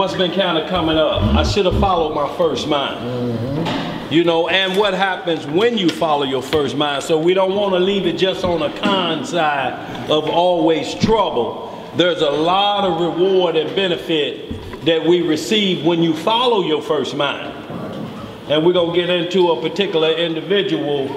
what's been kind of coming up. I should have followed my first mind. You know, and what happens when you follow your first mind. So we don't want to leave it just on a con side of always trouble. There's a lot of reward and benefit that we receive when you follow your first mind. And we're going to get into a particular individual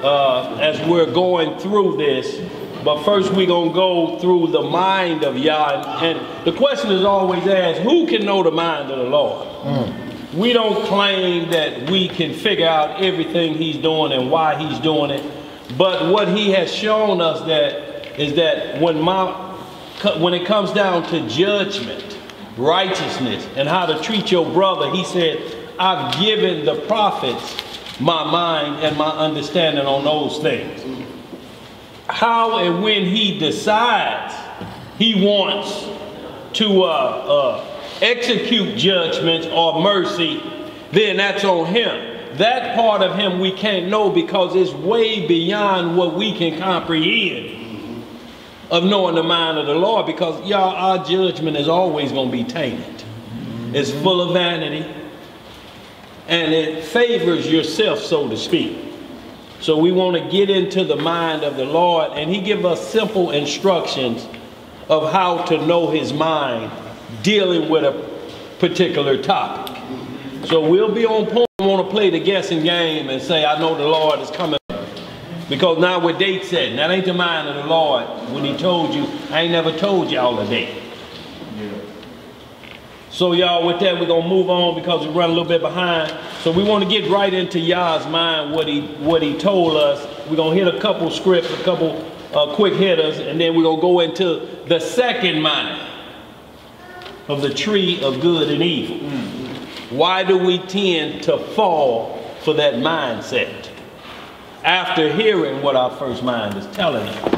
as we're going through this. But first we're going to go through the mind of Yah. And the question is always asked, who can know the mind of the Lord? We don't claim that we can figure out everything he's doing and why he's doing it. But what he has shown us is that when it comes down to judgment, righteousness, and how to treat your brother, he said, I've given the prophets my mind and my understanding on those things. How and when he decides he wants to execute judgments or mercy, then that's on him. That part of him we can't know because it's way beyond what we can comprehend of knowing the mind of the Lord, because y'all, our judgment is always going to be tainted. It's full of vanity. And it favors yourself, so to speak. So we want to get into the mind of the Lord, and he gives us simple instructions of how to know his mind dealing with a particular topic. So we'll be on point. We want to play the guessing game and say, I know the Lord is coming. Because now we're date setting. That ain't the mind of the Lord. When he told you, I ain't never told y'all a date. So y'all, with that, we're going to move on because we run a little bit behind. So we want to get right into Yah's mind, what he told us. We're going to hit a couple scripts, a couple quick hitters, and then we're going to go into the second mind of the tree of good and evil. Why do we tend to fall for that mindset after hearing what our first mind is telling us?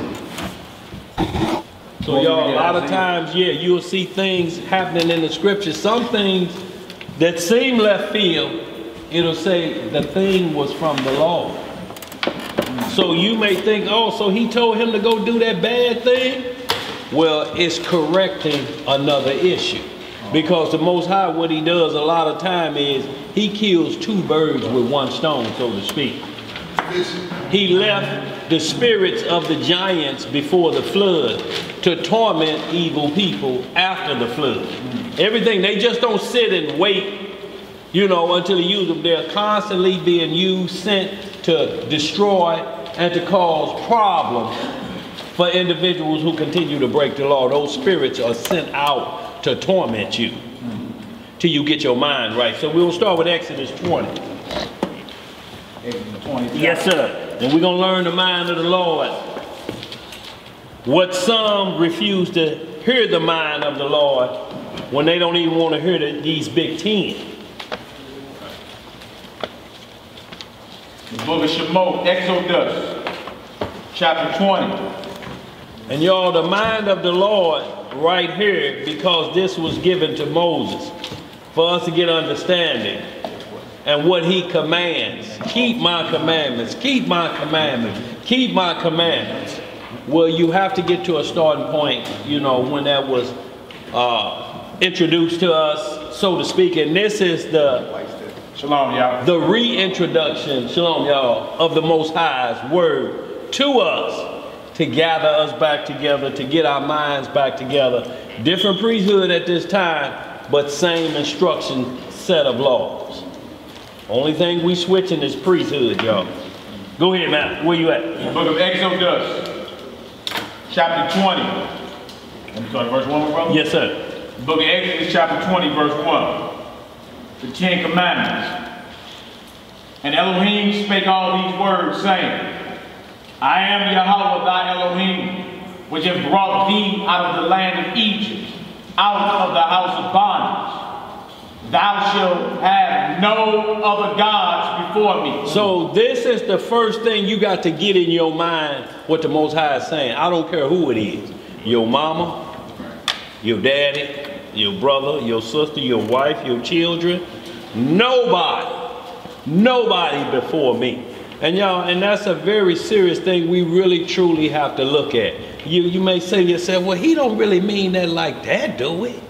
So y'all, a lot of times, yeah, you'll see things happening in the scriptures. Some things that seem left field, it'll say the thing was from the Lord. So you may think, oh, so he told him to go do that bad thing? Well, it's correcting another issue. Because the Most High, what he does a lot of time is he kills two birds with one stone, so to speak. He left the spirits of the giants before the flood to torment evil people after the flood. Everything, they just don't sit and wait, you know, until he uses them. They're constantly being used, sent to destroy and to cause problems for individuals who continue to break the law. Those spirits are sent out to torment you till you get your mind right. So we'll start with Exodus 20. Exodus 20. Yes, sir. And we're going to learn the mind of the Lord. What some refuse to hear the mind of the Lord when they don't even want to hear these big 10. The book of Shemot, Exodus, chapter 20. And y'all, the mind of the Lord right here, because this was given to Moses for us to get understanding. And what he commands, keep my commandments, keep my commandments, keep my commandments. Well, you have to get to a starting point, you know, when that was introduced to us, so to speak. And this is the Shalom, y'all. The reintroduction, shalom, y'all, of the Most High's word to us to gather us back together, to get our minds back together. Different priesthood at this time, but same instruction set of laws. Only thing we switching is priesthood, y'all. Go ahead, man. Where you at? The book of Exodus, chapter 20. Let me start at verse 1, brother. Yes, sir. The book of Exodus, chapter 20, verse 1. The 10 Commandments. And Elohim spake all these words, saying, I am Yahweh thy Elohim, which have brought thee out of the land of Egypt, out of the house of bondage. Thou shalt have no other gods before me. So this is the first thing you got to get in your mind, what the Most High is saying. I don't care who it is. Your mama, your daddy, your brother, your sister, your wife, your children. Nobody before me. And y'all, and that's a very serious thing we really truly have to look at. You may say to yourself, well, he don't really mean that like that, do we?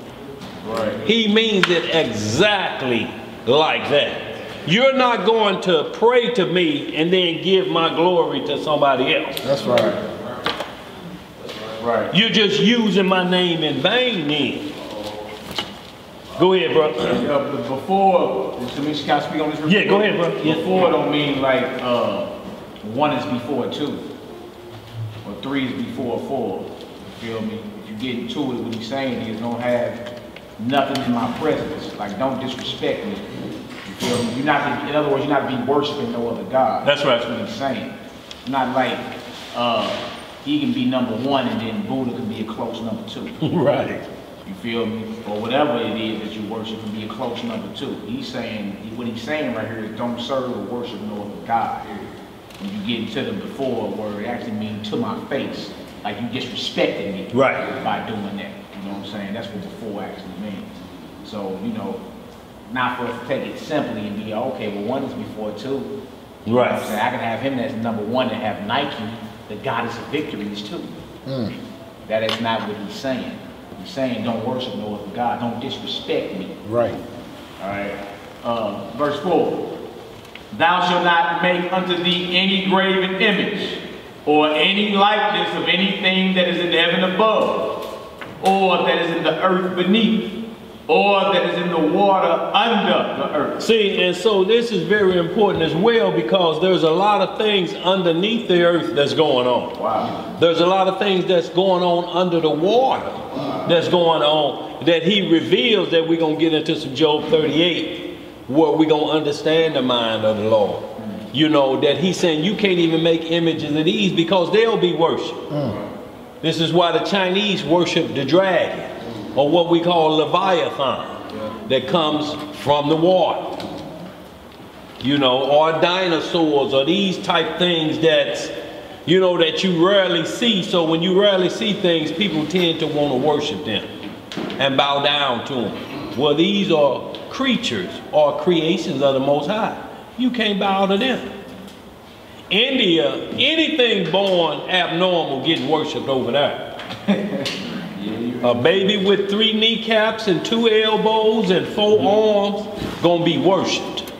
Right. He means it exactly like that. You're not going to pray to me and then give my glory to somebody else. That's right. Right. You're just using my name in vain then. Go ahead, bro. Before, can I speak on this? Yeah, go ahead, bro. Before don't mean like 1 is before 2, or 3 is before 4. You feel me? If you get into it, what he's saying is don't have nothing in my presence. Like don't disrespect me. You feel me? You're not. In other words, you're not to be worshiping no other God. That's right. That's what he's saying. It's not like he can be number 1 and then Buddha can be a close number 2. Right. You feel me? Or whatever it is that you worship can be a close number 2. He's saying, what he's saying right here is don't serve or worship no other God. When you get into the before word, it actually means to my face. Like you disrespecting me by doing that. You know what I'm saying? That's what before actually means. So, you know, not for us to take it simply and be, okay, well 1 is before 2. You know what I'm saying? I can have him as number 1 and have Nike, the goddess of victories too. That is not what he's saying. He's saying don't worship no other God. Don't disrespect me. Right. All right. Verse 4. Thou shalt not make unto thee any graven image, or any likeness of anything that is in heaven above, or that is in the earth beneath, or that is in the water under the earth. See, and so this is very important as well because there's a lot of things underneath the earth that's going on. Wow. There's a lot of things that's going on under the water that's going on that he reveals that we're going to get into some Job 38 where we're going to understand the mind of the Lord. You know, that he's saying you can't even make images of these because they'll be worshipped. This is why the Chinese worship the dragon, or what we call Leviathan, that comes from the water. You know, or dinosaurs, or these type things that, you know, that you rarely see. So when you rarely see things, people tend to want to worship them and bow down to them. Well, these are creatures or creations of the Most High. You can't bow to them. India, anything born abnormal getting worshipped over there. A baby with 3 kneecaps and 2 elbows and 4 arms gonna be worshipped.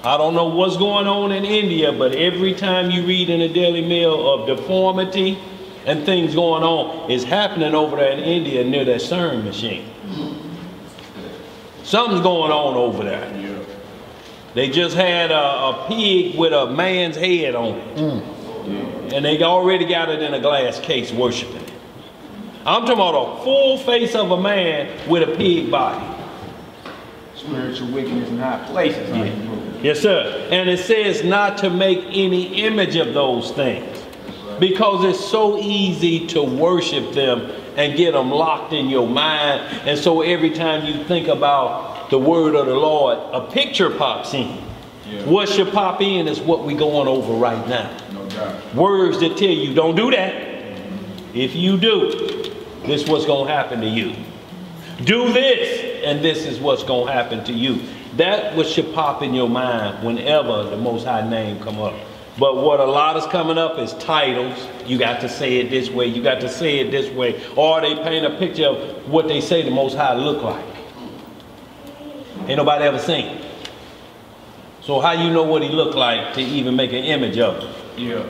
I don't know what's going on in India, but every time you read in the Daily Mail of deformity and things going on, it's happening over there in India near that CERN machine. Something's going on over there. They just had a pig with a man's head on it. And they already got it in a glass case worshiping it. I'm talking about a full face of a man with a pig body. Spiritual wickedness in high places. Yes, sir. And it says not to make any image of those things. Because it's so easy to worship them and get them locked in your mind. And so every time you think about the word of the Lord, a picture pops in. What should pop in is what we're going over right now. No doubt. Words that tell you, don't do that. If you do, this is what's going to happen to you. Do this, and this is what's going to happen to you. That what should pop in your mind whenever the Most High name come up. But what a lot is coming up is titles. You got to say it this way. You got to say it this way. Or they paint a picture of what they say the Most High look like. Ain't nobody ever seen it. So how you know what he looked like to even make an image of him?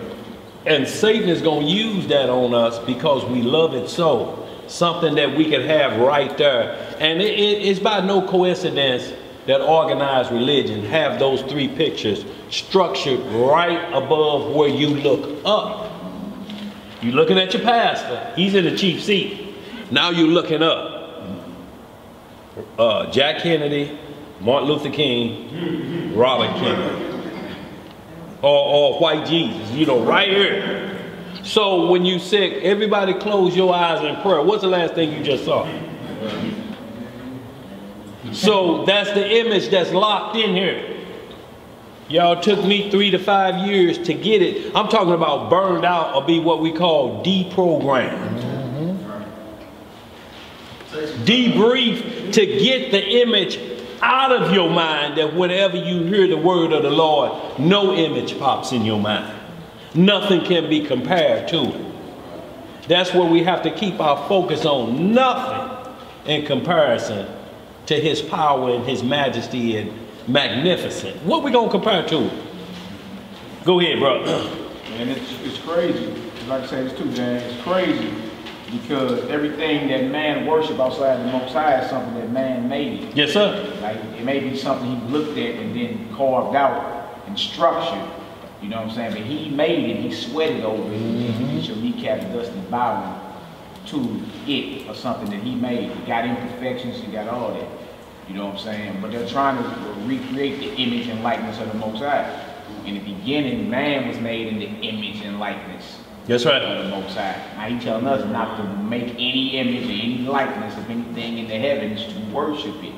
And Satan is going to use that on us because we love it so. Something that we can have right there. And it's by no coincidence that organized religion have those 3 pictures structured right above where you look up. You're looking at your pastor. He's in the chief seat. Now you're looking up. Jack Kennedy, Martin Luther King, Robert Kennedy. Or white Jesus, you know, right here. So when you sick, everybody close your eyes in prayer. What's the last thing you just saw? So that's the image that's locked in here. Y'all took me 3 to 5 years to get it. I'm talking about burned out or be what we call deprogrammed. Debrief to get the image out of your mind that whenever you hear the word of the Lord, no image pops in your mind. Nothing can be compared to it. That's where we have to keep our focus on. Nothing in comparison to his power and his majesty and magnificent. What we gonna compare to? Go ahead, bro. And it's crazy. Like I say this too, Dan. It's crazy because everything that man worship outside the Most High is something that man made. Yes, sir. Like it may be something he looked at and then carved out and structured. You know what I'm saying? But he made it. He sweated over it. Mm-hmm. He should recap the dust and bowing to it or something that he made. He got imperfections. He got all that. You know what I'm saying? But they're trying to recreate the image and likeness of the Most High. In the beginning, man was made in the image and likeness. That's right. Of the Most High. Now he's telling us not to make any image or any likeness of anything in the heavens to worship it.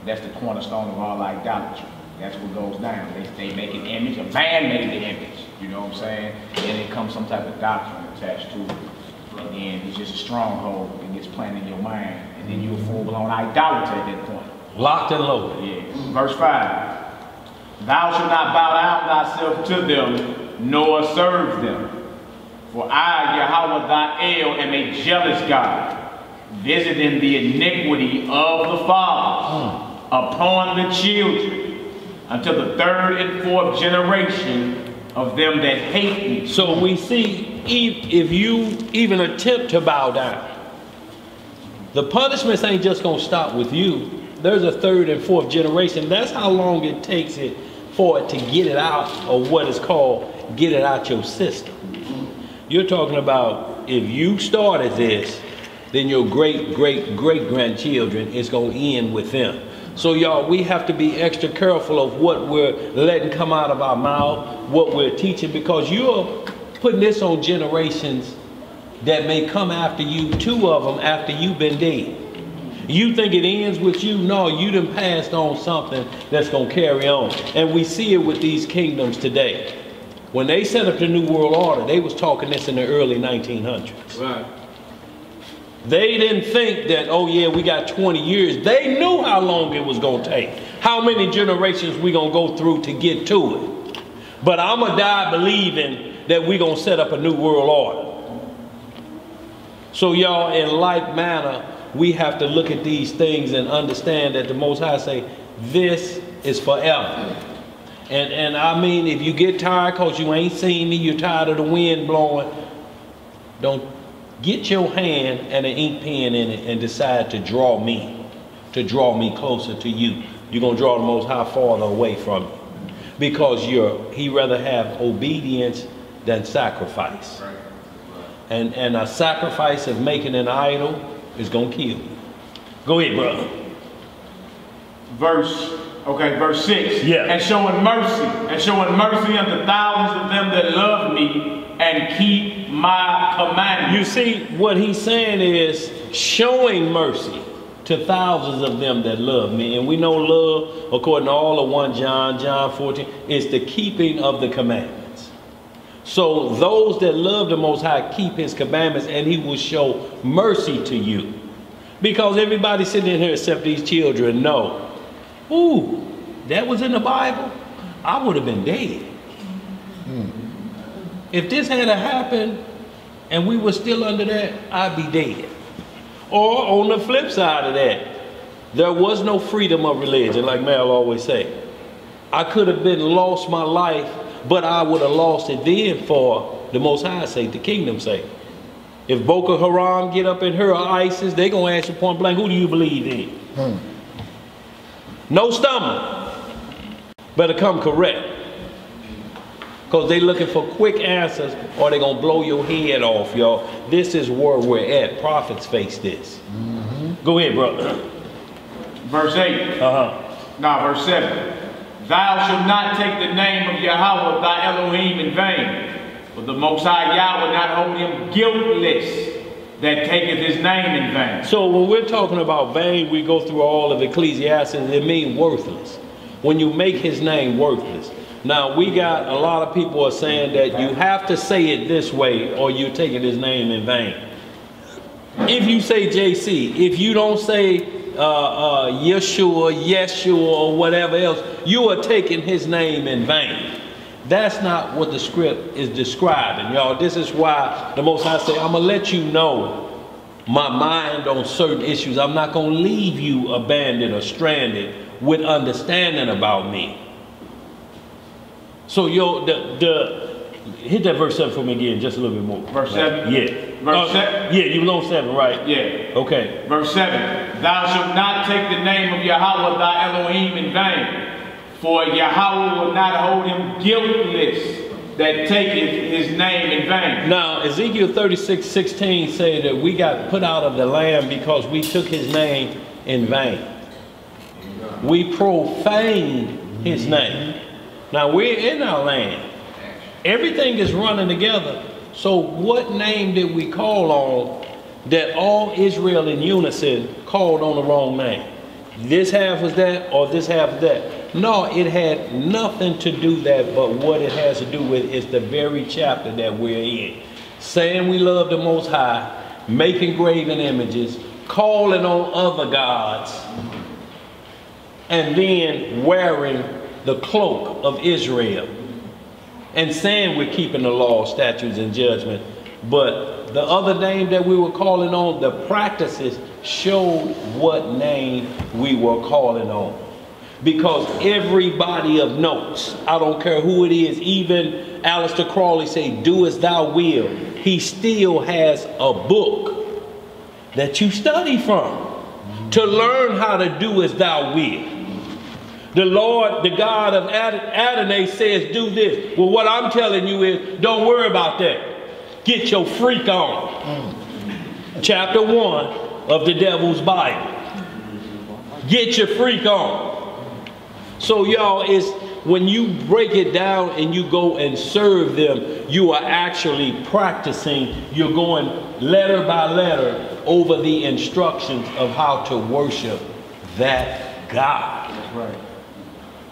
That's the cornerstone of all idolatry. That's what goes down. They make an image, a man made the image. You know what I'm saying? And it comes some type of doctrine attached to it. And it's just a stronghold that gets planted in your mind. And then you're a full-blown idolater at that point. Locked and loaded. Yeah. Verse 5. Thou shalt not bow down thyself to them, nor serve them. For I, Yahweh thy El, am a jealous God, visiting the iniquity of the fathers upon the children, until the third and fourth generation of them that hate me. So we see, if you even attempt to bow down, the punishments ain't just going to stop with you. There's a third and fourth generation. That's how long it takes it for it to get it out, or what is called get it out your system. You're talking about if you started this, then your great-great-great-grandchildren is going to end with them. So y'all, we have to be extra careful of what we're letting come out of our mouth, what we're teaching, because you're putting this on generations that may come after you, 2 of them after you've been dead. You think it ends with you? No, you done passed on something that's going to carry on. And we see it with these kingdoms today. When they set up the New World Order, they was talking this in the early 1900s. Right. They didn't think that, oh yeah, we got 20 years. They knew how long it was going to take. How many generations we going to go through to get to it. But I'm going to die believing that we going to set up a New World Order. So y'all, in like manner, we have to look at these things and understand that the Most High say, this is forever. And I mean, if you get tired because you ain't seen me, you're tired of the wind blowing, don't get your hand and an ink pen in it and decide to draw me closer to you. You're going to draw the Most High farther away from you. Because he rather have obedience than sacrifice. Right. And a sacrifice of making an idol is going to kill you. Go ahead, brother. Verse 6. Yeah. And showing mercy unto thousands of them that love me and keep my commandments. You see, what he's saying is showing mercy to thousands of them that love me. And we know love, according to all of 1 John 14, is the keeping of the commandments. So those that love the Most High keep his commandments, and he will show mercy to you. Because everybody sitting in here except these children know, ooh, that was in the Bible, I would have been dead. If this had happened and we were still under that, I'd be dead. Or on the flip side of that, there was no freedom of religion, like Mel always say. I could have been lost my life, but I would have lost it then for the Most High's sake, the kingdom's sake. If Boko Haram get up in her or ISIS, they gonna ask you point blank, who do you believe in? No stomach. Better come correct. Because they looking for quick answers or they gonna blow your head off, y'all. This is where we're at. Prophets face this. Go ahead, brother. Verse 8. Verse 7. Thou shalt not take the name of Yahweh thy Elohim in vain, for the Most High Yahweh not hold him guiltless that taketh his name in vain. So when we're talking about vain, we go through all of Ecclesiastes. It means worthless. When you make his name worthless. Now we got a lot of people are saying that you have to say it this way or you're taking his name in vain. If you say JC, if you don't say Yeshua, or whatever else, you are taking his name in vain. That's not what the script is describing, y'all. This is why the Most High say, I'm going to let you know my mind on certain issues. I'm not going to leave you abandoned or stranded with understanding about me. So hit that verse 7 for me again, just a little bit more. Verse 7? Yeah. Verse 7? Yeah, you was on 7, right? Yeah. Okay. Verse 7. Thou shalt not take the name of Yahweh thy Elohim in vain, for Yahweh will not hold him guiltless that taketh his name in vain. Now, Ezekiel 36:16 say that we got put out of the land because we took his name in vain. We profaned his name. Now, we're in our land. Everything is running together. So what name did we call on that all Israel in unison called on the wrong name? This half was that or this half was that? No, it had nothing to do that, but what it has to do with is the very chapter that we're in. Saying we love the Most High, making graven images, calling on other gods, and then wearing the cloak of Israel. And saying we're keeping the law, statutes, and judgment. But the other name that we were calling on, the practices showed what name we were calling on. Because everybody of notes, I don't care who it is, even Aleister Crowley say, do as thou will. He still has a book that you study from to learn how to do as thou will. The Lord, the God of Adonai says, do this. Well, what I'm telling you is, don't worry about that. Get your freak on. Chapter 1 of the Devil's Bible. Get your freak on. So y'all, it's when you break it down and you go and serve them, you are actually practicing. You're going letter by letter over the instructions of how to worship that God. That's right.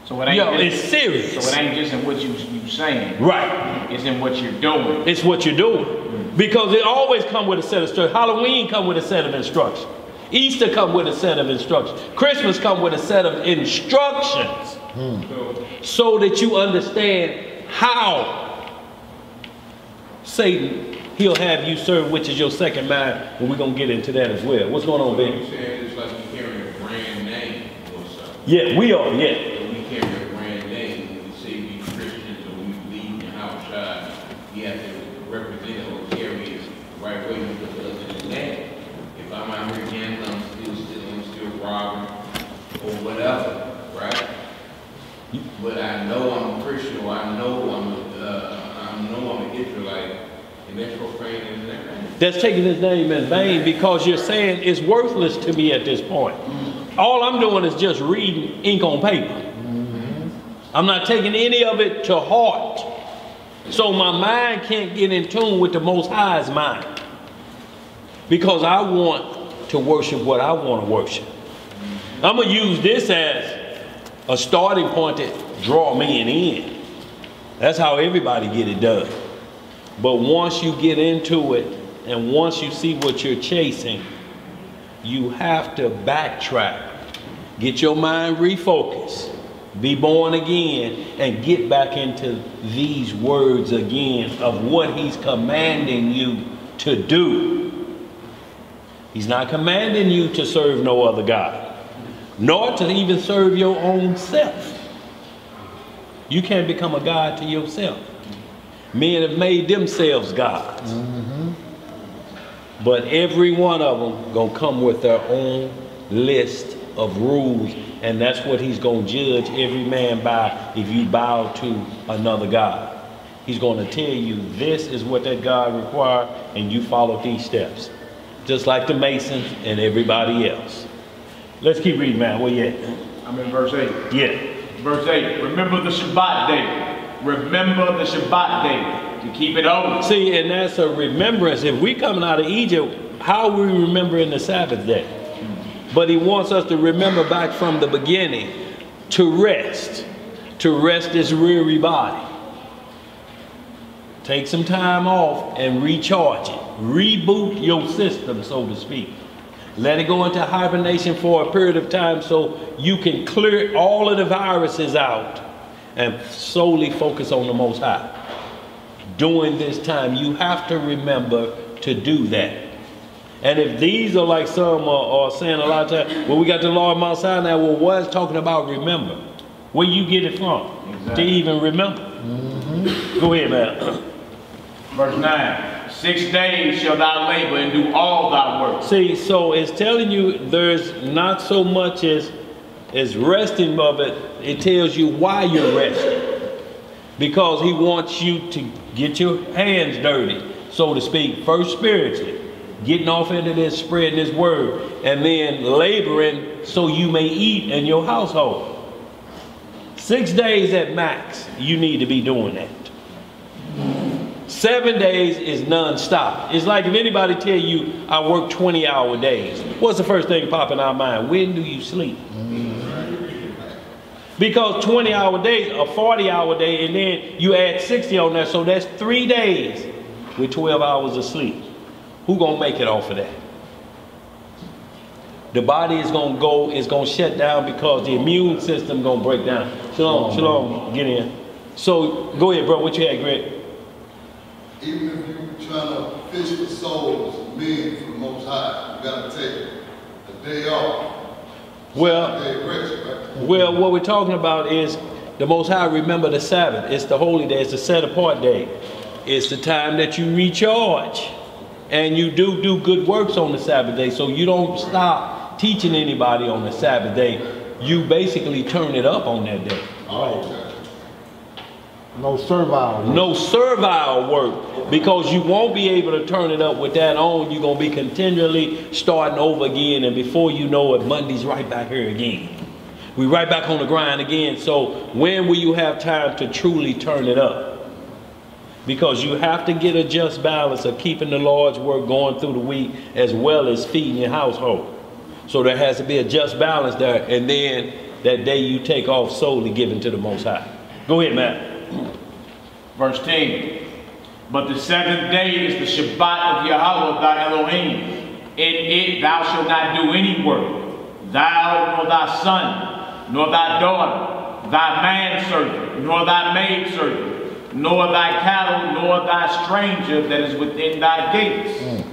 So it ain't it's serious. So it ain't just in what you saying. Right. It's in what you're doing. It's what you're doing. Because it always comes with a set of instructions. Halloween comes with a set of instructions. Easter comes with a set of instructions. Christmas comes with a set of instructions. So that you understand how Satan, he'll have you serve, which is your second mind. And we're going to get into that as well. What's going on, baby? You're saying it's like you're carrying a brand name or something. Yeah, we are, yeah. Carry a brand name. When we say we Christians or we believe in our God, we have to represent or carry it the right way because other than that, if I'm out here gambling, I'm still stealing, I'm still robbing, or whatever, right? But I know I'm a Christian, or I know I'm an Israelite, and that's profaning his name. That's taking his name in vain because you're saying it's worthless to me at this point. All I'm doing is just reading ink on paper. I'm not taking any of it to heart. So my mind can't get in tune with the Most High's mind. Because I want to worship what I want to worship. I'm going to use this as a starting point to draw men in. That's how everybody get it done. But once you get into it, and once you see what you're chasing, you have to backtrack. Get your mind refocused. Be born again and get back into these words again of what he's commanding you to do. He's not commanding you to serve no other God, nor to even serve your own self. You can't become a God to yourself. Men have made themselves gods. But every one of them gonna come with their own list of rules, and that's what he's going to judge every man by if you bow to another God. He's going to tell you this is what that God requires, and you follow these steps. Just like the Masons and everybody else. Let's keep reading, man. Where you at? I'm in verse 8. Yeah. Verse 8. Remember the Shabbat day. Remember the Shabbat day to keep it holy. See, and that's a remembrance. If we coming out of Egypt, how are we remembering the Sabbath day? But he wants us to remember back from the beginning to rest this weary body. Take some time off and recharge it. Reboot your system, so to speak. Let it go into hibernation for a period of time so you can clear all of the viruses out and solely focus on the Most High. During this time, you have to remember to do that. And if these are like some are saying a lot of times, well, we got the law of Mount Sinai, well, what's talking about remember? Where you get it from? Exactly. To even remember? Go ahead, man. Verse 9, 6 days shall thou labor and do all thy work. See, so it's telling you there's not so much as resting of it. It tells you why you're resting. Because he wants you to get your hands dirty, so to speak, first spiritually. Getting off into this, spreading this word, and then laboring so you may eat in your household. 6 days at max, you need to be doing that. 7 days is non-stop. It's like if anybody tell you, I work 20-hour days. What's the first thing pop in our mind? When do you sleep? Because 20-hour days, a 40-hour day, and then you add 60 on that, so that's 3 days with 12 hours of sleep. Who gonna make it off of that? The body is gonna go, it's gonna shut down because the immune system gonna break down. Shalom, shalom, get in. So go ahead, bro, what you had, Greg? Even if you're trying to fish for souls, men for the Most High, you gotta take a day off. Well, a day of rest, right? Well, what we're talking about is the Most High remember the Sabbath. It's the holy day, it's the set apart day. It's the time that you recharge. And you do good works on the Sabbath day, so you don't stop teaching anybody on the Sabbath day. You basically turn it up on that day. Okay. No servile work. No servile work, because you won't be able to turn it up with that on. You're going to be continually starting over again, and before you know it, Monday's right back here again. We're right back on the grind again. So when will you have time to truly turn it up? Because you have to get a just balance of keeping the Lord's work going through the week as well as feeding your household. So there has to be a just balance there, and then that day you take off solely given to the Most High. Go ahead, Matt. Verse 10, but the 7th day is the Shabbat of Yahweh thy Elohim. In it thou shalt not do any work, thou nor thy son, nor thy daughter, thy manservant, nor thy maidservant, nor thy cattle, nor thy stranger that is within thy gates.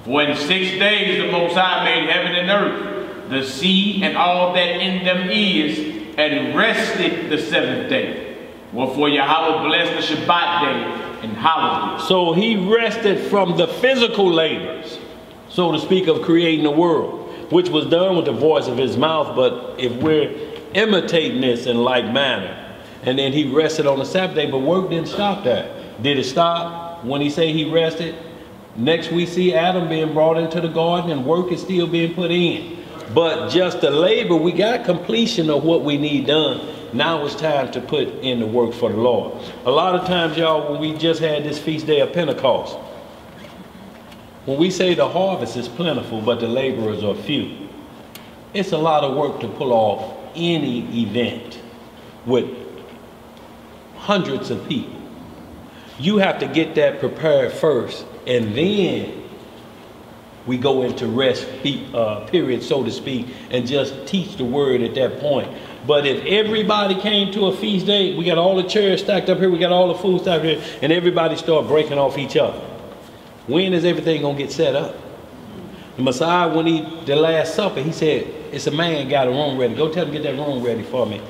For in 6 days the Most High made heaven and earth, the sea and all that in them is, and rested the 7th day. Wherefore Yahweh blessed the Shabbat day and hallowed it. So he rested from the physical labors, so to speak, of creating the world, which was done with the voice of his mouth. But if we're imitating this in like manner, and then he rested on the Sabbath day, but work didn't stop there. Did it stop when he say he rested? Next we see Adam being brought into the garden, and work is still being put in. But just the labor, we got completion of what we need done. Now it's time to put in the work for the Lord. A lot of times, y'all, when we just had this feast day of Pentecost, when we say the harvest is plentiful, but the laborers are few, it's a lot of work to pull off any event with hundreds of people. You have to get that prepared first, and then we go into rest period, so to speak, and just teach the word at that point. But if everybody came to a feast day, we got all the chairs stacked up here, we got all the food stacked here, and everybody start breaking off each other, when is everything gonna get set up? The Messiah, when the Last Supper, he said, it's a man got a room ready. Go tell him to get that room ready for me,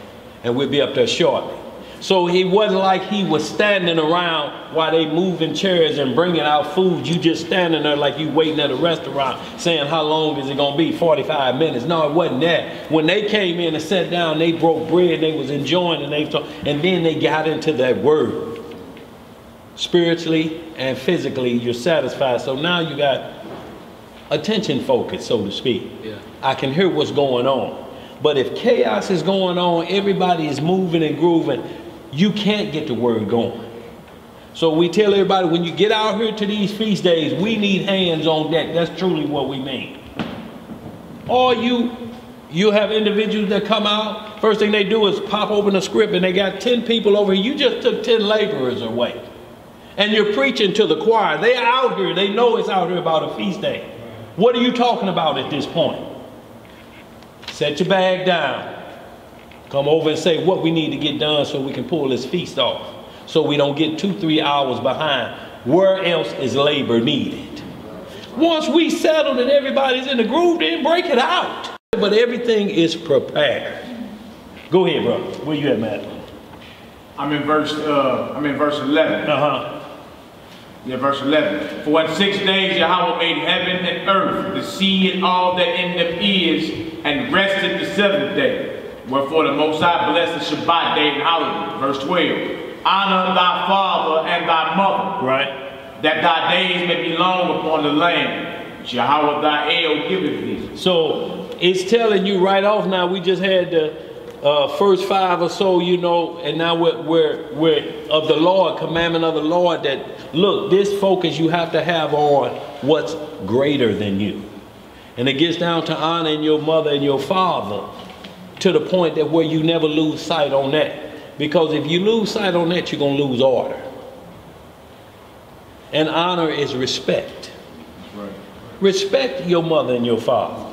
and we'll be up there shortly. So he wasn't like he was standing around while they moving chairs and bringing out food. You just standing there like you waiting at a restaurant saying, how long is it going to be? 45 minutes. No, it wasn't that. When they came in and sat down, they broke bread, they was enjoying, and then they got into that word. Spiritually and physically, you're satisfied. So now you got attention focus, so to speak. Yeah. I can hear what's going on. But if chaos is going on, everybody is moving and grooving, you can't get the word going. So we tell everybody, when you get out here to these feast days, we need hands on deck. That's truly what we mean. Or you have individuals that come out, first thing they do is pop open a script, and they got 10 people over here. You just took 10 laborers away. And you're preaching to the choir. They're out here. They know it's out here about a feast day. What are you talking about at this point? Set your bag down. Come over and say what we need to get done so we can pull this feast off. So we don't get 2-3 hours behind. Where else is labor needed? Once we settled and everybody's in the groove, then break it out. But everything is prepared. Go ahead, bro. Where you at, Matt? I'm in verse 11. Yeah, verse 11. For in 6 days Yahweh made heaven and earth, the sea and all that in them is, and rested the 7th day. Wherefore the Most High blessed the Shabbat day and holiday. Verse 12. Honor thy father and thy mother. Right. That thy days may be long upon the land, which Yahweh thy El giveth thee. So it's telling you right off now, we just had the first 5 or so, you know, and now we're of the Lord, commandment of the Lord, that look, this focus you have to have on what's greater than you. And it gets down to honoring your mother and your father to the point that where you never lose sight on that. Because if you lose sight on that, you're going to lose order. And honor is respect. Right. Respect your mother and your father.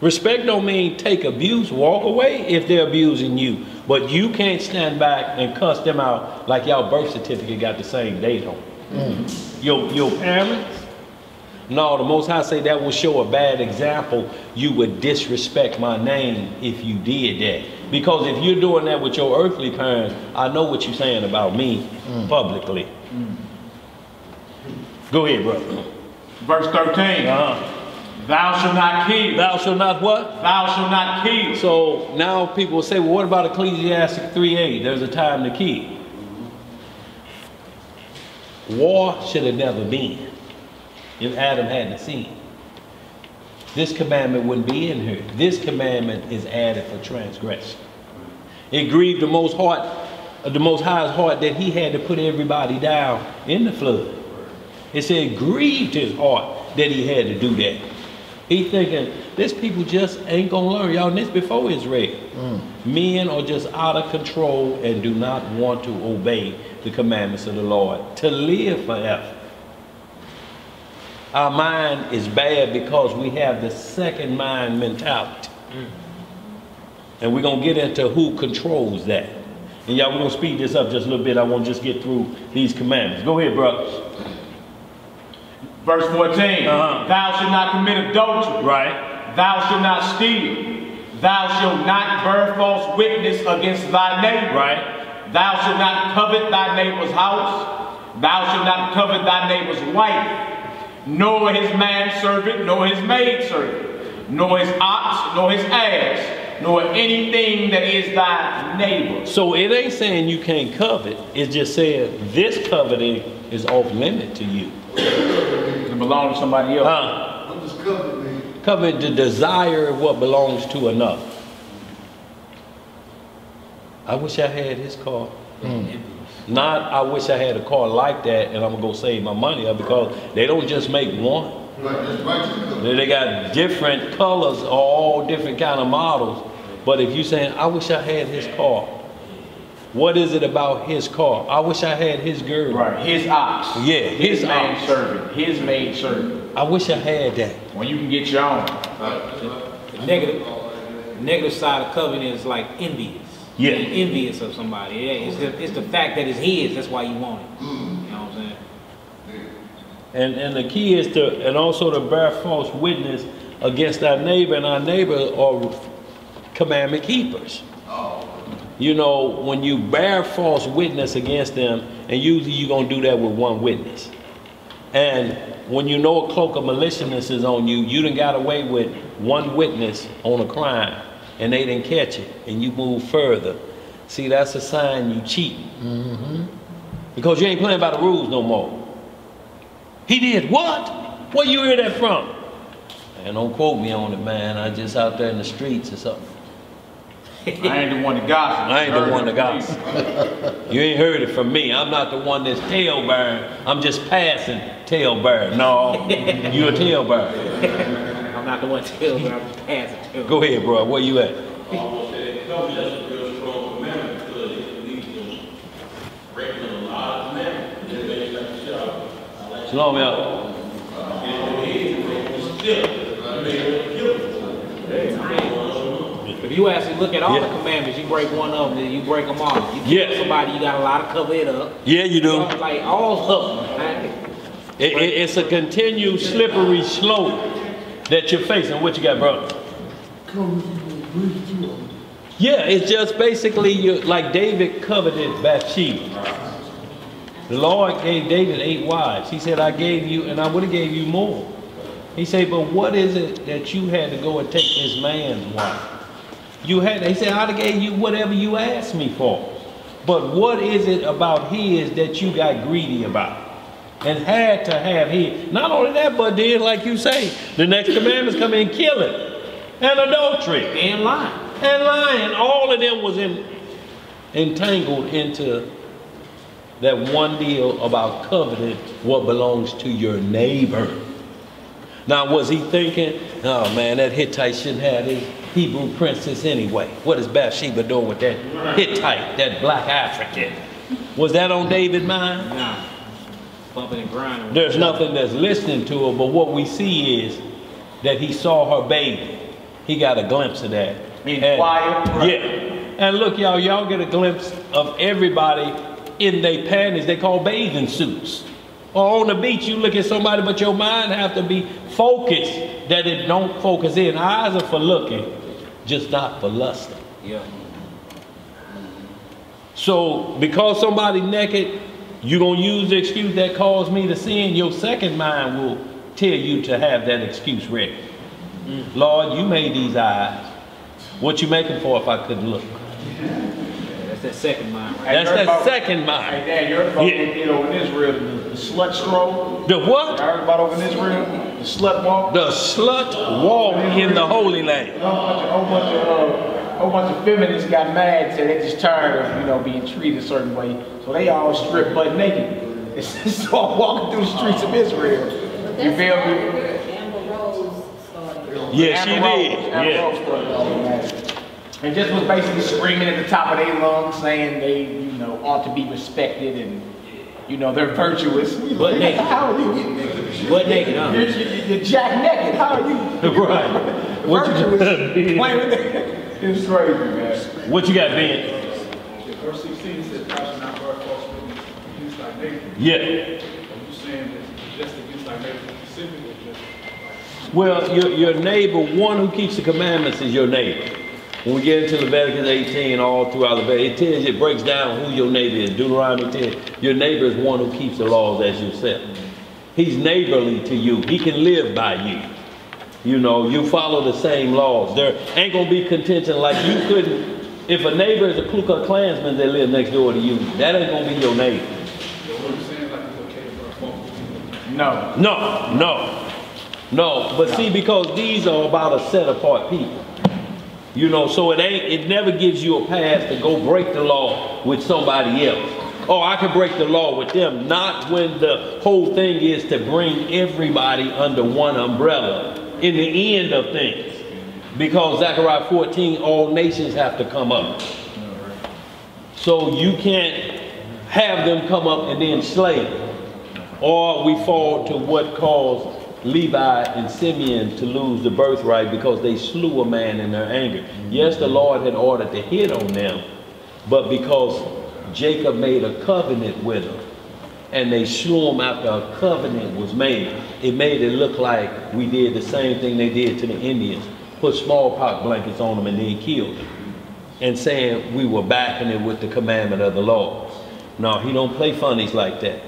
Respect don't mean take abuse, walk away if they're abusing you. But you can't stand back and cuss them out like y'all birth certificate got the same date on it. Your parents? No, the Most High say that will show a bad example. You would disrespect my name if you did that. Because if you're doing that with your earthly parents, I know what you're saying about me publicly. Go ahead, brother. Verse 13. Thou shalt not kill. Thou shalt not what? Thou shalt not kill. So now people will say, well, what about Ecclesiastes 3:8? There's a time to kill. War should have never been if Adam hadn't sinned. This commandment wouldn't be in here. This commandment is added for transgression. It grieved the Most High's heart that he had to put everybody down in the flood. It said it grieved his heart that he had to do that. He thinking, this people just ain't gonna learn. Y'all, and this before Israel. Men are just out of control and do not want to obey the commandments of the Lord to live forever. Our mind is bad because we have the second mind mentality. And we're gonna get into who controls that. And y'all, we're gonna speed this up just a little bit. I want to just get through these commandments. Go ahead, bro. Verse 14, thou shalt not commit adultery. Right. Thou shalt not steal. Thou shalt not bear false witness against thy neighbor. Right. Thou shalt not covet thy neighbor's house. Thou shalt not covet thy neighbor's wife, nor his manservant, nor his maidservant, nor his ox, nor his ass, nor anything that is thy neighbor. So it ain't saying you can't covet. It's just saying this coveting is off limit to you. It belongs to somebody else. What does covet mean? Covet the desire of what belongs to another. I wish I had his car. Not I wish I had a car like that and I'm gonna go save my money up, because they don't just make one. They got different colors, all different kind of models. But if you're saying, I wish I had his car, what is it about his car? I wish I had his girl. Right, his ox. Yeah, his ox. His maid servant. I wish I had that. Well, you can get your own. The negative side of covenant is like envious. Yeah. You're envious of somebody. Yeah, it's the fact that it's his, that's why you want it. You know what I'm saying? And the key is to, and also to bear false witness against our neighbor, and our neighbor are commandment keepers. You know, when you bear false witness against them, and usually you're going to do that with one witness. And when you know a cloak of maliciousness is on you, you done got away with one witness on a crime, and they didn't catch it, and you move further. See, that's a sign you cheating. Because you ain't playing by the rules no more. He did what? Where you hear that from? And don't quote me on it, man. I just out there in the streets or something. I ain't the one to gossip. I ain't the one to gossip. You ain't heard it from me. I'm not the one that's tail bearing. I'm just passing tail bearing. No, you're a tail bearer. I'm not the one tail bearing. I'm just passing tail. Go ahead, bro. Where you at? Shalom, y'all. If you actually look at all the commandments, you break one of them, then you break them all. You kill somebody, you got a lot of cover it up. Yeah, you do. Like all of them. It's a continued slippery slope that you're facing. What you got, brother? Yeah, it's just basically like David coveted Bathsheba. The Lord gave David 8 wives. He said, I gave you, and I would have gave you more. He said, but what is it that you had to go and take this man's wife? He said, I'd have gave you whatever you asked me for. But what is it about his that you got greedy about? And had to have his. Not only that, but then, like you say, the next commandments come in, killing, and adultery, And lying. and lying. All of them was entangled into that one deal about coveting what belongs to your neighbor. Now, was he thinking, oh man, that Hittite shouldn't have his Hebrew princess anyway? What is Bathsheba doing with that Hittite, that black African? Was that on David's mind? Nah. Bumping and grinding. There's nothing that's listening to her, but what we see is that he saw her baby. He got a glimpse of that. Quiet. Yeah. And look, y'all get a glimpse of everybody in their panties they call bathing suits. Or on the beach, you look at somebody, but your mind have to be focused that it don't focus in. Eyes are for looking, just not for lusting. Yeah. So because somebody naked, you're going to use the excuse that caused me to sin, your second mind will tell you to have that excuse ready. Lord, you made these eyes. What you make them for if I couldn't look? That's that second mind, right? That's that second mind. Hey, Dad, you heard about what they did over in Israel, the slut stroll? The what? You heard about over in Israel? The slut walk? The slut walk in the Holy Land. A whole bunch of feminists got mad, said they just tired of, being treated a certain way. So they all stripped butt naked. And start walking through the streets of Israel. You feel me? Yeah, she did. Amber Yeah. Rose started all of that. And just was basically screaming at the top of their lungs, saying they, ought to be respected and, they're virtuous. Butt naked. How are you? Butt naked, huh? You're jack naked. How are you? Right. What you got, Virtuous. Playing with it. It's crazy, man. What you got, Ben? Verse 16 says, thou shalt not bear false witness against thy neighbor. Yeah. Are you saying that just against thy neighbor specifically? Well, your neighbor, one who keeps the commandments is your neighbor. When we get into Leviticus 18, all throughout Leviticus, it breaks down who your neighbor is. Deuteronomy 10, your neighbor is one who keeps the laws as yourself. He's neighborly to you. He can live by you. You follow the same laws. There ain't gonna be contention like you couldn't. If a neighbor is a Ku Klux Klansman that live next door to you, that ain't gonna be your neighbor. No. But see, because these are about a set apart people. So it never gives you a pass to go break the law with somebody else. Oh, I can break the law with them. Not when the whole thing is to bring everybody under one umbrella in the end of things. Because Zechariah 14, all nations have to come up. So you can't have them come up and then slay them. Or we fall to what caused Levi and Simeon to lose the birthright because they slew a man in their anger. Yes, the Lord had ordered to hit on them, but because Jacob made a covenant with them and they slew him after a covenant was made, it made it look like we did the same thing they did to the Indians, put smallpox blankets on them and then killed them, and saying we were backing it with the commandment of the Lord. No, he don't play funnies like that.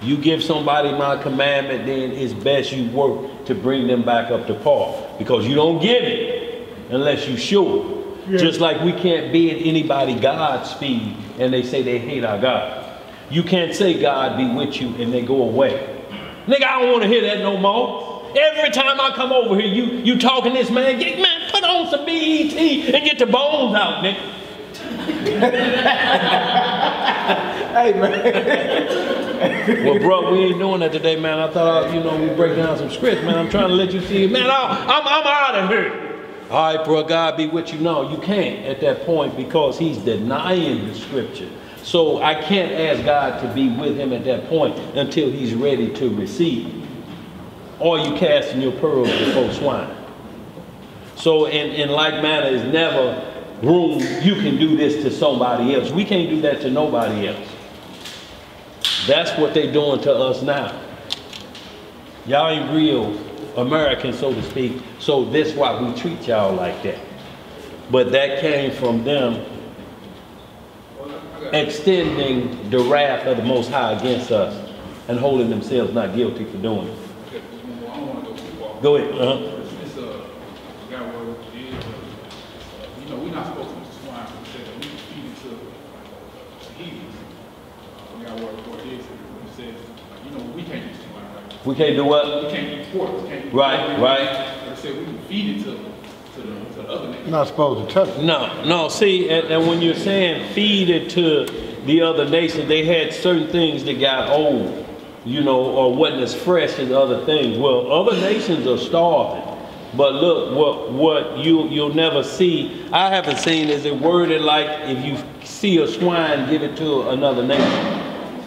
You give somebody my commandment, then it's best you work to bring them back up to par. Because you don't give it unless you're sure. Yeah. Just like we can't bid anybody Godspeed and they say they hate our God. You can't say God be with you and they go away. Nigga, I don't want to hear that no more. Every time I come over here, you talking this man, put on some BET and get the bones out, nigga. Hey, man. Well, bro, we ain't doing that today, man. I thought, we break down some scripts, man. I'm trying to let you see, man, I'm out of here. All right, bro, God be with you. No, you can't at that point because he's denying the scripture. So I can't ask God to be with him at that point until he's ready to receive. Or you casting your pearls before swine. So in like manner, is never room you can do this to somebody else. We can't do that to nobody else. That's what they're doing to us now. Y'all ain't real Americans, so to speak. So that's why we treat y'all like that. But that came from them extending the wrath of the Most High against us and holding themselves not guilty for doing it. Okay, I don't want to go too far. Go ahead. It's got where it is. You know, we're not supposed to swine. We said that we feed it to the heathens. We got where it is. It says, you know, we can't eat swine, right? We can't do what? We can't eat pork. We can't eat Right, pork. right. They said we can feed it to the other nations. You're not supposed to touch it. No, see, and when you're saying feed it to the other nation, they had certain things that got old, you know, or wasn't as fresh as other things. Well, other nations are starving. But look, what you'll never see, I haven't seen, is it worded like if you see a swine, give it to another nation.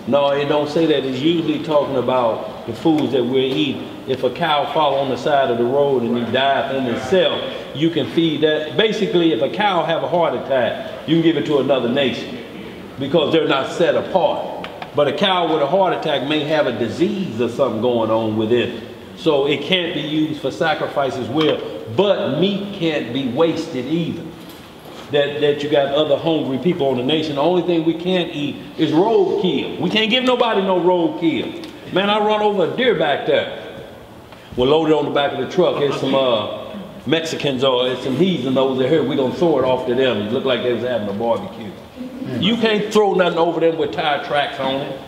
No, it don't say that. It's usually talking about the foods that we're eating. If a cow fall on the side of the road and he died in itself, you can feed that. Basically, if a cow have a heart attack, you can give it to another nation because they're not set apart. But a cow with a heart attack may have a disease or something going on with it. So it can't be used for sacrifice as well. But meat can't be wasted either. That you got other hungry people on the nation. The only thing we can't eat is roadkill. We can't give nobody no roadkill. Man, I run over a deer back there. We're loaded on the back of the truck. There's some Mexicans or there's some heathen over here. We're gonna throw it off to them. It looked like they was having a barbecue. You can't throw nothing over them with tire tracks on it.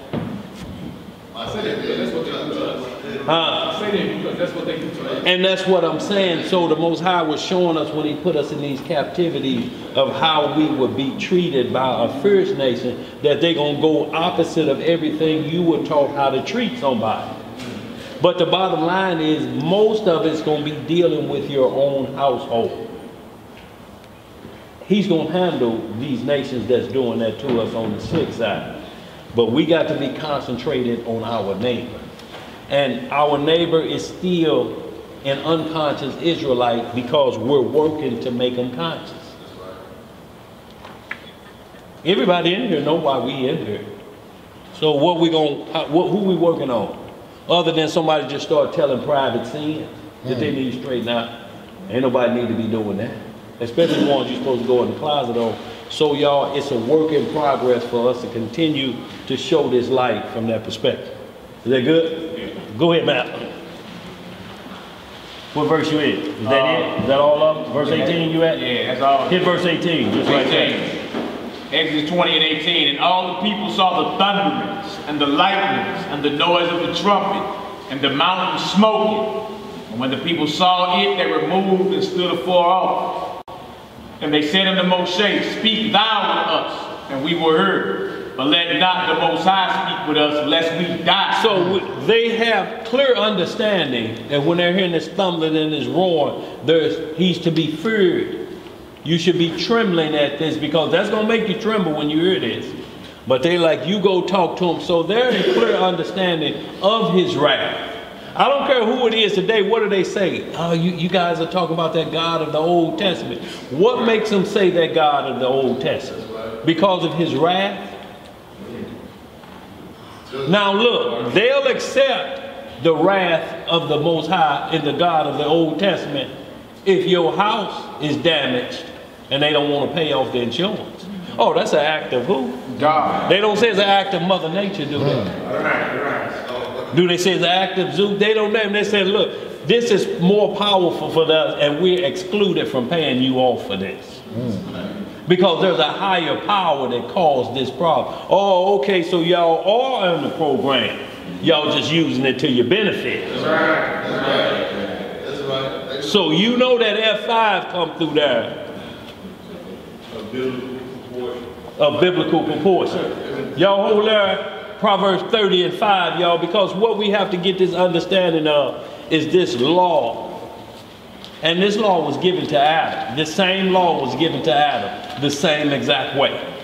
I say that because that's what they do to us. I say that because that's what they do to us. And that's what I'm saying. So the Most High was showing us when he put us in these captivities of how we would be treated by a first nation, that they're going to go opposite of everything you were taught how to treat somebody. But the bottom line is most of it's going to be dealing with your own household. He's going to handle these nations that's doing that to us on the sick side. But we got to be concentrated on our neighbor. And our neighbor is still an unconscious Israelite because we're working to make them conscious. Everybody in here know why we in here. So what we who we working on? Other than somebody just start telling private sin that they need to straighten out. Ain't nobody need to be doing that. Especially the ones you're supposed to go in the closet on. So y'all, it's a work in progress for us to continue to show this light from that perspective. Is that good? Yeah. Go ahead, Matt. What verse you in? Is that it? Is that all of them? Verse 18 you at? Yeah, that's all. Hit verse 18, just right there. Exodus 20 and 18. And all the people saw the thunderings and the lightnings and the noise of the trumpet and the mountain smoking. And when the people saw it, they removed and stood afar off. And they said unto Moshe, speak thou with us, and we were heard. But let not the Most High speak with us, lest we die. So they have clear understanding that when they're hearing this thumbling and this roaring, he's to be feared. You should be trembling at this because that's going to make you tremble when you hear this. But they like, you go talk to him. So they're in clear understanding of his wrath. I don't care who it is today, what do they say? Oh, you guys are talking about that God of the Old Testament. What makes them say that God of the Old Testament? Because of his wrath? Now look, they'll accept the wrath of the Most High in the God of the Old Testament if your house is damaged and they don't want to pay off the insurance. Oh, that's an act of who? God. They don't say it's an act of Mother Nature, do they? Right. Do they say it's an act of Zeus? They don't know. They say, look, this is more powerful for us and we're excluded from paying you off for this. Because there's a higher power that caused this problem. Oh, okay, so y'all are in the program. Y'all just using it to your benefit. That's right. That's right. So you know that F5 come through there. Of biblical proportion. Y'all hold there. Proverbs 30 and 5, y'all, because what we have to get this understanding of is this law. And this law was given to Adam. This same law was given to Adam the same exact way.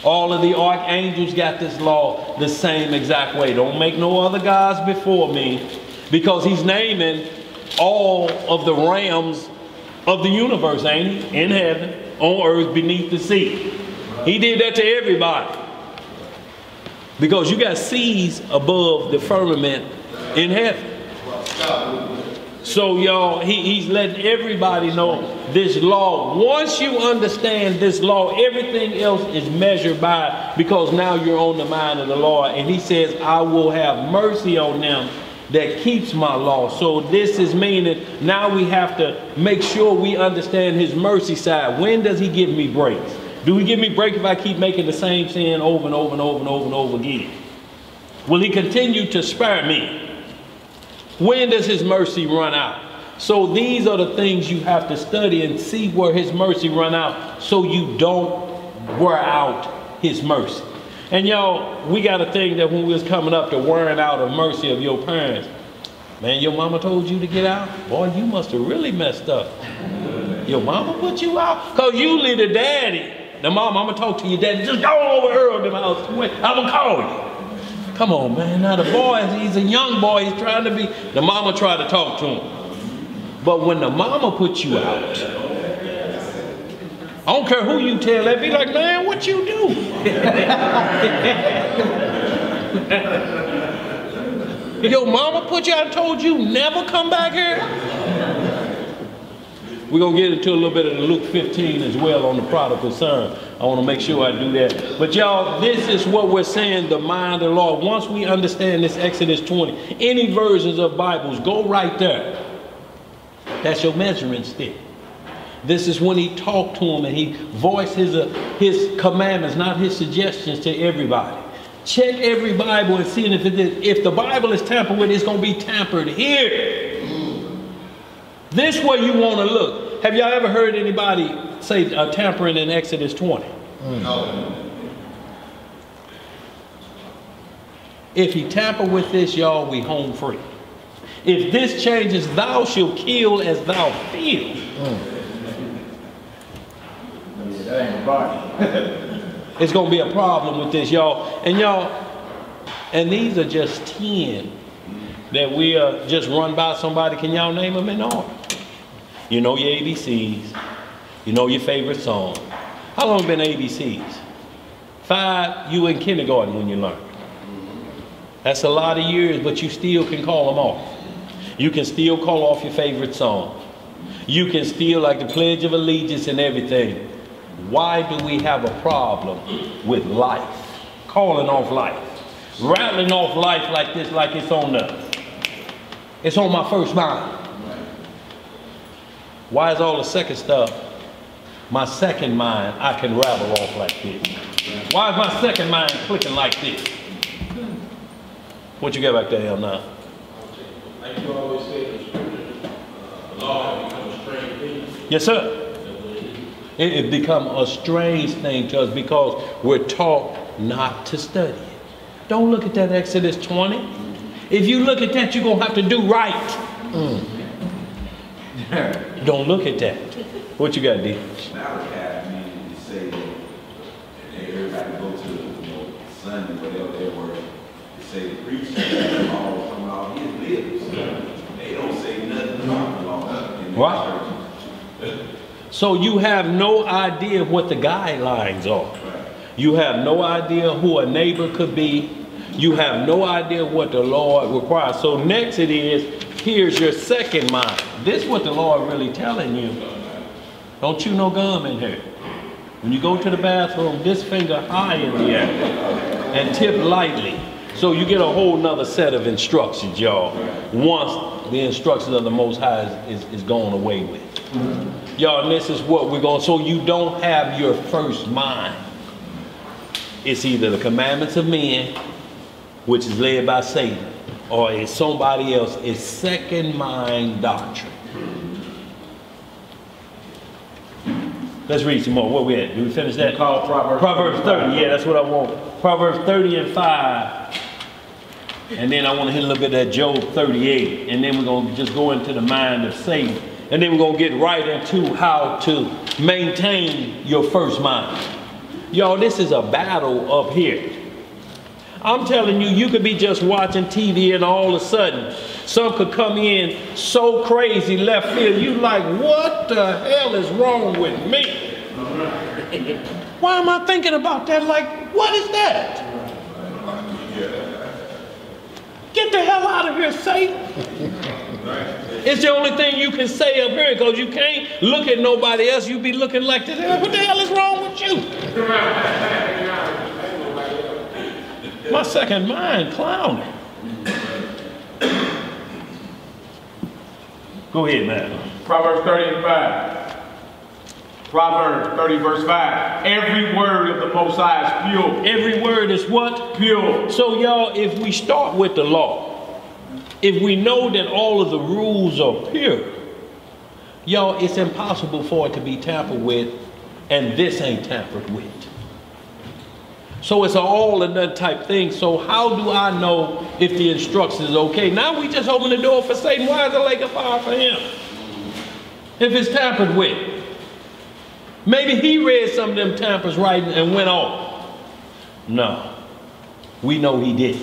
All of the archangels got this law the same exact way. Don't make no other gods before me, because he's naming all of the realms of the universe, ain't he? In heaven, on earth, beneath the sea. He did that to everybody. Because you got seas above the firmament in heaven. So y'all, he's letting everybody know this law. Once you understand this law, everything else is measured by, because now you're on the mind of the Lord. And he says, I will have mercy on them that keeps my law. So this is meaning now we have to make sure we understand his mercy side. When does he give me breaks? Do he give me break if I keep making the same sin over and over and over and over and over again? Will he continue to spare me? When does his mercy run out? So these are the things you have to study and see where his mercy run out, so you don't wear out his mercy. And y'all, we got a thing that when we was coming up to wearing out of mercy of your parents, man, your mama told you to get out? Boy, you must have really messed up. Your mama put you out? Because usually the daddy, the mom, I'm going to talk to your daddy, just go over here to the house, I'm going to call you. Come on, man. Now the boy, he's a young boy. He's trying to be. The mama tried to talk to him. But when the mama puts you out, I don't care who you tell. They be like, man, what you do? Your mama put you out and told you never come back here? We're going to get into a little bit of Luke 15 as well on the prodigal son. I want to make sure I do that. But y'all, this is what we're saying, the mind of the Lord. Once we understand this Exodus 20, any versions of Bibles, go right there. That's your measuring stick. This is when he talked to him and he voiced his commandments, not his suggestions to everybody. Check every Bible and see if the Bible is tampered with, it's going to be tampered here. This way you want to look. Have y'all ever heard anybody say tampering in Exodus 20? No. If he tamper with this, y'all, we home free. If this changes, thou shalt kill as thou feel. That ain't a body. It's going to be a problem with this, y'all. And these are just 10 that we just run by somebody. Can y'all name them in order? You know your ABCs. You know your favorite song. How long been ABCs? 5, you in kindergarten when you learn. That's a lot of years, but you still can call them off. You can still call off your favorite song. You can still, like the Pledge of Allegiance and everything. Why do we have a problem with life? Calling off life. Rattling off life like this, like it's on my first mind. Why is all the second stuff, my second mind, I can rattle off like this? Why is my second mind clicking like this? What you got back there now? Like you always say in the scripture, law becomes a strange thing. Yes, sir. It become a strange thing to us because we're taught not to study it. Don't look at that Exodus 20. If you look at that, you're going to have to do right. Don't look at that. What you got, D? Malachi, meaning to say that everybody go to Sunday, whatever they were, to say the preacher all from all his lips. They don't say nothing about the law in the church. So you have no idea what the guidelines are. You have no idea who a neighbor could be. You have no idea what the Lord requires. So next it is, here's your second mind. This is what the Lord really telling you. Don't chew no gum in here. When you go to the bathroom, this finger high in the air and tip lightly. So you get a whole nother set of instructions, y'all. Once the instructions of the Most High is gone away with. Y'all, and this is what we're going, so you don't have your first mind. It's either the commandments of men, which is led by Satan, or it's somebody else. It's second mind doctrine. Let's read some more. Where we at? Did we finish that? Call Proverbs 30. Yeah, that's what I want. Proverbs 30 and 5. And then I want to hit a little bit of that Job 38. And then we're going to just go into the mind of Satan. And then we're going to get right into how to maintain your first mind. Y'all, this is a battle up here. I'm telling you, you could be just watching TV and all of a sudden, some could come in so crazy left field. You like, what the hell is wrong with me? Why am I thinking about that? Like, what is that? Get the hell out of here, Satan. It's the only thing you can say up here because you can't look at nobody else. You be looking like this. What the hell is wrong with you? My second mind clowning. Go ahead, man. Proverbs 30 and 5. Proverbs 30 verse 5. Every word of the Most High is pure. Every word is what? Pure. So y'all, if we start with the law, if we know that all of the rules are pure, y'all, it's impossible for it to be tampered with, and this ain't tampered with. So it's an all or none type thing. So how do I know if the instructions is okay? Now we just open the door for Satan. Why is the lake of fire for him? If it's tampered with. Maybe he read some of them tampers right and went off. No. We know he did.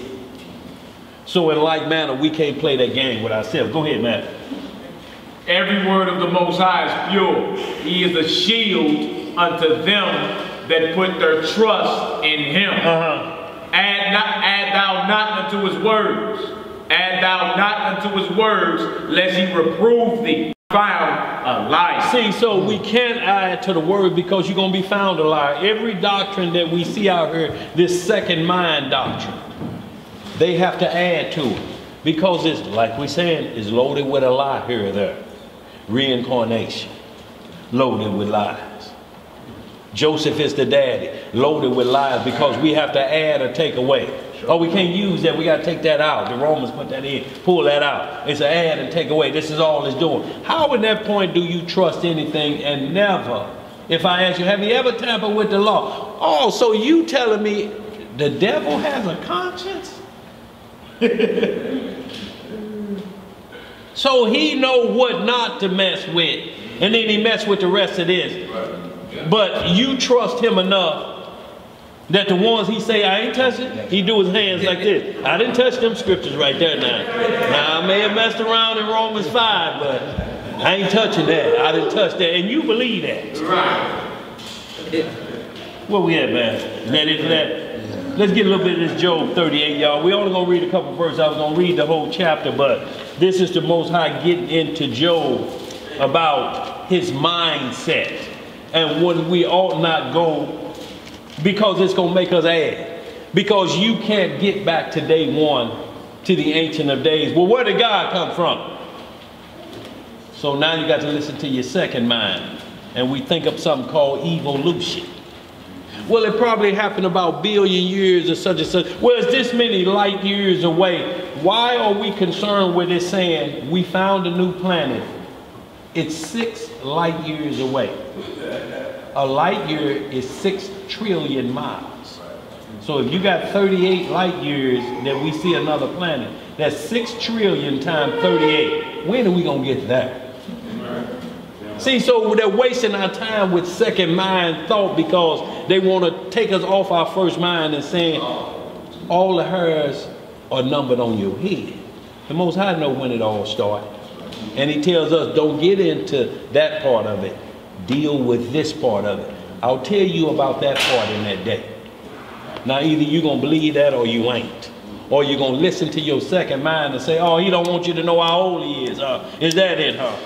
So in like manner, we can't play that game with ourselves. Go ahead, Matt. Every word of the Most High is pure. He is a shield unto them that put their trust in him. Add thou not unto his words. Add thou not unto his words, lest he reprove thee. Found a lie. See, so we can't add to the word because you're going to be found a liar. Every doctrine that we see out here, this second mind doctrine, they have to add to it because it's, like we saying, it's loaded with a lie here or there. Reincarnation, loaded with lies. Joseph is the daddy, loaded with lies because we have to add or take away. Oh, we can't use that. We got to take that out. The Romans put that in. Pull that out. It's an add and take away. This is all it's doing. How at that point do you trust anything and never? If I ask you, have you ever tampered with the law? Oh, so you telling me the devil has a conscience? So he know what not to mess with. And then he mess with the rest of this. But you trust him enough that the ones he say, I ain't touching, he do his hands like this. I didn't touch them scriptures right there now. Now, I may have messed around in Romans 5, but I ain't touching that. I didn't touch that. And you believe that. Right. Where we at, man? Is that it for that? Let's get a little bit of this Job 38, y'all. We only going to read a couple verses. I was going to read the whole chapter, but this is the Most High getting into Job about his mindset and when we ought not go, because it's going to make us add. Because you can't get back to day one, to the Ancient of Days. Well, where did God come from? So now you got to listen to your second mind. And we think of something called evolution. Well, it probably happened about a billion years or such and such. Well, it's this many light years away. Why are we concerned with it saying we found a new planet? It's 6 light years away. A light year is 6 trillion miles. So if you got 38 light years that we see another planet, that's 6 trillion times 38. When are we going to get that? See, so they're wasting our time with second mind thought because they want to take us off our first mind and saying all the hairs are numbered on your head. The Most High know when it all started. And he tells us don't get into that part of it. Deal with this part of it. I'll tell you about that part in that day. Now either you're going to believe that or you ain't. Or you're going to listen to your second mind and say, oh, he don't want you to know how old he is. Is that it, huh?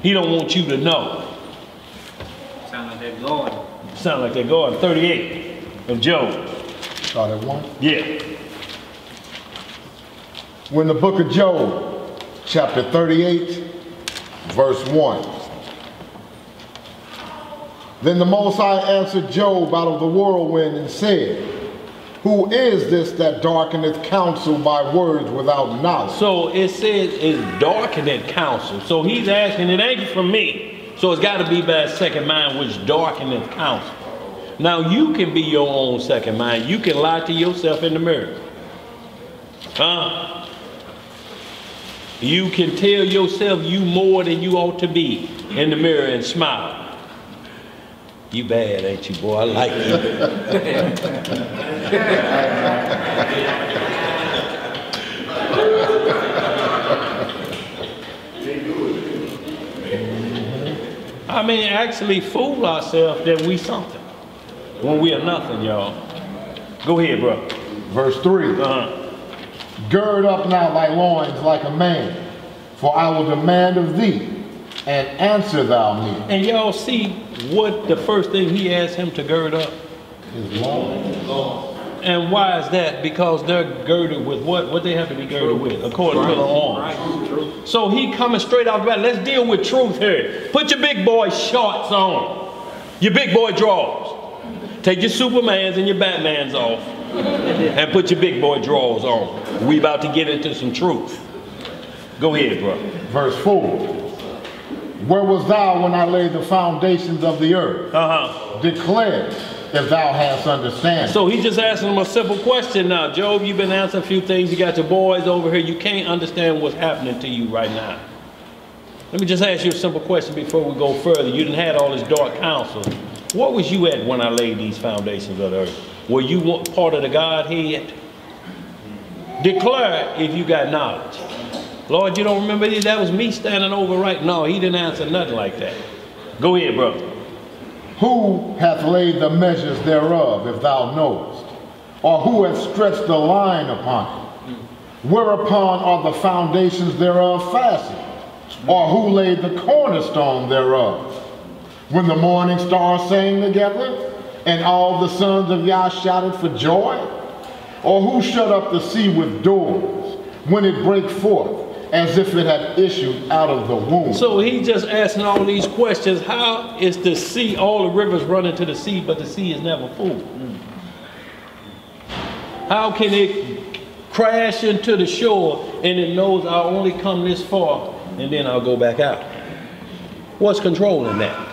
He don't want you to know. Sound like they're going. Sound like they're going. 38 of Job. Start at 1. Yeah. When the book of Job, chapter 38, verse 1. Then the Most High answered Job out of the whirlwind and said, who is this that darkeneth counsel by words without knowledge? So it says it's darkeneth counsel. So he's asking, it ain't from me. So it's got to be by second mind, which darkeneth counsel. Now you can be your own second mind. You can lie to yourself in the mirror. Huh? You can tell yourself you more than you ought to be in the mirror and smile. You bad, ain't you, boy? I like you. I mean, actually fool ourselves that we something when we are nothing, y'all. Go ahead, bro. Verse 3. Gird up now thy loins like a man, for I will demand of thee, and answer thou me. And y'all see what the first thing he asked him to gird up? His loins. And why is that? Because they're girded with what? What they have to be girded with, according to the arms. So he coming straight out the bat. Let's deal with truth here. Put your big boy shorts on. Your big boy drawers. Take your Supermans and your Batmans off. And put your big boy drawers on. We about to get into some truth. Go ahead, bro. Verse 4. Where was thou when I laid the foundations of the earth? Declare if thou hast understanding. So he just asking him a simple question now. Job, you've been answering a few things. You got your boys over here. You can't understand what's happening to you right now. Let me just ask you a simple question before we go further. You done had all this dark counsel. What was you at when I laid these foundations of the earth? Were you part of the Godhead? Declare if you got knowledge. Lord, you don't remember this? That was me standing over right. No, he didn't answer nothing like that. Go ahead, brother. Who hath laid the measures thereof, if thou knowest? Or who hath stretched the line upon it? Whereupon are the foundations thereof fastened? Or who laid the cornerstone thereof? When the morning stars sang together, and all the sons of Yah shouted for joy? Or who shut up the sea with doors, when it brake forth, as if it had issued out of the womb? So he just asking all these questions. How is the sea, all the rivers run into the sea, but the sea is never full? How can it crash into the shore and it knows I'll only come this far and then I'll go back out? What's controlling that?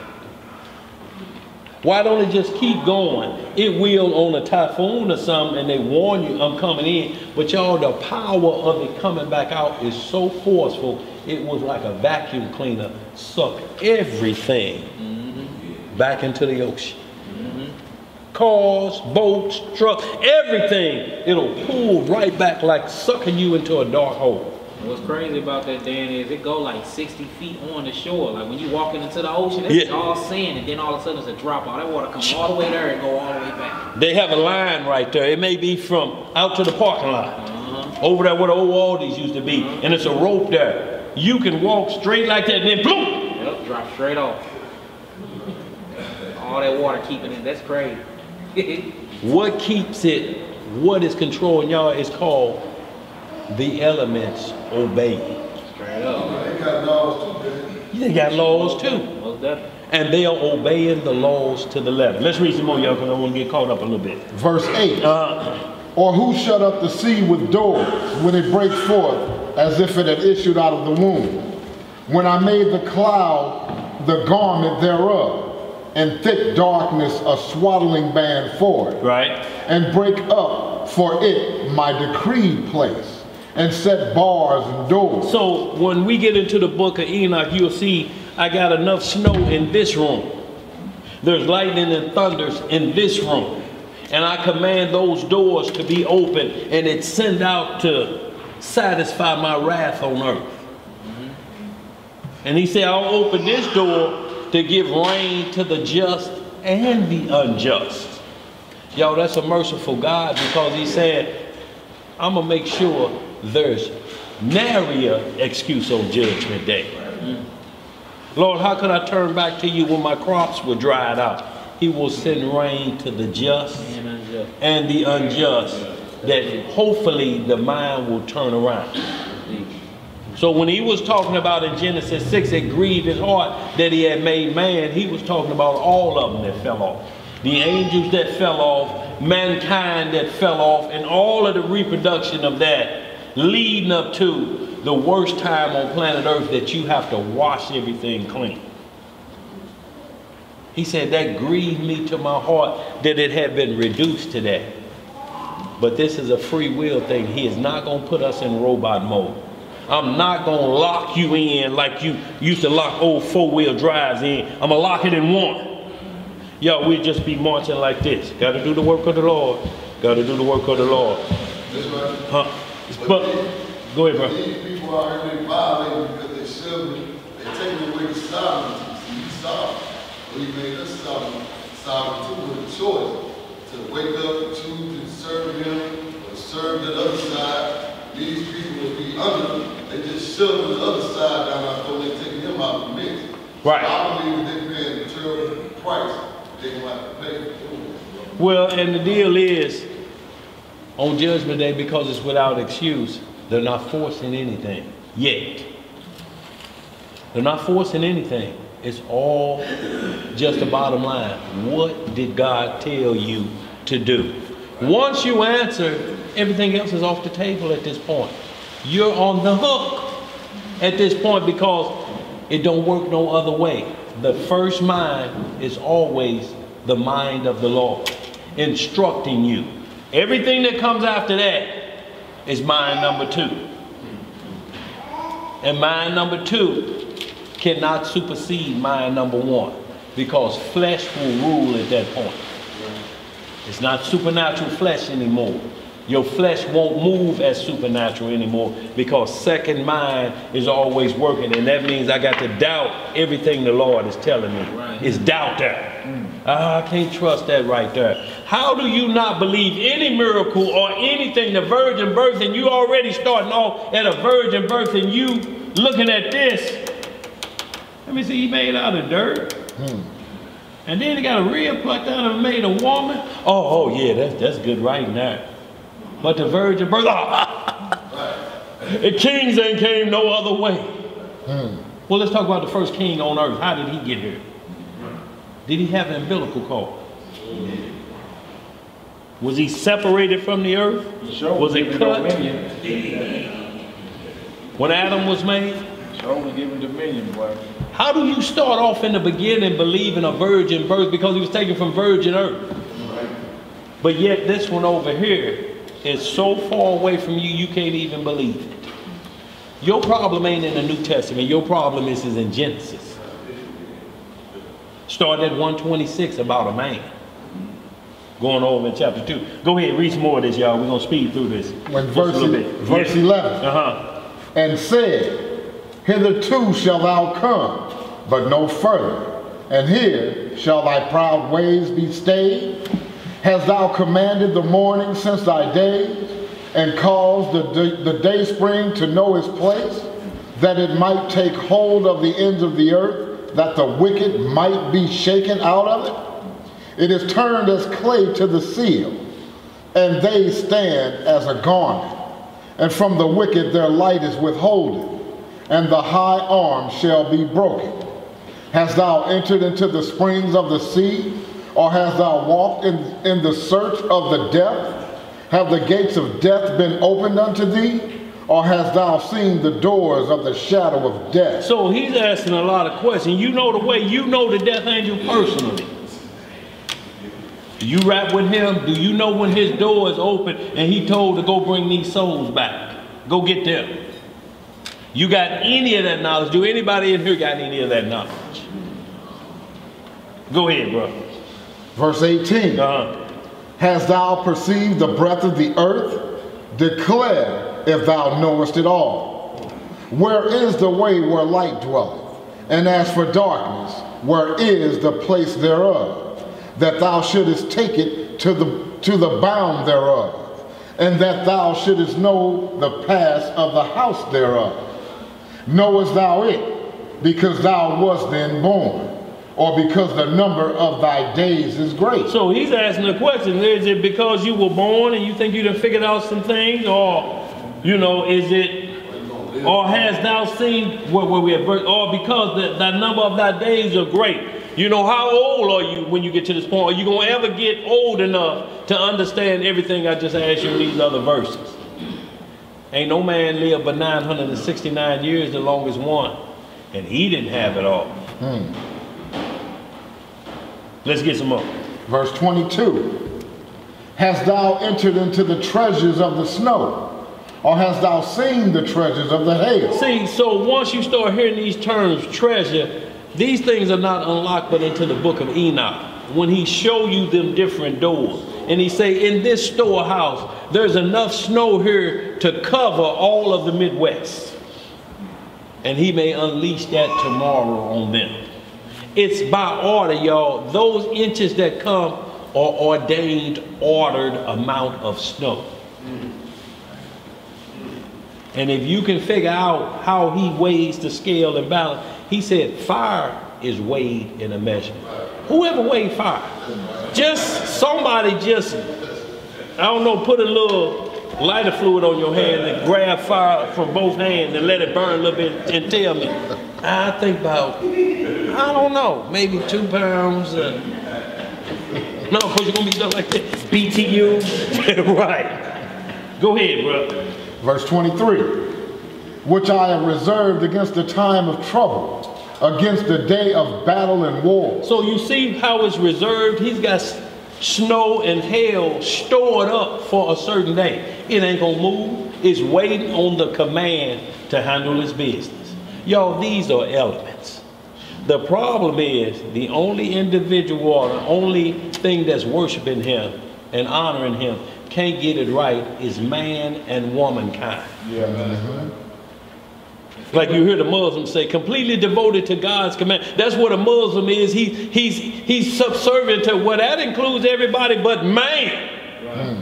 Why don't it just keep going? It will on a typhoon or something, and they warn you, I'm coming in. But y'all, the power of it coming back out is so forceful, it was like a vacuum cleaner, suck everything back into the ocean. Cars, boats, trucks, everything. It'll pull right back like sucking you into a dark hole. What's crazy about that, Dan, is it go like 60 feet on the shore. Like when you walking into the ocean, it's all sand, and then all of a sudden it's a drop off. That water come all the way there and go all the way back. They have a line right there. It may be from out to the parking lot. Over there where the old Aldi's used to be. And it's a rope there. You can walk straight like that and then boom! Yep, drop straight off. All that water keeping it. That's crazy. What keeps it, what is controlling y'all is called the elements obeying. Straight up. They got laws too, man. They got laws too. Most definitely. And they are obeying the laws to the letter. Let's read some more, y'all, because I want to get caught up a little bit. Verse 8. Or who shut up the sea with doors, when it brake forth, as if it had issued out of the womb? When I made the cloud the garment thereof, and thick darkness a swaddling band for it. Right. And break up for it my decreed place, and set bars and doors. So when we get into the book of Enoch, you'll see I got enough snow in this room. There's lightning and thunders in this room. And I command those doors to be open, and it's sent out to satisfy my wrath on earth. And he said, I'll open this door to give rain to the just and the unjust. Y'all, that's a merciful God, because he said, I'm going to make sure there's nary an excuse on Judgment Day. Lord, how could I turn back to you when my crops were dried out? He will send rain to the just and the unjust, that hopefully the mind will turn around. So when he was talking about in Genesis 6, it grieved his heart that he had made man, he was talking about all of them that fell off. The angels that fell off, mankind that fell off, and all of the reproduction of that, leading up to the worst time on planet Earth that you have to wash everything clean. He said that grieved me to my heart that it had been reduced to that. But this is a free will thing. He is not going to put us in robot mode. I'm not going to lock you in like you used to lock old four-wheel drives in. I'm going to lock it in one. Yo, we'll just be marching like this. Got to do the work of the Lord. Got to do the work of the Lord. That's right. Huh? But go ahead, bro. These people are here, they violating because they serving. They're taking away the sovereignty. See, he's sovereign. But he made us sovereign too, with a choice to wake up and choose to serve him or serve the other side. shoving the other side down our throat, they taking him out of the mix. Right. So I believe they're paying a terrible price. They're going to have to pay for it. Well, and the deal is, on Judgment Day, because it's without excuse, they're not forcing anything yet. They're not forcing anything. It's all just the bottom line. What did God tell you to do? Once you answer, everything else is off the table at this point. You're on the hook at this point because it don't work no other way. The first mind is always the mind of the Lord, instructing you. Everything that comes after that is mind number 2. And mind number 2 cannot supersede mind number 1 because flesh will rule at that point. It's not supernatural flesh anymore. Your flesh won't move as supernatural anymore because second mind is always working, and that means I got to doubt everything the Lord is telling me. Right. It's doubt there. I can't trust that right there. How do you not believe any miracle or anything, the virgin birth, and you already starting off at a virgin birth and you looking at this? Let me see, he made out of dirt. And then he got a rib plucked out and made a woman. Oh yeah, that's good right now. But the virgin birth, the kings ain't came no other way. Well, let's talk about the first king on earth. How did he get here? Did he have an umbilical cord? Was he separated from the earth? Sure, was it cut? When Adam was made? Sure, was given dominion, boy. How do you start off in the beginning believing a virgin birth because he was taken from virgin earth? But yet this one over here is so far away from you, you can't even believe it. Your problem ain't in the New Testament. Your problem is in Genesis. Start at 126 about a man. Going over in chapter 2. Go ahead, read some more of this, y'all. We're going to speed through this. When verse 11. And said, hitherto shalt thou come, but no further. And here shall thy proud ways be stayed. Hast thou commanded the morning since thy days, and caused the day spring to know its place, that it might take hold of the ends of the earth, that the wicked might be shaken out of it? It is turned as clay to the seal, and they stand as a garment. And from the wicked their light is withholden, and the high arm shall be broken. Hast thou entered into the springs of the sea, or hast thou walked in the search of the depth? Have the gates of death been opened unto thee? Or hast thou seen the doors of the shadow of death? So he's asking a lot of questions. You know the way, you know the death angel personally. Do you rap with him? Do you know when his door is open and he told to go bring these souls back? Go get them. You got any of that knowledge? Do anybody in here got any of that knowledge? Go ahead, bro. Verse 18. Hast thou perceived the breadth of the earth? Declare if thou knowest it all. Where is the way where light dwelleth? And as for darkness, where is the place thereof? That thou shouldest take it to the bound thereof, and that thou shouldest know the pass of the house thereof. Knowest thou it, because thou wast then born, or because the number of thy days is great? So he's asking the question, is it because you were born and you think you done figured out some things, or, you know, is it, or hast thou seen where we at birth, or because the number of thy days are great? You know, how old are you when you get to this point? Are you going to ever get old enough to understand everything I just asked you in these other verses? Ain't no man lived but 969 years, the longest one. And he didn't have it all. Let's get some more. Verse 22. Hast thou entered into the treasures of the snow? Or hast thou seen the treasures of the hail? See, so once you start hearing these terms, treasure, these things are not unlocked but into the book of Enoch. When he show you them different doors. And he say, in this storehouse, there's enough snow here to cover all of the Midwest. And he may unleash that tomorrow on them. It's by order, y'all. Those inches that come are ordained, ordered amount of snow. And if you can figure out how he weighs the scale and balance, he said fire is weighed in a measure. Whoever weighed fire? Just somebody just, I don't know, put a little lighter fluid on your hand and grab fire from both hands and let it burn a little bit and tell me. I think about, I don't know, maybe 2 pounds. No, because you're going to be done like that. BTU. Right. Go ahead, bro. Verse 23. Which I have reserved against the time of trouble, against the day of battle and war. So you see how it's reserved? He's got snow and hail stored up for a certain day. It ain't going to move. It's waiting on the command to handle its business. Y'all, these are elements. The problem is the only individual or the only thing that's worshiping him and honoring him can't get it right is man and womankind. Yeah, man. Like you hear the Muslims say, completely devoted to God's command. That's what a Muslim is. He's subservient to what that includes everybody but man. Right.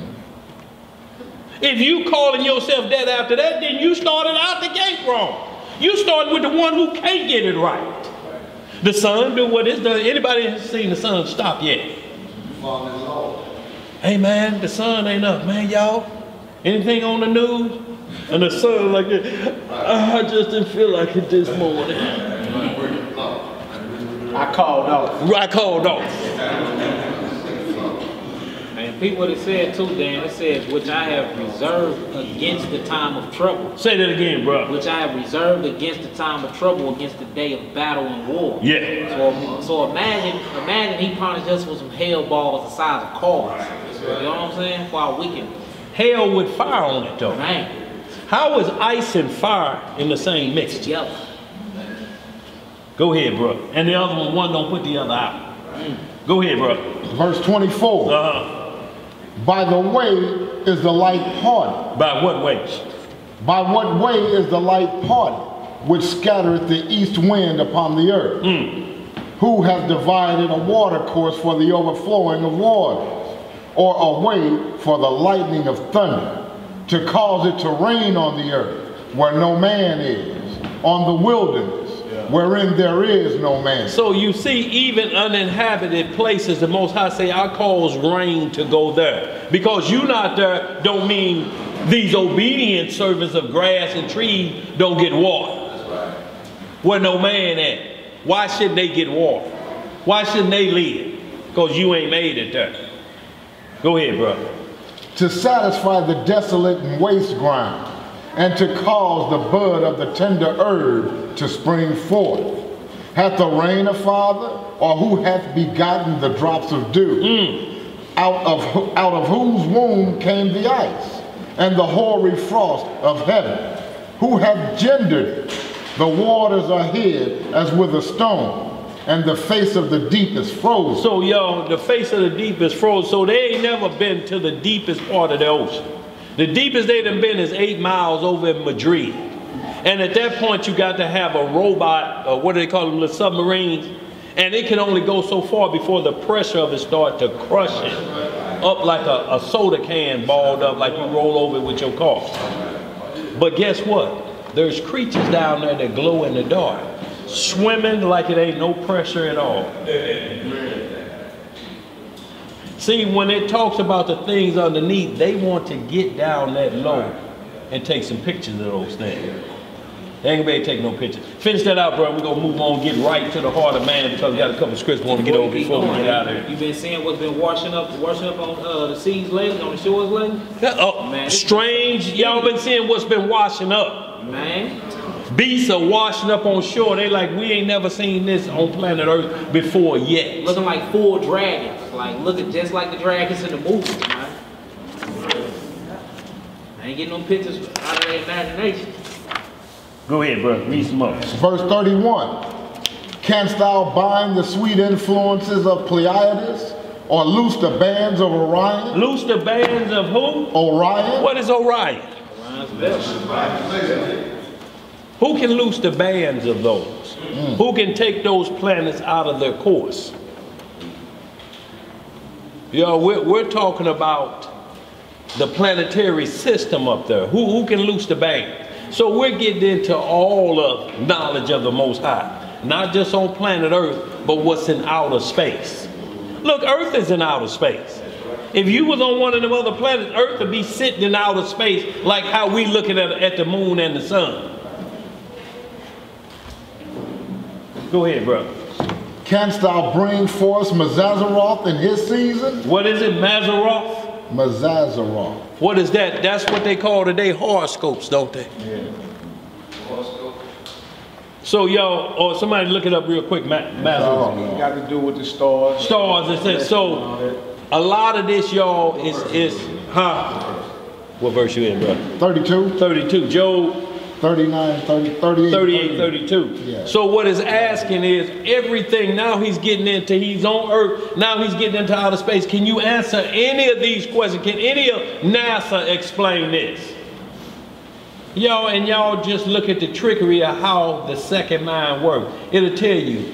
If you calling yourself that after that, then you started out the gate wrong. You started with the one who can't get it right. The sun do what it's done. Anybody has seen the sun stop yet? Hey man, the sun ain't up, man, y'all. Anything on the news? And the sun like that. I just didn't feel like it this morning. I called off. I called off. And people have said too, Dan, it says, which I have reserved against the time of trouble. Say that again, bro. Which I have reserved against the time of trouble, against the day of battle and war. Yeah. So imagine he punished us with some hail balls the size of cars. You know what I'm saying? For our weekend. Hail with fire on it though. Man. How is ice and fire in the same mix? Together. Go ahead, bro. And the other one don't put the other out. Go ahead, bro. Verse 24. By the way is the light parted. By what way? By what way is the light parted, which scattereth the east wind upon the earth? Who hath divided a water course for the overflowing of waters, or a way for the lightning of thunder, to cause it to rain on the earth, where no man is, on the wilderness, wherein there is no man. So you see, even uninhabited places, the Most High say, I cause rain to go there. Because you not there don't mean these obedient servants of grass and trees don't get water. That's right. Where no man at. Why shouldn't they get water? Why shouldn't they live? Because you ain't made it there. Go ahead, brother. To satisfy the desolate and waste ground, and to cause the bud of the tender herb to spring forth. Hath the rain a father, or who hath begotten the drops of dew? Out of whose womb came the ice, and the hoary frost of heaven? Who hath gendered it? The waters are hid as with a stone, and the face of the deep is frozen. So y'all, the face of the deep is frozen, so they ain't never been to the deepest part of the ocean. The deepest they done been is 8 miles over in Madrid. And at that point, you got to have a robot, or what do they call them, the submarines, and it can only go so far before the pressure of it start to crush it up like a soda can balled up, like you roll over it with your car. But guess what? There's creatures down there that glow in the dark, swimming like it ain't no pressure at all. See, when it talks about the things underneath, they want to get down that low and take some pictures of those things. They ain't gonna be able to take no pictures. Finish that out, bro. We're gonna move on, get right to the heart of man, because we got a couple of scripts we want to get over before we get out of here. You been seeing what's been washing up on the seas lately, on the shores lately? Oh, man, strange. Y'all been seeing what's been washing up. Man. Beasts are washing up on shore. They like, we ain't never seen this on planet Earth before yet. Looking like full dragons. Like, looking just like the dragons in the movies, man. I ain't getting no pictures out of their imagination. Go ahead, bro. Read some more. Verse 31. Canst thou bind the sweet influences of Pleiades, or loose the bands of Orion? Loose the bands of who? Orion. What is Orion? Orion's belt. Who can loose the bands of those? Who can take those planets out of their course? You know, we're talking about the planetary system up there. Who can loose the band? So we're getting into all of knowledge of the Most High, not just on planet Earth, but what's in outer space. Look, Earth is in outer space. If you was on one of them other planets, Earth would be sitting in outer space like how we looking at the moon and the sun. Go ahead, brother. Canst thou bring forth Mazazaroth in his season? What is it, Mazaroth? Mazazaroth. What is that? That's what they call today horoscopes, don't they? Yeah. So y'all, or somebody look it up real quick, Mazaroth. It got to do with the stars. Stars, it says. So a lot of this, y'all, is what verse you in, brother? 32. 32. Job 39, 30, 38. 38, 32. Yeah. So what it's asking is everything, now he's getting into, he's on Earth, now he's getting into outer space. Can you answer any of these questions? Can any of NASA explain this? Y'all, and y'all just look at the trickery of how the second mind works. It'll tell you,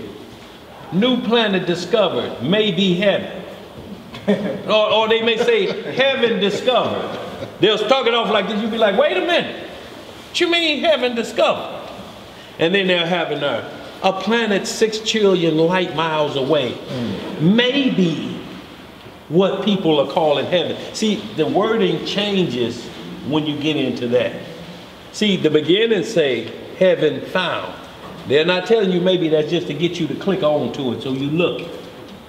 new planet discovered, may be heaven. or they may say, heaven discovered. They'll start it off like this, you'll be like, wait a minute. What you mean heaven discovered? And then they're having a planet 6 trillion light miles away. Maybe what people are calling heaven. See, the wording changes when you get into that. See, the beginnings say heaven found. They're not telling you maybe that's just to get you to click on to it so you look.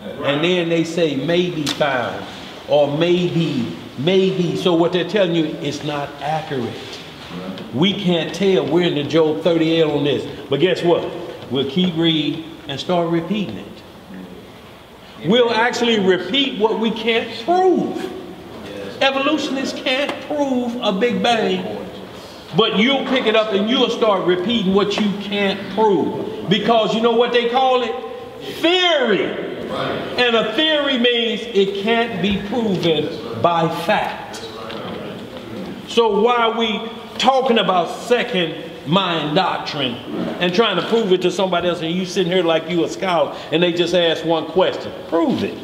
And then they say maybe found or maybe. So what they're telling you is not accurate. We can't tell. We're in the Job 38 on this. But guess what? We'll keep reading and start repeating it. We'll actually repeat what we can't prove. Evolutionists can't prove a Big Bang. But you'll pick it up and you'll start repeating what you can't prove. Because you know what they call it? Theory. And a theory means it can't be proven by fact. So why are we talking about second mind doctrine and trying to prove it to somebody else, and you sitting here like you a scholar and they just ask one question? Prove it.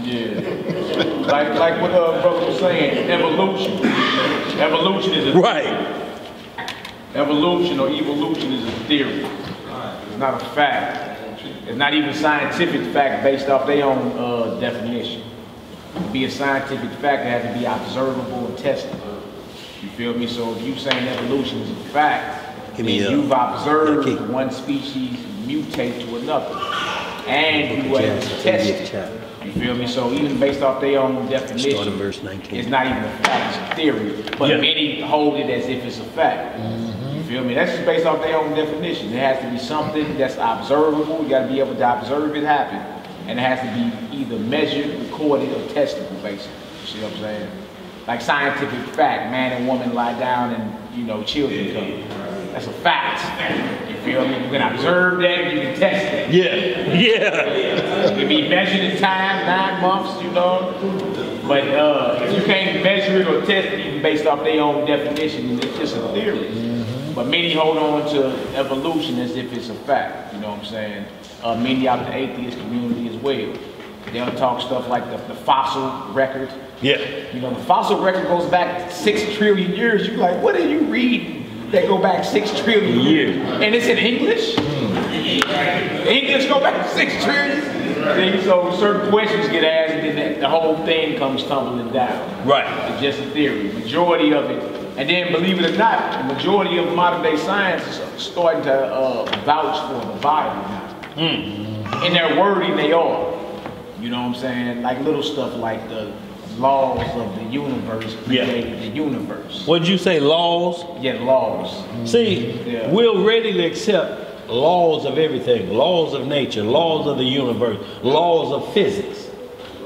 Yeah. like what brother was saying, evolution. Evolution is a right. Evolution or evolution is a theory. It's not a fact. It's not even a scientific fact based off their own definition. To be a scientific fact, it has to be observable and testable. You feel me? So if you're saying evolution is a fact, and you've observed one species mutate to another, and you were able to test it. You feel me? So even based off their own definition, verse 19. It's not even a fact, it's a theory. But many hold it as if it's a fact. You feel me? That's just based off their own definition. It has to be something that's observable. You got to be able to observe it happen. And it has to be either measured, recorded, or testable, basically. You see what I'm saying? Like scientific fact, man and woman lie down and, you know, children come. That's a fact. You feel me? You can observe that, you can test it. Yeah. It can be measured in time, 9 months, you know. But if you can't measure it or test it even based off their own definition, it's just a theory. But many hold on to evolution as if it's a fact, you know what I'm saying? Many out the atheist community as well. They'll talk stuff like the fossil record. Yeah. You know, the fossil record goes back 6 trillion years. You're like, what are you reading that go back 6 trillion years? And it's in English? English go back 6 trillion? And so certain questions get asked and then the whole thing comes tumbling down. Right. It's just a theory. Majority of it. And then believe it or not, the majority of modern day science is starting to vouch for the Bible now. In their wording they are. You know what I'm saying? Like little stuff like the laws of the universe created the universe. What did you say, laws? Yeah, laws. See, we'll readily accept laws of everything, laws of nature, laws of the universe, laws of physics.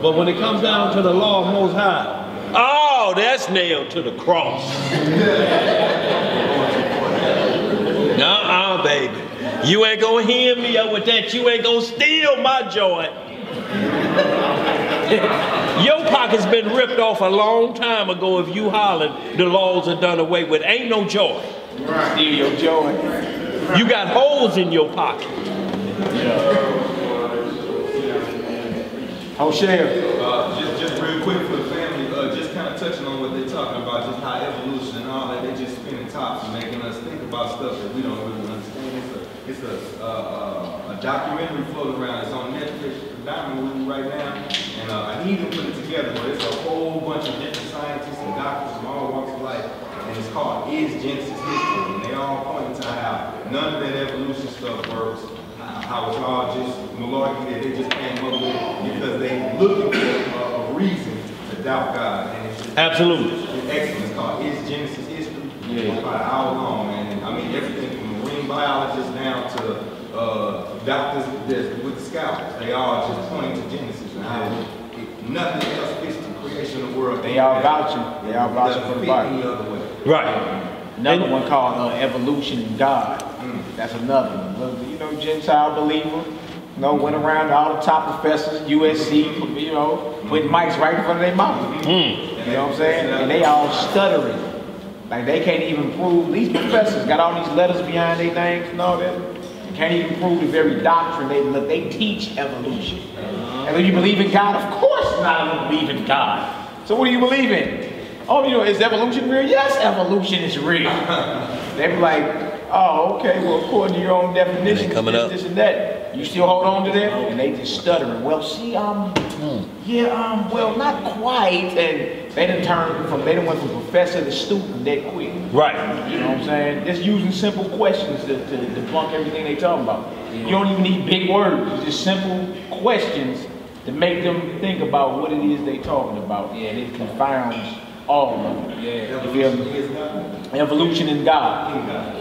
But when it comes down to the law of Most High, oh, that's nailed to the cross. Nuh-uh, baby. You ain't gonna hear me up with that. You ain't gonna steal my joy. Your pocket's been ripped off a long time ago if you hollered the laws are done away with. Ain't no joy. Steal your joy. You got holes in your pocket. Hosea. Just real quick for the family, just kind of touching on what they're talking about, just how evolution and all that, they're just spinning tops and making us think about stuff that we don't really understand. It's a documentary floating around. It's on Netflix, predominantly right now, and I need to put it together, but it's a whole bunch of different scientists and doctors from all walks of life, and it's called Is Genesis History? And they all point to how none of that evolution stuff works, how it's all just malarkey that they just came up with because they looking for a reason to doubt God. And it's just, absolutely. It's excellent. It's called Is Genesis History? Yeah. It's about an hour long, man. And I mean, everything from marine biologists down to doctors with the scalpels. They all just pointing to Genesis and how nothing else fits the creation of the world. They all vouching. They all vouching for the Bible. Any other way. Right. Another one called Evolution in God. That's another one. You know, Gentile believer. You know, went around to all the top professors, USC, you know, putting mics right in front of their mouth. You know what I'm saying? And they all stuttering. Like they can't even prove, these professors got all these letters behind their names and all that. They can't even prove the very doctrine they teach evolution. And when you believe in God, of course not, I don't believe in God. So what do you believe in? Oh, you know, is evolution real? Yes, evolution is real. They be like, oh, okay, well, according to your own definition, this and that. You still hold on to that? And they just stuttering. Well, see, well, not quite. And they done went from professor to student that quick. Right. You know what I'm saying? Just using simple questions to debunk everything they talking about. You don't even need big words. It's just simple questions to make them think about what it is they talking about. Yeah, and it confounds all of them. Yeah. You feel me? Evolution in God.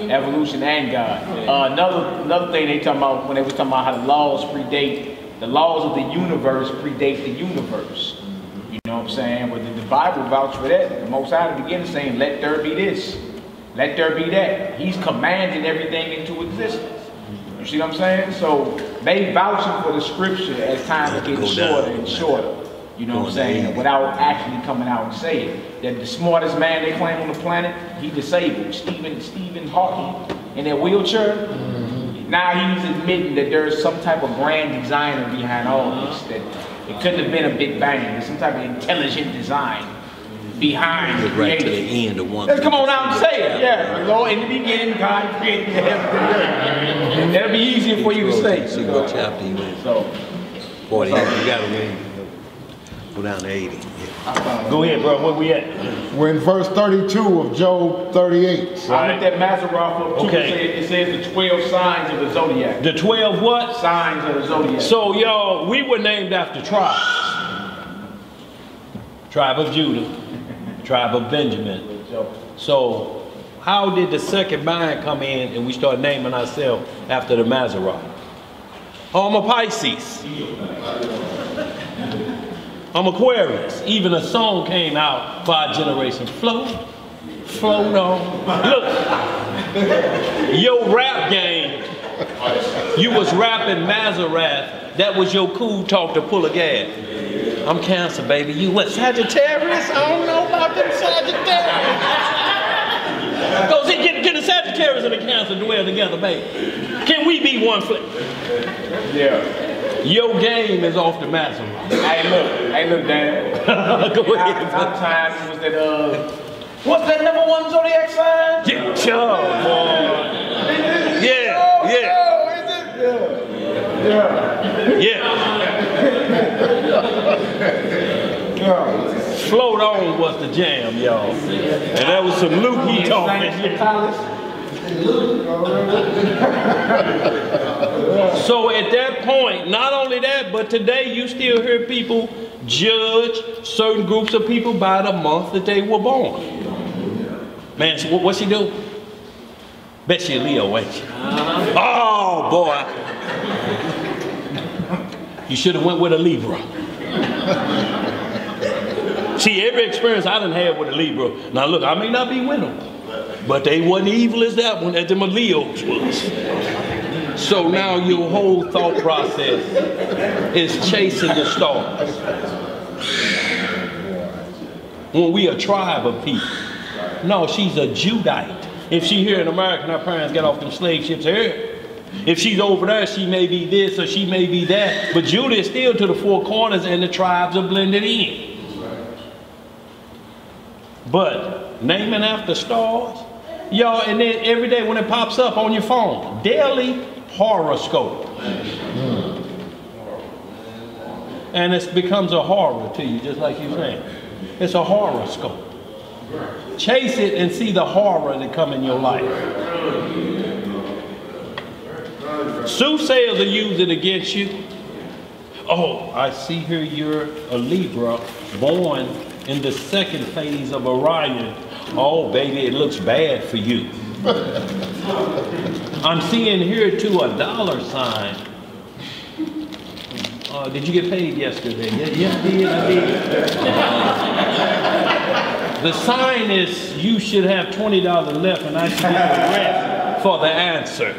Evolution and God. Another thing they talking about when they was talking about how the laws of the universe predate the universe. You know what I'm saying? But the Bible vouch for that. The Most High at the beginning saying, let there be this, let there be that. He's commanding everything into existence. You see what I'm saying? So they vouching for the scripture as time is getting shorter and shorter. You know what I'm saying? Without actually coming out and saying that the smartest man they claim on the planet, he disabled. Stephen Hawking in that wheelchair. Now he's admitting that there is some type of grand designer behind all this. That it couldn't have been a big bang. There's some type of intelligent design behind the right to the end of one. Let's come on out and say it. Yeah, Lord, in the beginning, God created the heavens and earth. That'll be easier for you to say. See what chapter you in. So, 40. You got to go down to 80. Yeah. Go ahead, bro. Where we at? We're in verse 32 of Job 38. I looked at Mazzaroth up too. Okay. It says the 12 signs of the zodiac. The 12 what? Signs of the zodiac. So, y'all, we were named after tribes. Tribe of Judah, tribe of Benjamin. So, how did the second mind come in and we start naming ourselves after the Mazzaroth? Oh, I'm a Pisces. I'm Aquarius. Even a song came out for our generation. Float on. Look, your rap game, you was rapping Mazzaroth. That was your cool talk to pull a gas. I'm Cancer, baby. You what, Sagittarius? I don't know about them Sagittarius. Go see, get the Sagittarius and the Cancer dwell together, baby. Can we be one flesh? Yeah. Your game is off the Mazzaroth. Hey, look, Dan. Go ahead. Sometimes it was that, what's that #1 zodiac sign? Yeah, sure, boy. Yeah, yeah. Float on was the jam, y'all. And that was some Lukey talking. So at that point, not only that, but today you still hear people judge certain groups of people by the month that they were born. Man, so what she do? Bet she a Leo, ain't she? Oh boy. You should have went with a Libra. See, every experience I done had with a Libra. Now look, I may not be with them, but they wasn't evil as that one, as them Leos was. So now your whole thought process is chasing the stars. When we a tribe of people. No, she's a Judite. If she here in America, and our parents got off them slave ships here. If she's over there, she may be this or she may be that. But Judah is still to the four corners and the tribes are blended in. But naming after stars, y'all, and then every day when it pops up on your phone, daily horoscope. And it becomes a horror to you, just like you're saying. It's a horoscope. Chase it and see the horror that come in your life. Soothsayers will use it against you. Oh, I see here you're a Libra, born in the second phase of Orion. Oh, baby, it looks bad for you. I'm seeing here too a dollar sign. Did you get paid yesterday? Yes, I did. The sign is you should have $20 left and I should get the rest for the answer.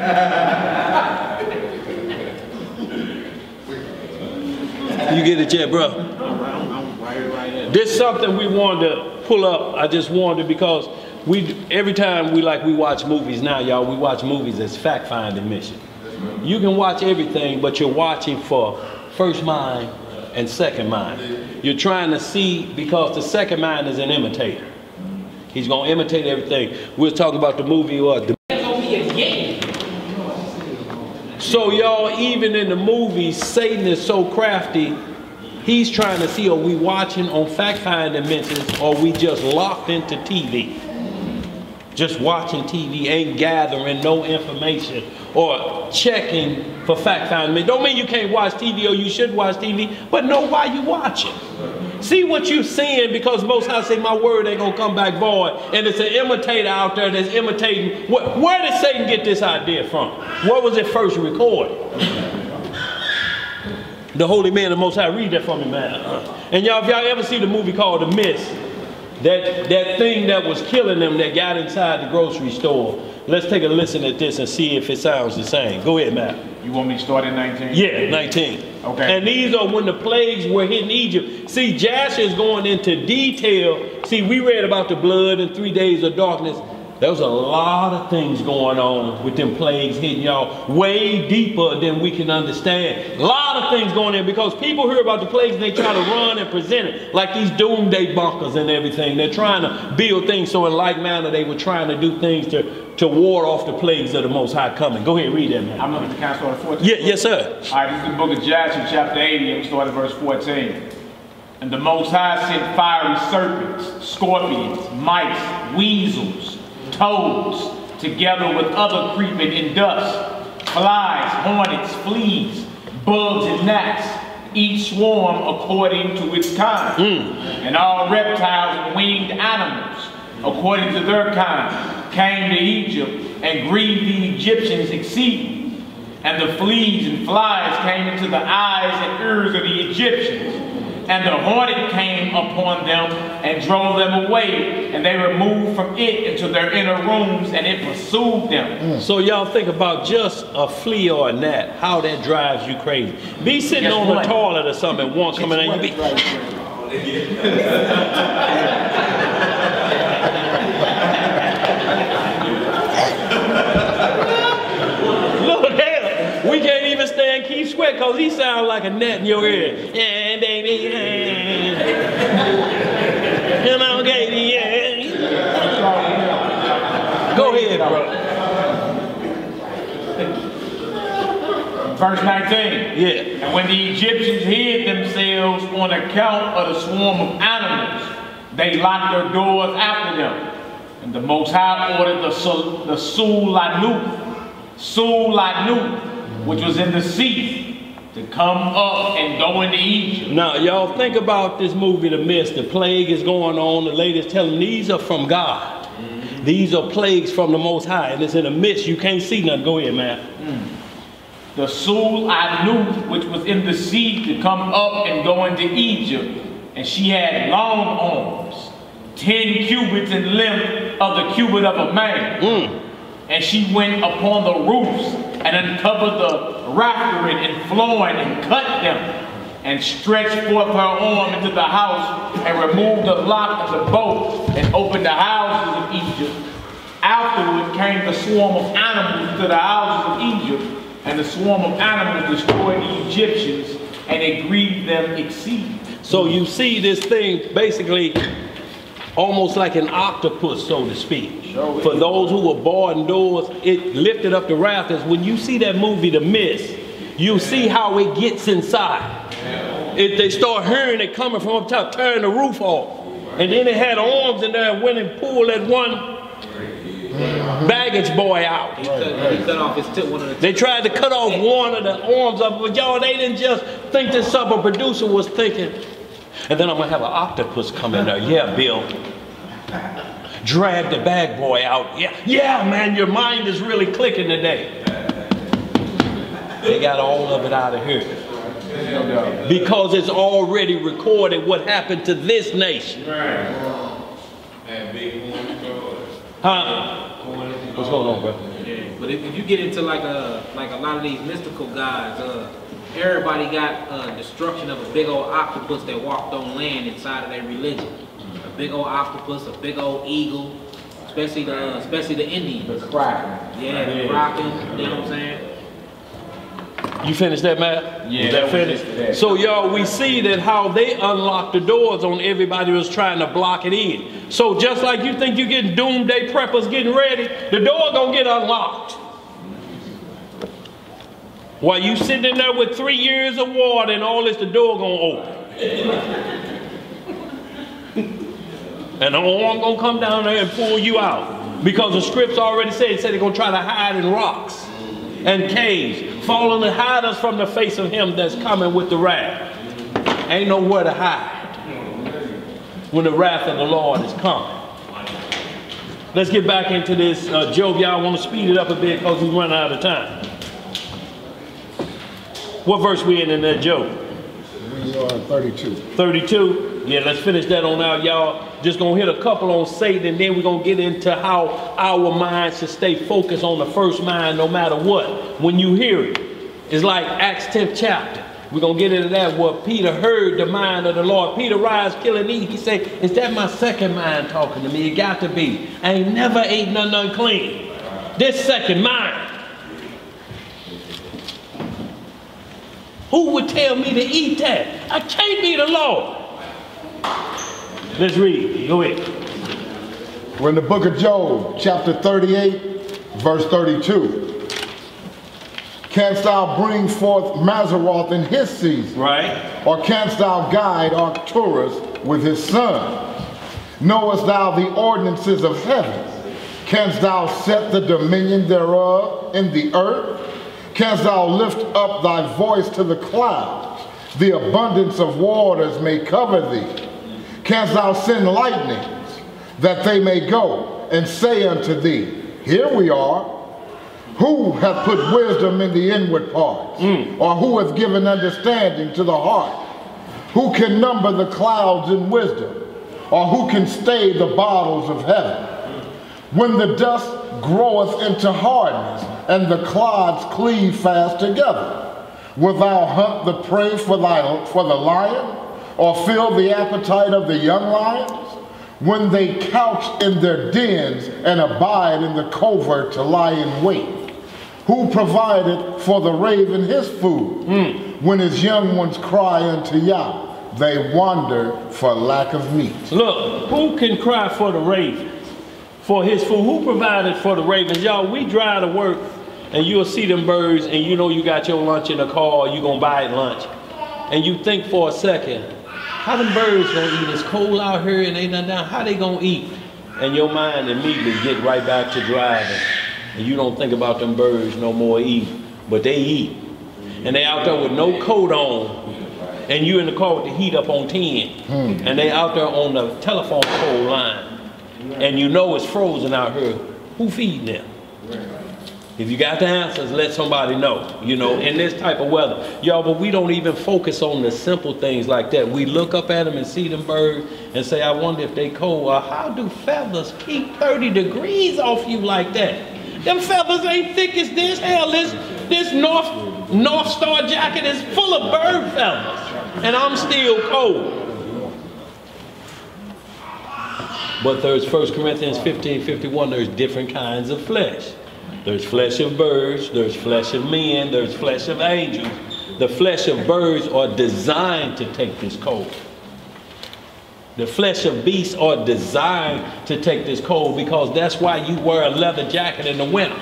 You get it yet, bro? I'm right here. This is something we wanted to pull up. I just wanted because every time we watch movies now, y'all, we watch movies as fact-finding mission. You can watch everything, but you're watching for first mind and second mind. You're trying to see, because the second mind is an imitator. He's going to imitate everything. We're talking about the movie, so y'all, even in the movies, Satan is so crafty. He's trying to see, are we watching on fact-finding dimensions, or are we just locked into TV? Just watching TV, ain't gathering no information or checking for fact-finding. Don't mean you can't watch TV or you should watch TV, but know why you watch it. See what you're seeing, because Most High say my word ain't gonna come back void. And it's an imitator out there that's imitating. Where did Satan get this idea from? Where was it first recorded? The holy man, the Most High, read that for me, man. And y'all, if y'all ever see the movie called The Mist, that thing that was killing them that got inside the grocery store, let's take a listen at this and see if it sounds the same. Go ahead, Matt. You want me to start at 19? Yeah, 19. Okay. And these are when the plagues were hitting Egypt. See, Jasher is going into detail. See, we read about the blood and 3 days of darkness. There was a lot of things going on with them plagues hitting y'all way deeper than we can understand. A lot of things going in, because people hear about the plagues and they try to run and present it like these doomsday bunkers and everything. They're trying to build things, so in like manner they were trying to do things to ward off the plagues of the Most High coming. Go ahead, read that, man. I'm looking to count start at 14. Yeah, yes, sir. All right, this is the book of Jasher, chapter 80. I'm starting at verse 14. And the Most High sent fiery serpents, scorpions, mice, weasels, toads, together with other creeping in dust, flies, hornets, fleas, bugs, and gnats, each swarm according to its kind, and all reptiles and winged animals, according to their kind, came to Egypt and grieved the Egyptians exceedingly. And the fleas and flies came into the eyes and ears of the Egyptians. And the hornet came upon them and drove them away, and they removed from it into their inner rooms, and it pursued them. So y'all think about just a flea or a gnat, how that drives you crazy. Be sitting on the toilet or something, and one coming in, you be... Look, hell, we can't even stand Keith Sweat because he sounds like a gnat in your ear. Yeah, baby, yeah. Come on, baby, yeah. Go ahead, bro. Verse 19. Yeah. And when the Egyptians hid themselves on account of the swarm of animals, they locked their doors after them. And the Most High ordered the Sul-Lanuk, which was in the sea, to come up and go into Egypt. Now, y'all think about this movie, The Mist. The plague is going on. The lady's telling them these are from God. These are plagues from the Most High. And it's in the mist. You can't see nothing. Go ahead, man. The Sul-Lanuk, which was in the sea, to come up and go into Egypt. And she had long arms, 10 cubits in length of the cubit of a man. And she went upon the roofs and uncovered the raftering and flooring and cut them, and stretched forth her arm into the house and removed the lock of the boat and opened the houses of Egypt. Afterward came the swarm of animals to the houses of Egypt, and the swarm of animals destroyed the Egyptians, and it grieved them exceedingly. So you see this thing, basically, almost like an octopus, so to speak. For those who were born indoors, it lifted up the rafters. When you see that movie, The Mist, you see how it gets inside. They start hearing it coming from up top, tearing the roof off. And then it had arms in there and went and pulled that one baggage boy out. He cut off his tip, one of the They tried to cut off one of the arms of it, but y'all, they didn't just think this sub producer was thinking, and then I'm gonna have an octopus come in there. Yeah, Bill. Drag the bag boy out. Yeah, man, your mind is really clicking today. They got all of it out of here. Because it's already recorded what happened to this nation. Huh? What's going on, bro? Yeah, but if you get into like a lot of these mystical guys, everybody got destruction of a big old octopus that walked on land inside of their religion. A big old octopus, a big old eagle, especially the Indians. The Kraken. Yeah, the Kraken. You know what I'm saying? You finished that, Matt? Yeah. Is that finished? So y'all, we see that how they unlocked the doors on everybody who was trying to block it in. So just like you think you're getting doomsday preppers getting ready, the door gonna get unlocked. While you sitting in there with 3 years of water and all this, the door gonna open. And the arm gonna come down there and pull you out. Because the scripts already said they're gonna try to hide in rocks and caves, falling to hide us from the face of him that's coming with the wrath. Ain't nowhere to hide when the wrath of the Lord is coming. Let's get back into this. Job, y'all want to speed it up a bit because we're running out of time. What verse we in there, Job? We are 32. 32? Yeah, let's finish that on out, y'all. Just gonna hit a couple on Satan, and then we're gonna get into how our minds should stay focused on the first mind no matter what. When you hear it, it's like Acts 10th chapter. We're gonna get into that where Peter heard the mind of the Lord. Peter rise, kill and eat. He said, is that my second mind talking to me? It got to be. I ain't never ate nothing unclean. This second mind. Who would tell me to eat that? I can't be the Lord. Let's read. Go ahead. We're in the book of Job, chapter 38, verse 32. Canst thou bring forth Mazzaroth in his season? Right. Or canst thou guide Arcturus with his son? Knowest thou the ordinances of heaven? Canst thou set the dominion thereof in the earth? Canst thou lift up thy voice to the clouds? The abundance of waters may cover thee. Canst thou send lightnings, that they may go and say unto thee, here we are? Who hath put wisdom in the inward parts? Or who hath given understanding to the heart? Who can number the clouds in wisdom? Or who can stay the bottles of heaven? When the dust groweth into hardness, and the clods cleave fast together, wilt thou hunt the prey for the lion? Or fill the appetite of the young lions? When they couch in their dens and abide in the covert to lie in wait? Who provided for the raven his food? When his young ones cry unto Yah, they wander for lack of meat. Look, who can cry for the raven? For his food? Who provided for the ravens? Y'all, we drive to work and you'll see them birds and you know you got your lunch in the car, you gonna buy it lunch. And you think for a second, how them birds gonna eat? It's cold out here and ain't nothing down. How they gonna eat? And your mind immediately get right back to driving. And you don't think about them birds no more eating. But they eat. And they out there with no coat on. And you in the car with the heat up on 10. And they out there on the telephone pole line. And you know it's frozen out here. Who feeding them? If you got the answers, let somebody know, you know, in this type of weather. Y'all, but we don't even focus on the simple things like that. We look up at them and see them birds and say, I wonder if they cold. Or how do feathers keep 30 degrees off you like that? Them feathers ain't thick as this. Hell, this North Star jacket is full of bird feathers. And I'm still cold. But there's 1 Corinthians 15:51, there's different kinds of flesh. There's flesh of birds, there's flesh of men, there's flesh of angels. The flesh of birds are designed to take this cold. The flesh of beasts are designed to take this cold, because that's why you wear a leather jacket in the winter.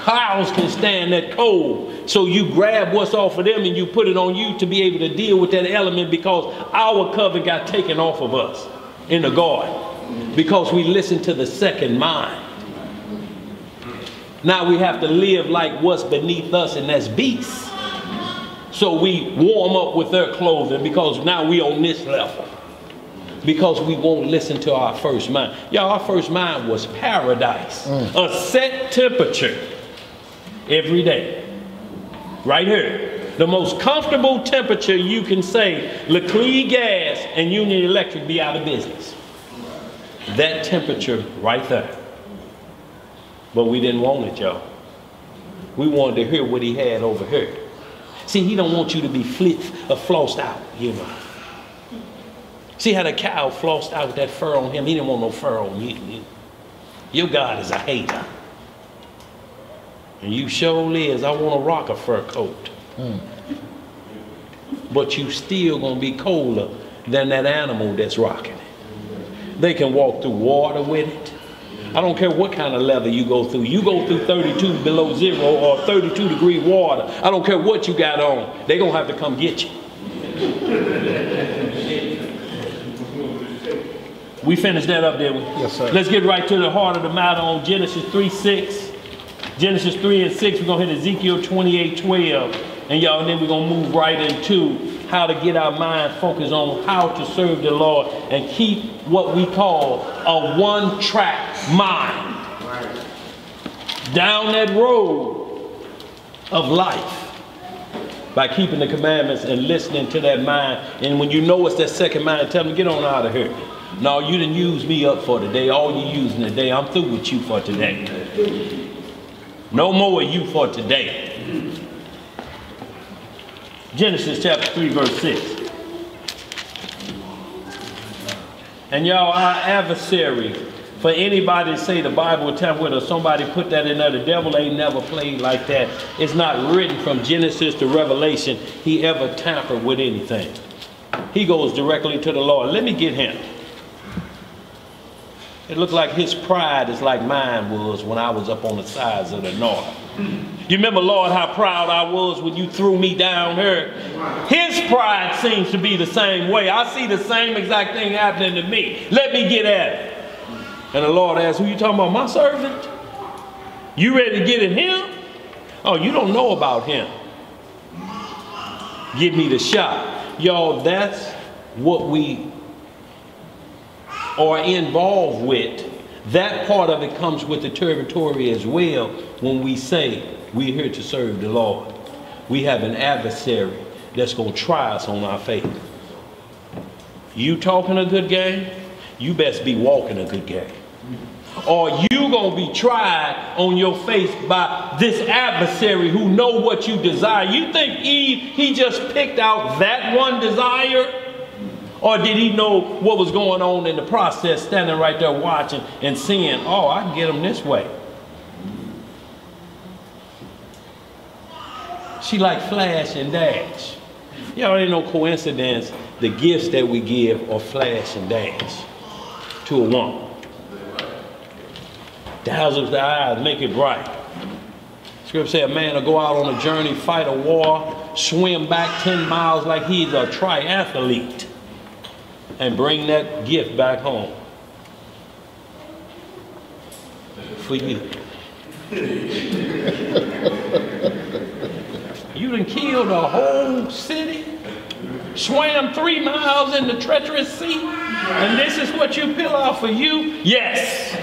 Cows can stand that cold. So you grab what's off of them and you put it on you to be able to deal with that element, because our covenant got taken off of us in the garden because we listened to the second mind. Now we have to live like what's beneath us, and that's beasts. So we warm up with their clothing because now we on this level. Because we won't listen to our first mind. Y'all, our first mind was paradise. A set temperature every day. Right here. The most comfortable temperature you can say, Leclerc Gas and Union Electric be out of business. That temperature right there. But we didn't want it, y'all. We wanted to hear what he had over here. See, he don't want you to be flossed out, you know. See how the cow flossed out with that fur on him? He didn't want no fur on you. Your God is a hater. And you sure is. I want to rock a fur coat. But you still going to be colder than that animal that's rocking it. They can walk through water with it. I don't care what kind of leather you go through. You go through 32 below zero or 32 degree water. I don't care what you got on. They're going to have to come get you. We finished that up there. Yes, sir. Let's get right to the heart of the matter on Genesis 3:6. Genesis 3 and 6. We're going to hit Ezekiel 28:12. And y'all, then we're going to move right into how to get our mind focused on how to serve the Lord and keep what we call a one-track mind. Down that road of life by keeping the commandments and listening to that mind. And when you know it's that second mind, tell them, get on out of here. No, you didn't use me up for today. All you using today, I'm through with you for today. No more of you for today. Genesis chapter 3 verse 6. And y'all, our adversary, for anybody to say the Bible tamper with, or somebody put that in there, the devil ain't never played like that. It's not written from Genesis to Revelation he ever tampered with anything. He goes directly to the Lord. Let me get him. It looked like his pride is like mine was when I was up on the sides of the north. You remember, Lord, how proud I was when you threw me down here? His pride seems to be the same way. I see the same exact thing happening to me. Let me get at it. And the Lord asked, who you talking about? My servant? You ready to get at him? Oh, you don't know about him. Give me the shot. Y'all, that's what we are involved with. That part of it comes with the territory as well when we say we're here to serve the Lord. We have an adversary that's going to try us on our faith. You talking a good game? You best be walking a good game. Or you going to be tried on your face by this adversary who know what you desire. You think Eve, he just picked out that one desire? Or did he know what was going on in the process, standing right there watching and seeing, oh, I can get him this way. She like flash and dash. Y'all, ain't no coincidence the gifts that we give are flash and dash to a woman. Dazzles the eyes, make it bright. Scripture says a man will go out on a journey, fight a war, swim back 10 miles like he's a triathlete, and bring that gift back home for you. You done killed a whole city, swam 3 miles in the treacherous sea, and this is what you peel out for you? Yes.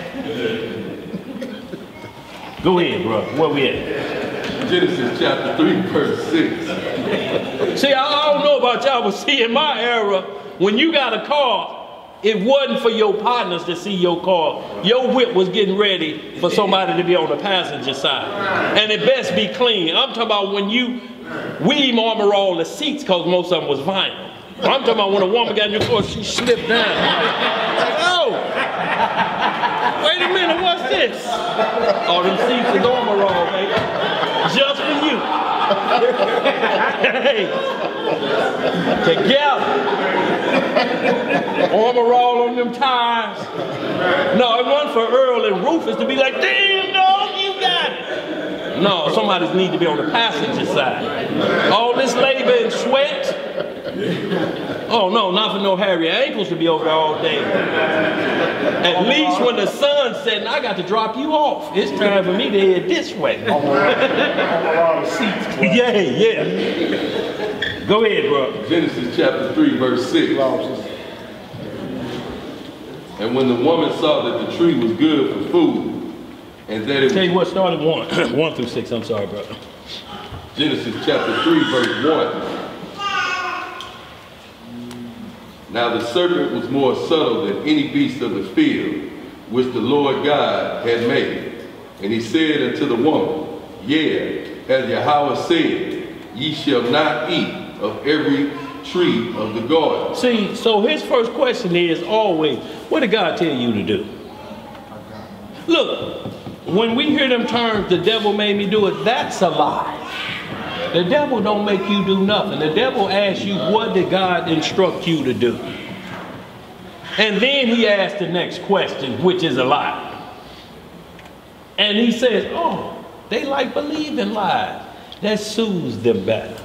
Go ahead, bro. Where we at? Genesis chapter 3, verse 6. See, I don't know about y'all, but see, in my era, when you got a car, it wasn't for your partners to see your car. Your whip was getting ready for somebody to be on the passenger side. And it best be clean. I'm talking about when we even armor all the seats because most of them was vinyl. I'm talking about when a woman got in your car, she slipped down. Like, oh, wait a minute, what's this? All them seats is armor all, baby. Just for you. Hey, together. Armor all on them tires. No, it wasn't for Earl and Rufus to be like, damn dog, you got it. No, somebody need to be on the passenger side. All this labor and sweat. Oh no, not for no hairy ankles to be over there all day. At least when the sun's setting, I got to drop you off. It's time for me to head this way. Yeah, yeah. Go ahead, bro. Genesis chapter 3, verse 6. And when the woman saw that the tree was good for food, and that it was... Tell you what, started 1 through 6, I'm sorry, brother. Genesis chapter 3, verse 1. Now the serpent was more subtle than any beast of the field, which the Lord God had made. And he said unto the woman, Yea, as Yahweh said, ye shall not eat of every tree of the garden. See, so his first question is always, what did God tell you to do? Look, when we hear them terms, the devil made me do it, that's a lie. The devil don't make you do nothing. The devil asks you, what did God instruct you to do? And then he asks the next question, which is a lie. And he says, oh, they like believing lies. That soothes them better.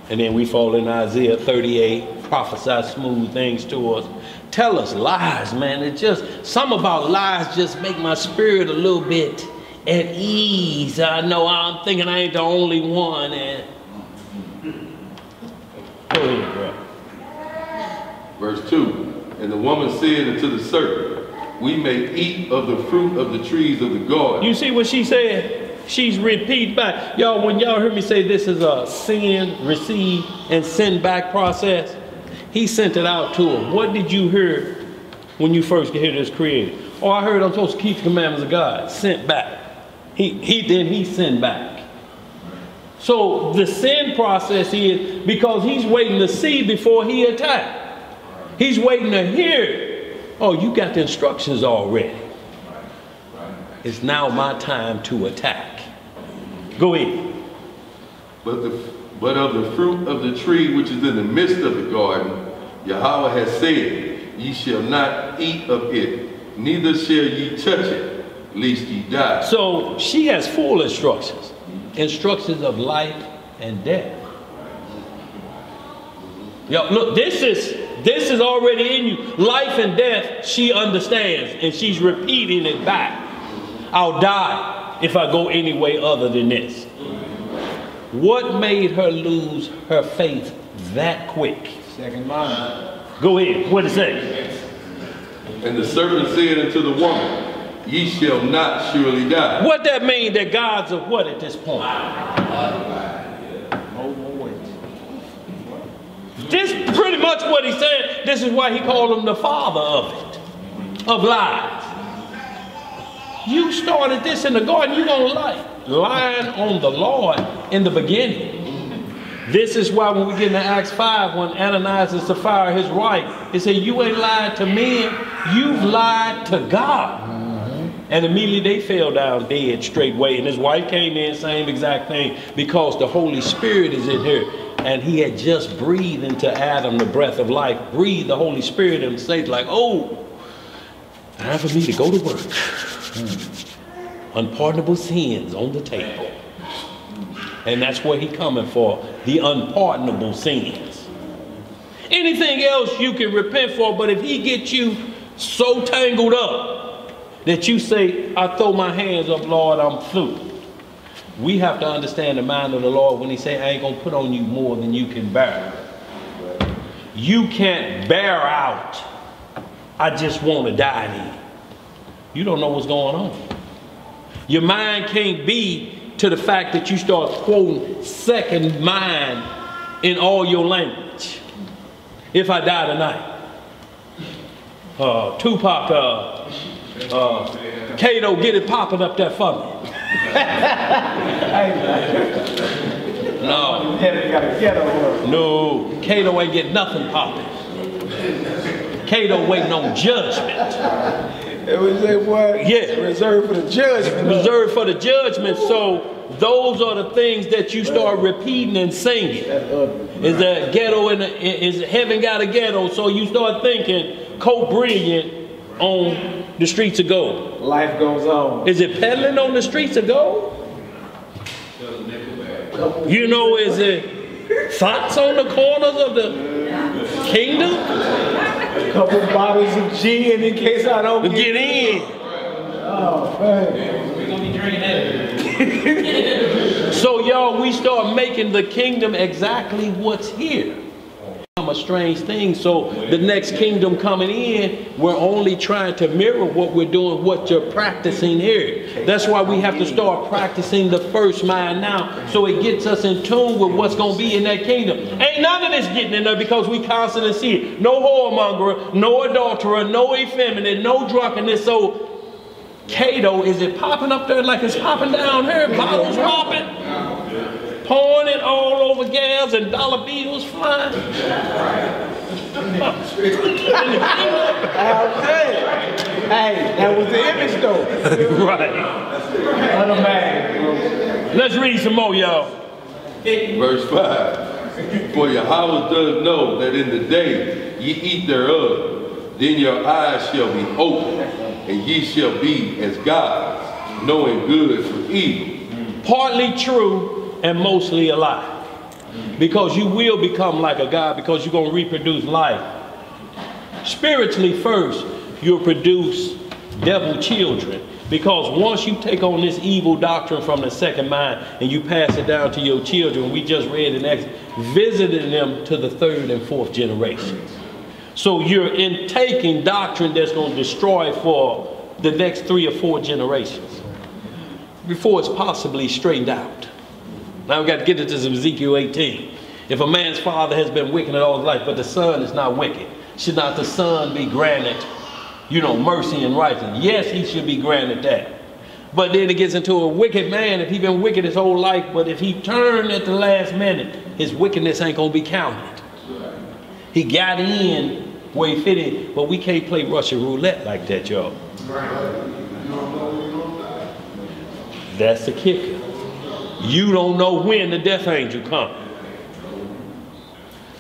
And then we fall in Isaiah 38, prophesy smooth things to us. Tell us lies, man. It just, some about lies just make my spirit a little bit at ease. I know I'm thinking I ain't the only one. And go ahead, bro. Verse 2. And the woman said unto the serpent, we may eat of the fruit of the trees of the garden. You see what she said? She's repeat back. Y'all, when y'all heard me say this is a sin, receive, and send back process, he sent it out to her. What did you hear when you first hear this created? Oh, I heard I'm supposed to keep the commandments of God. Sent back. He sent back. So the sin process is because he's waiting to see before he attack. He's waiting to hear. Oh, you got the instructions already. It's now my time to attack. Go ahead. But of the fruit of the tree which is in the midst of the garden, Yahweh has said, ye shall not eat of it, neither shall ye touch it, lest ye die. So she has full instructions. Instructions of life and death. Yo, look, this is already in you. Life and death, she understands, and she's repeating it back. I'll die if I go any way other than this. What made her lose her faith that quick? Second mind. Go ahead. What did it say? And the serpent said unto the woman, ye shall not surely die. What that mean? That God's of what at this point? This pretty much what he said. This is why he called him the father of it, of lies. You started this in the garden, you're going to lie. Lying on the Lord in the beginning. This is why when we get into Acts 5, when Ananias and Sapphira, his wife, he said, you ain't lied to men, you've lied to God. And immediately they fell down dead straightway. And his wife came in, same exact thing, because the Holy Spirit is in her. And he had just breathed into Adam the breath of life, breathed the Holy Spirit and said like, oh, time for me to go to work. Unpardonable sins on the table. And that's what he's coming for, the unpardonable sins. Anything else you can repent for, but if he gets you so tangled up that you say, I throw my hands up, Lord, I'm through. We have to understand the mind of the Lord when he say, I ain't gonna put on you more than you can bear. You can't bear out, I just want to die then. You don't know what's going on. Your mind can't be to the fact that you start quoting second mind in all your language. If I die tonight. Tupac, Kato, get it popping up there for me. No, Kato ain't get nothing popping. Kato waiting on judgment. It was that what? Yeah. Reserved for the judgment. Reserved for the judgment. So those are the things that you start repeating and singing. Is that ghetto is heaven got a ghetto? So you start thinking Coke Brilliant on the streets of gold. Life goes on. Is it peddling on the streets of gold? You know, is it thoughts on the corners of the kingdom? A couple bottles of gin in case I don't get in. Oh, man. We're going to be drinking that. So, y'all, we start making the kingdom exactly what's here. A strange thing. So the next kingdom coming in, we're only trying to mirror what we're doing, what you're practicing here. That's why we have to start practicing the first mind now, so it gets us in tune with what's going to be in that kingdom. Ain't none of this getting in there because we constantly see it. No whoremonger, no adulterer, no effeminate, no drunkenness. So Cato, is it popping up there like it's popping down here? Bottles popping? Pouring it all over gals and dollar bills flying. Hey, that was the image though. Right. What a man. Let's read some more, y'all. Verse 5. For Yahweh does know that in the day ye eat thereof, then your eyes shall be opened, and ye shall be as gods, knowing good from evil. Partly true and mostly a lie. Because you will become like a God, because you're going to reproduce life. Spiritually first, you'll produce devil children. Because once you take on this evil doctrine from the second mind and you pass it down to your children, we just read in Exodus, visiting them to the third and fourth generations. So you're taking doctrine that's going to destroy for the next 3 or 4 generations before it's possibly straightened out. Now we got to get into Ezekiel 18. If a man's father has been wicked all his life, but the son is not wicked, should not the son be granted, mercy and righteousness? Yes, he should be granted that. But then it gets into a wicked man, if he's been wicked his whole life, but if he turned at the last minute, his wickedness ain't going to be counted. He got in where he fit in, but we can't play Russian roulette like that, y'all. That's the kicker. You don't know when the death angel comes.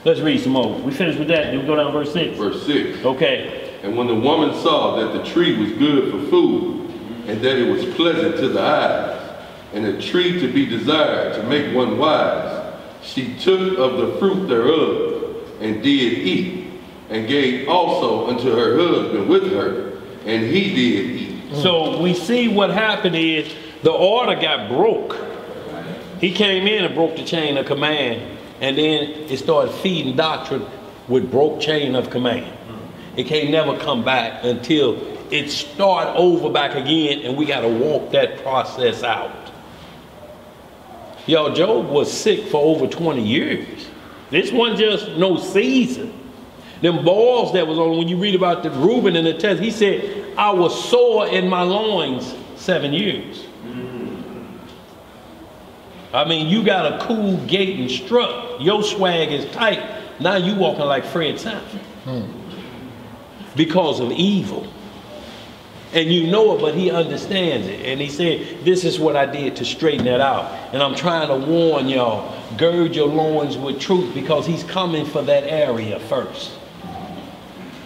Let's read some more. We finished with that. Then we go down to verse 6. Verse 6. Okay. And when the woman saw that the tree was good for food, and that it was pleasant to the eyes, and a tree to be desired to make one wise, she took of the fruit thereof, and did eat, and gave also unto her husband with her, and he did eat. So we see what happened is the order got broke. He came in and broke the chain of command, and then it started feeding doctrine with broke chain of command. It can't never come back until it start over back again, and we got to walk that process out. Yo, Job was sick for over 20 years. This wasn't just no season. Them balls that was on, when you read about the Reuben in the text, he said, I was sore in my loins 7 years. I mean, you got a cool gait and strut. Your swag is tight. Now you walking like Fred Sanford. Because of evil. And you know it, but he understands it. And he said, this is what I did to straighten that out. And I'm trying to warn y'all, gird your loins with truth, because he's coming for that area first.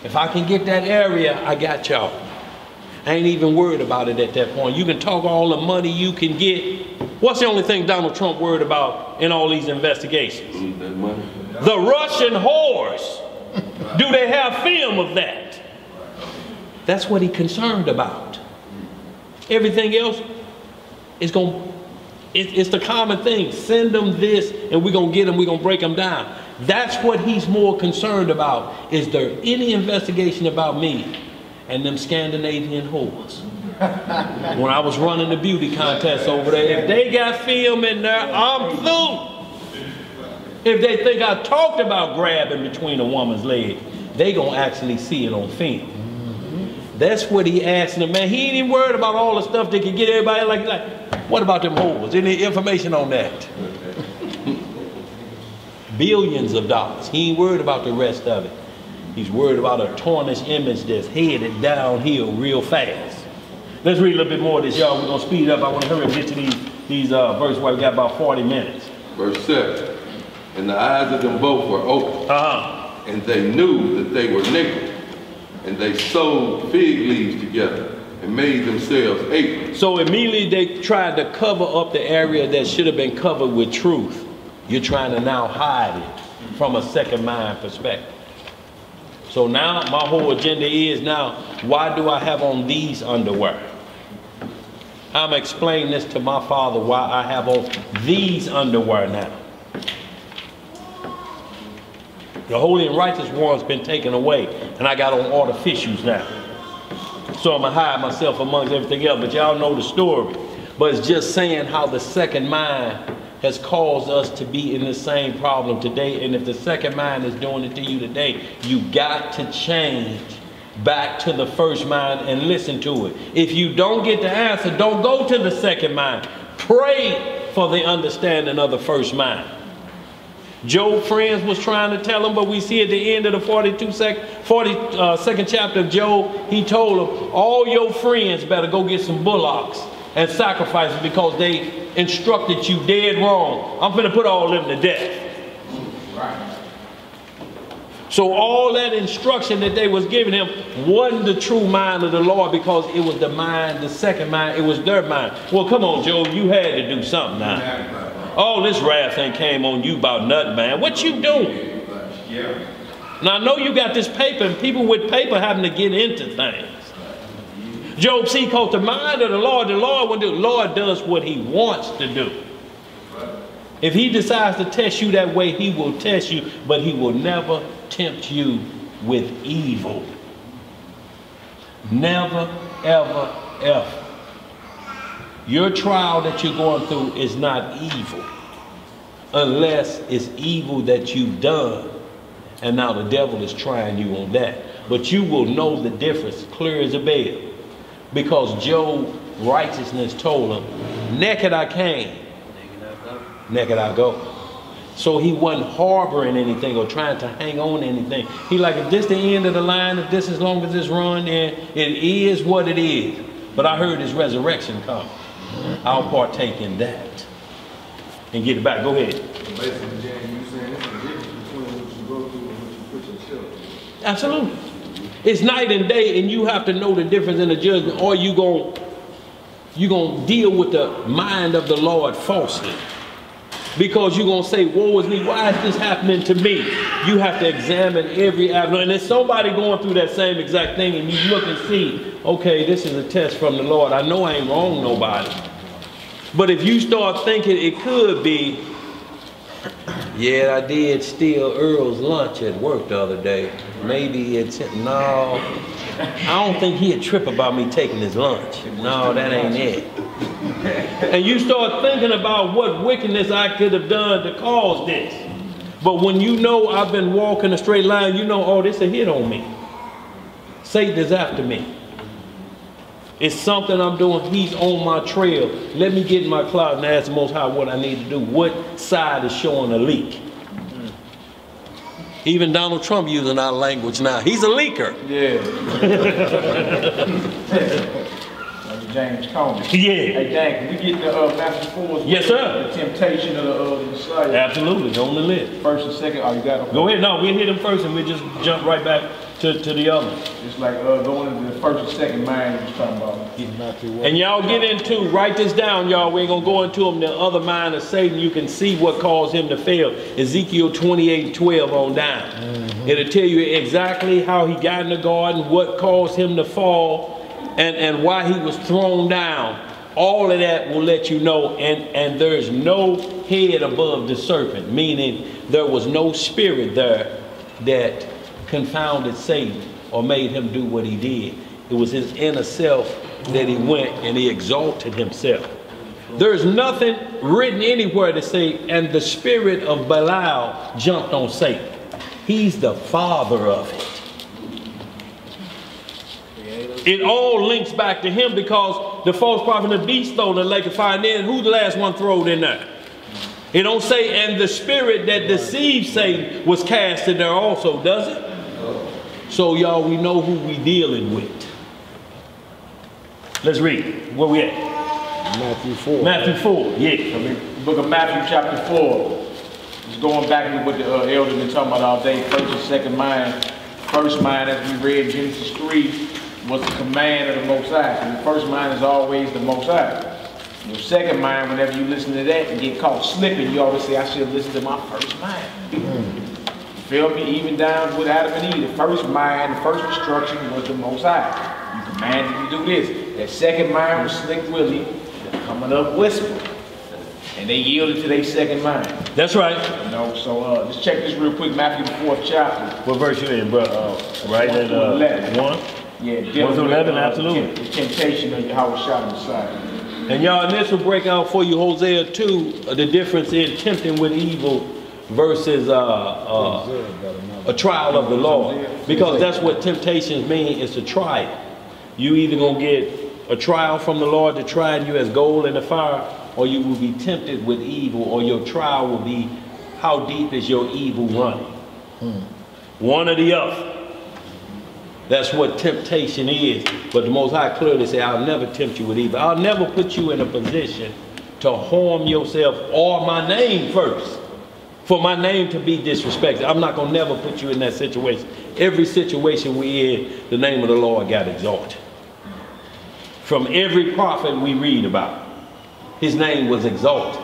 If I can get that area, I got y'all. I ain't even worried about it at that point. You can talk all the money you can get. What's the only thing Donald Trump worried about in all these investigations? The Russian whores. Do they have film of that? That's what he's concerned about. Everything else is it's the common thing. Send them this and we're going to get them, we're going to break them down. That's what he's more concerned about. Is there any investigation about me and them Scandinavian whores? When I was running the beauty contest over there, if they got film in there, I'm through. If they think I talked about grabbing between a woman's legs, they gonna actually see it on film. That's what he asking them, man. He ain't even worried about all the stuff that can get everybody like, what about them whores? Any information on that? Billions of dollars. He ain't worried about the rest of it. He's worried about a tarnished image that's headed downhill real fast. Let's read a little bit more of this, y'all. We're going to speed up. I want to hurry up and get to verses where we got about 40 minutes. Verse 7. And the eyes of them both were open. And they knew that they were naked. And they sewed fig leaves together and made themselves aprons. So immediately they tried to cover up the area that should have been covered with truth. You're trying to now hide it from a second mind perspective. So now my whole agenda is now, why do I have on these underwear? I'm explaining this to my father why I have on these underwear now. The holy and righteous one's been taken away, and I got on artificials now. So I'm gonna hide myself amongst everything else, but y'all know the story. But it's just saying how the second mind has caused us to be in the same problem today. And if the second mind is doing it to you today, you got to change back to the first mind and listen to it. If you don't get the answer, don't go to the second mind. Pray for the understanding of the first mind. Job's friends was trying to tell him, but we see at the end of the 42nd chapter of Job, he told them, all your friends better go get some bullocks and sacrifice it because they instructed you dead wrong. I'm going to put all of them to death. Right. So all that instruction that they was giving him wasn't the true mind of the Lord, because it was the mind, the second mind, it was their mind. Well, come on, Job, you had to do something now. All this wrath ain't came on you about nothing, man. What you doing? Yeah. Now, I know you got this paper, and people with paper having to get into things. Job, see, because the mind of the Lord does what he wants to do. If he decides to test you that way, he will test you, but he will never tempt you with evil. Never, ever, ever. Your trial that you're going through is not evil, unless it's evil that you've done, and now the devil is trying you on that. But you will know the difference clear as a bell, because Job's righteousness told him, naked I came, naked I go. So he wasn't harboring anything or trying to hang on to anything. He like, if this the end of the line, if this as long as this run, then it is what it is. But I heard his resurrection come. I'll partake in that and get it back. Go ahead. Basically, James, you saying it's the difference between what you go through and what you put yourself through. Absolutely. It's night and day, and you have to know the difference in the judgment, or you gonna deal with the mind of the Lord falsely. Because you're going to say, woe is me, why is this happening to me? You have to examine every avenue. And there's somebody going through that same exact thing, and you look and see, okay, this is a test from the Lord. I know I ain't wrong nobody. But if you start thinking it could be, yeah, I did steal Earl's lunch at work the other day. Maybe it's, no, I don't think he'd trip about me taking his lunch. No, that ain't it. And you start thinking about what wickedness I could have done to cause this. But when you know I've been walking a straight line, you know, oh, this a hit on me. Satan is after me. It's something I'm doing. He's on my trail. Let me get in my closet and ask the Most High what I need to do. What side is showing a leak? Even Donald Trump using our language now. He's a leaker. Yeah. James Coney. Yeah. Hey, Dan, can we get the Matthew 4? Yes, sir. The temptation of the Messiah. Absolutely. On the list. First and second. Oh, you got them. Go ahead. No, we'll hit them first, and we'll just jump right back to the other. It's like going into the first and second mind you was talking about. And y'all get into, write this down, y'all. We ain't going to go into them. The other mind of Satan, you can see what caused him to fail. Ezekiel 28:12 on down. It'll tell you exactly how he got in the garden, what caused him to fall, and why he was thrown down. All of that will let you know. And there's no head above the serpent, meaning there was no spirit there that confounded Satan or made him do what he did. It was his inner self that he went and he exalted himself. There's nothing written anywhere to say, and the spirit of Belial jumped on Satan. He's the father of it. It all links back to him, because the false prophet and the beast stole the lake of fire, and then who's the last one thrown in there? It don't say, and the spirit that deceived Satan was cast in there also, does it? So y'all, we know who we dealing with. Let's read. Where we at? Matthew 4. Matthew 4, yeah. I mean, the book of Matthew chapter 4. It's going back to what the elders been talking about all day. First and second mind. First mind, as we read in Genesis 3, was the command of the Most High. And the first mind is always the Most High. Your second mind, whenever you listen to that and get caught slipping, you always say, I should have listened to my first mind. You feel me? Even down with Adam and Eve, the first mind, the first instruction was the Most High. You commanded to do this. That second mind was Slick Willie, coming up whispering. And they yielded to their second mind. That's right. You know, so let's check this real quick. Matthew the 4th chapter. What verse you in, bro? Right at 1? Yeah, 1 through 11, absolutely. The temptation of Yahweh Shah Messiah. And y'all, and this will break out for you Hosea 2, the difference in tempting with evil versus a trial of the Lord. Because that's what temptations mean, is to try it. You either gonna get a trial from the Lord to try you as gold in the fire, or you will be tempted with evil, or your trial will be how deep is your evil running. One or the other. That's what temptation is. But the Most High clearly said, I'll never tempt you with evil. I'll never put you in a position to harm yourself or my name first. For my name to be disrespected. I'm not going to never put you in that situation. Every situation we in, the name of the Lord got exalted. From every prophet we read about, his name was exalted.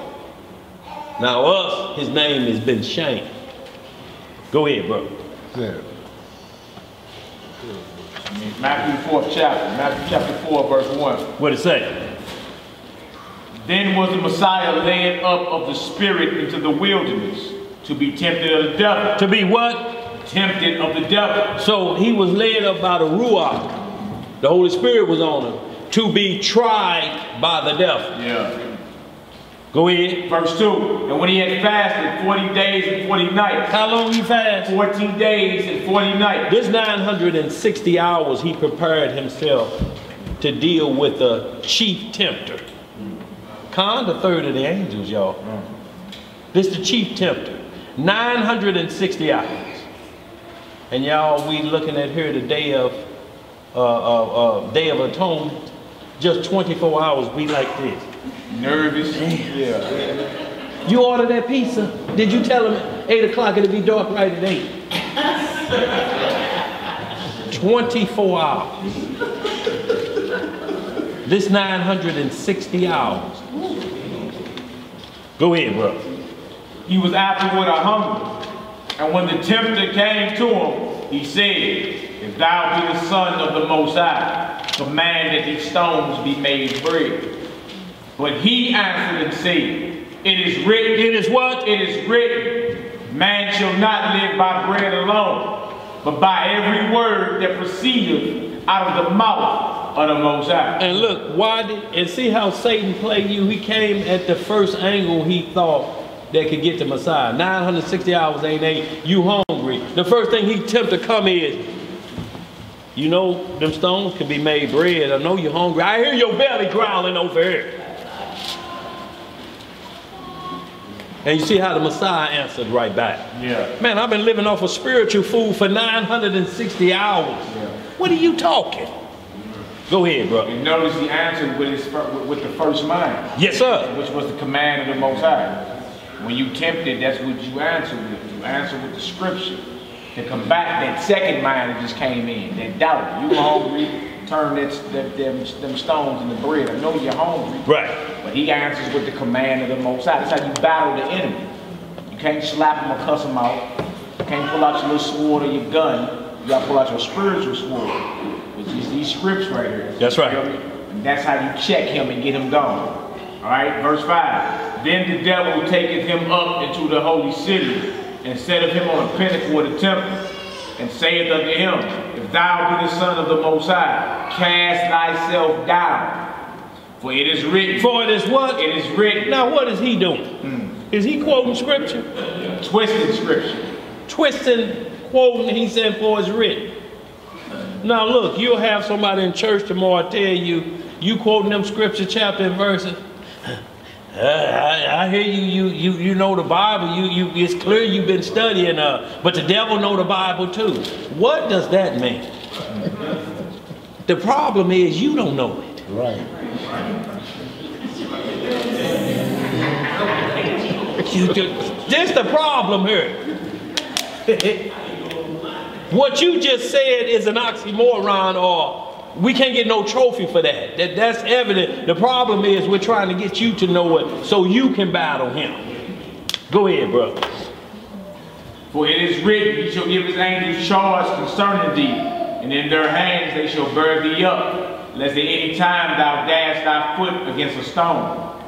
Now us, his name has been shamed. Go ahead, bro. Yeah. Matthew 4th chapter. Matthew chapter 4, verse 1. What it say? Then was the Messiah led up of the Spirit into the wilderness to be tempted of the devil. To be what? Tempted of the devil. So he was led up by the Ruach. The Holy Spirit was on him. To be tried by the devil. Yeah. Go ahead. Verse 2. And when he had fasted 40 days and 40 nights. How long he fasted? 14 days and 40 nights. This 960 hours he prepared himself to deal with the chief tempter. Con, the third of the angels, y'all. This the chief tempter. 960 hours. And y'all, we looking at here the Day of Atonement. Just 24 hours, we like this. Nervous. Damn. Yeah. You ordered that pizza. Did you tell him 8 o'clock it'll be dark right at 8? 24 hours. This 960 hours. Go ahead, bro. He was afterward a hunger. And when the tempter came to him, he said, if thou be the Son of the Most High, command that these stones be made bread. But he answered and said, it is written. It is what? It is written, man shall not live by bread alone, but by every word that proceedeth out of the mouth of the Most High. And look, and see how Satan played you? He came at the first angle he thought that could get to Messiah. 960 hours ain't 8. You hungry. The first thing he tempted to come is, you know, them stones can be made bread. I know you're hungry. I hear your belly growling over here. And you see how the Messiah answered right back. Yeah. Man, I've been living off of spiritual food for 960 hours. Yeah. What are you talking? Go ahead, bro. And notice he answered with the first mind. Yes, sir. Which was the command of the Most High. When you tempted, that's what you answered with. You answered with the scripture. To combat that second mind that just came in, that doubt. You hungry, turn them stones into bread. I know you're hungry. Right. But he answers with the command of the Most High. That's how you battle the enemy. You can't slap him or cuss him out. You can't pull out your little sword or your gun. You gotta pull out your spiritual sword. Which is these scripts right here. That's right. And that's how you check him and get him gone. Alright, verse 5. Then the devil taketh him up into the holy city, and setteth him on a pinnacle of the temple, and saith unto him, if thou be the Son of the Most High, cast thyself down. For it is written. For it is what? It is written. Now what is he doing? Is he quoting scripture? Twisting scripture. Twisting, quoting, he said, for it's written. Now look, you'll have somebody in church tomorrow tell you, you quoting them scripture chapter and verses. I hear you know the Bible. It's clear you've been studying, but the devil know the Bible too. What does that mean? The problem is you don't know it. Right. This the problem here. What you just said is an oxymoron, or we can't get no trophy for that. That's evident. The problem is we're trying to get you to know it so you can battle him. Go ahead, brother. For it is written, he shall give his angels charge concerning thee, and in their hands they shall bear thee up, lest at any time thou dash thy foot against a stone.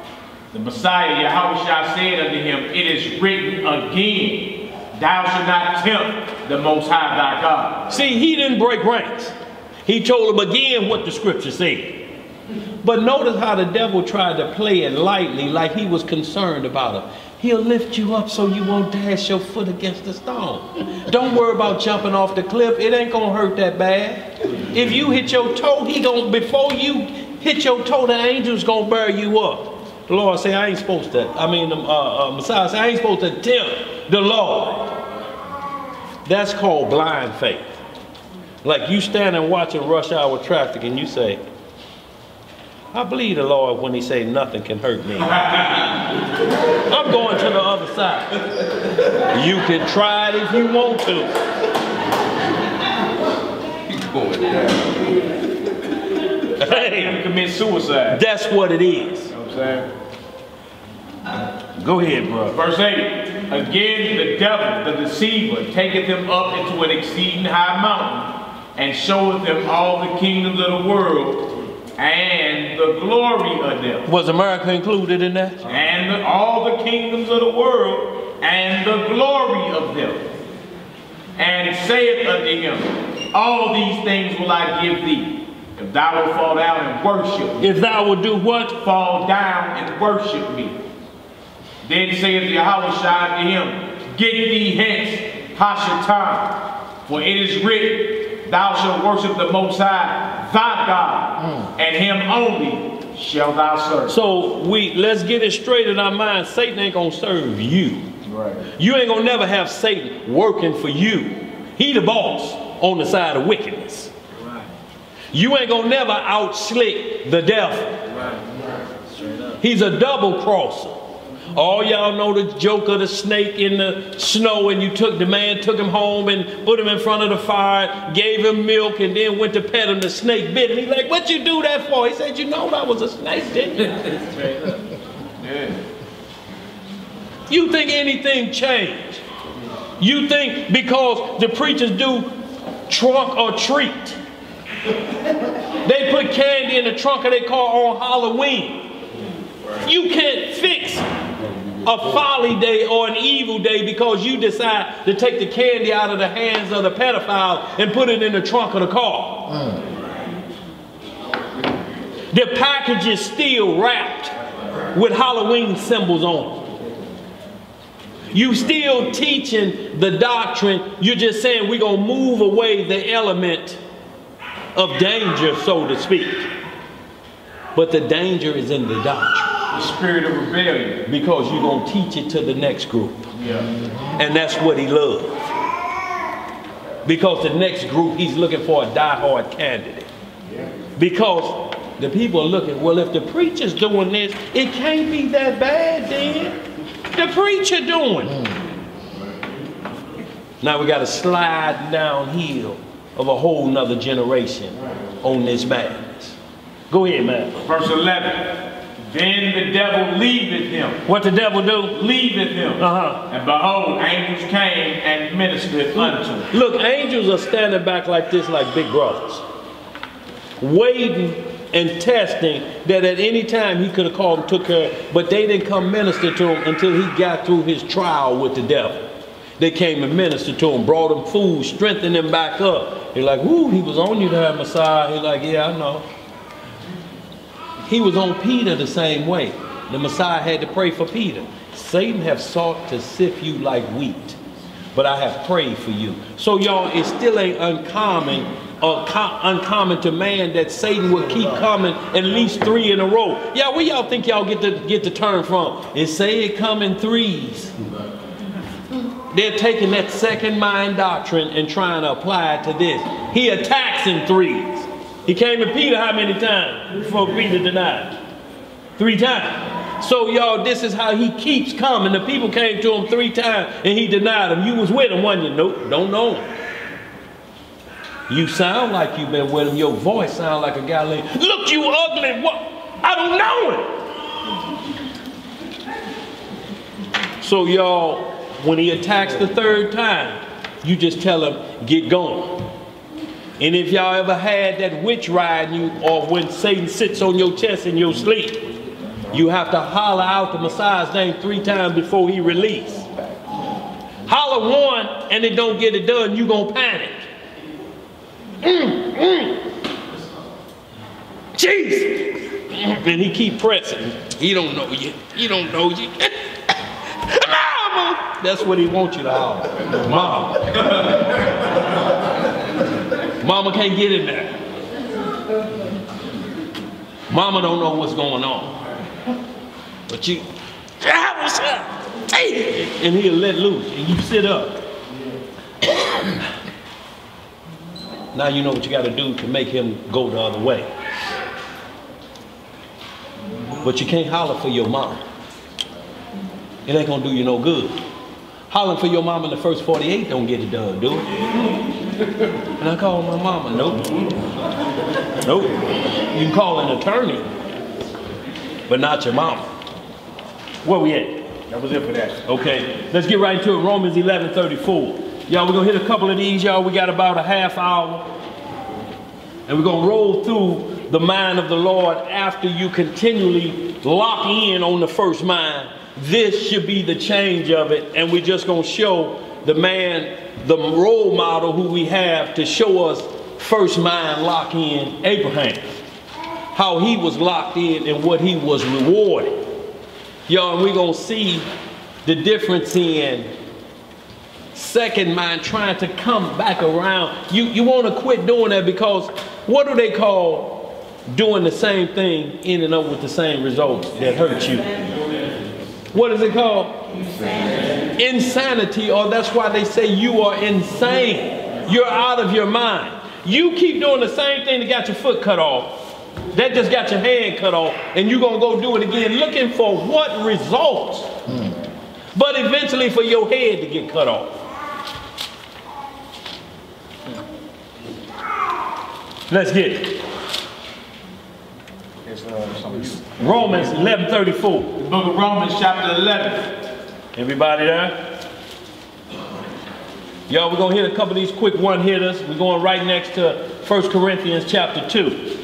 The Messiah, Yahushua, said unto him, it is written again, thou shalt not tempt the Most High thy God. See, he didn't break ranks. He told him again what the scripture said. But notice how the devil tried to play it lightly, like he was concerned about him. He'll lift you up so you won't dash your foot against the stone. Don't worry about jumping off the cliff. It ain't gonna hurt that bad. If you hit your toe, before you hit your toe, the angel's gonna bear you up. The Lord say, I ain't supposed to. Messiah say, I ain't supposed to tempt the Lord. That's called blind faith. Like you standing watching rush hour traffic and you say, I believe the Lord when he say nothing can hurt me. I'm going to the other side. You can try it if you want to. Keep going down. Hey, commit suicide. That's what it is. You know what I'm saying? Go ahead, bro. Verse 8. Again, the devil, the deceiver, taketh them up into an exceeding high mountain, and showeth them all the kingdoms of the world, and the glory of them. Was America included in that? And all the kingdoms of the world, and the glory of them. And saith unto him, all these things will I give thee, if thou wilt fall down and worship me. If thou would do what? Fall down and worship me. Then saith Yahushua unto him, get thee hence, Hashatan, for it is written, thou shalt worship the Most High, thy God, and him only shalt thou serve. So let's get it straight in our mind. Satan ain't gonna serve you. Right. You ain't gonna never have Satan working for you. He the boss on the side of wickedness. Right. You ain't gonna never outslick the devil. Right. Straight up. He's a double crosser. All y'all know the joke of the snake in the snow, and the man took him home and put him in front of the fire, gave him milk, and then went to pet him. The snake bit him. He's like, what'd you do that for? He said, you know that was a snake, didn't you? Straight up. Yeah. You think anything changed? You think because the preachers do trunk or treat, they put candy in the trunk of their car on Halloween. You can't fix a folly day or an evil day because you decide to take the candy out of the hands of the pedophile and put it in the trunk of the car. The package is still wrapped with Halloween symbols on it. You still teaching the doctrine. You're just saying we're going to move away the element of danger, so to speak. But the danger is in the doctrine. The spirit of rebellion. Because you're going to teach it to the next group. Yeah. And that's what he loves. Because the next group, he's looking for a diehard candidate. Because the people are looking, well, if the preacher's doing this, it can't be that bad then. The preacher doing it. Now we got to slide downhill of a whole nother generation on this madness. Go ahead, man. Verse 11. Then the devil leaveth him. What the devil do? Leaveth him. And behold, angels came and ministered unto him. Look, angels are standing back like this, like big brothers, waiting and testing that at any time he could have called and took care, but they didn't come minister to him until he got through his trial with the devil. They came and ministered to him, brought him food, strengthened him back up. They're like, whoo, he was on you there, Messiah. He's like, yeah, I know. He was on Peter the same way. The Messiah had to pray for Peter. Satan have sought to sift you like wheat, but I have prayed for you. So y'all, it still ain't uncommon to man that Satan will keep coming at least 3 in a row. Yeah, where y'all think y'all get the term from? It say it come in 3s. They're taking that second mind doctrine and trying to apply it to this. He attacks in 3s. He came at Peter how many times before Peter denied? 3 times. So y'all, this is how he keeps coming. The people came to him 3 times and he denied them. You was with him, wasn't you? Nope, don't know him. You sound like you've been with him. Your voice sound like a Galilean. Look, you ugly. What? I don't know him. So y'all, when he attacks the 3rd time, you just tell him, get going. And if y'all ever had that witch riding you, or when Satan sits on your chest in your sleep, you have to holler out the Messiah's name 3 times before he release. Holler 1 and it don't get it done, you gonna panic. Jesus! And he keep pressing. He don't know you. He don't know you. Mama! That's what he wants you to holler. Mama. Mama can't get in there. Mama don't know what's going on. But you, and he'll let loose, and you sit up. Now you know what you got to do to make him go the other way. But you can't holler for your mom. It ain't gonna do you no good. Hollering for your mom in the first 48 don't get it done, do it? And I call my mama, nope. Nope. You can call an attorney, but not your mama. Where we at? That was it for that. Okay, let's get right into it. Romans 11:34. Y'all, we're gonna hit a couple of these, y'all. We got about a half hour. And we're gonna roll through the mind of the Lord after you continually lock in on the first mind. This should be the change of it. And we're just gonna show the man, the role model who we have to show us first mind lock in, Abraham. How he was locked in and what he was rewarded. Y'all, and we're gonna see the difference in second mind trying to come back around. You want to quit doing that, because what do they call doing the same thing, ending up with the same results that hurt you? What is it called? Insanity. Insanity, or that's why they say you are insane. You're out of your mind. You keep doing the same thing that got your foot cut off, that just got your hand cut off, and you're going to go do it again looking for what results? But eventually for your head to get cut off. Let's get it. Romans 11:34. The book of Romans chapter 11. Everybody there? Y'all, we're going to hit a couple of these quick one-hitters. We're going right next to 1 Corinthians chapter 2.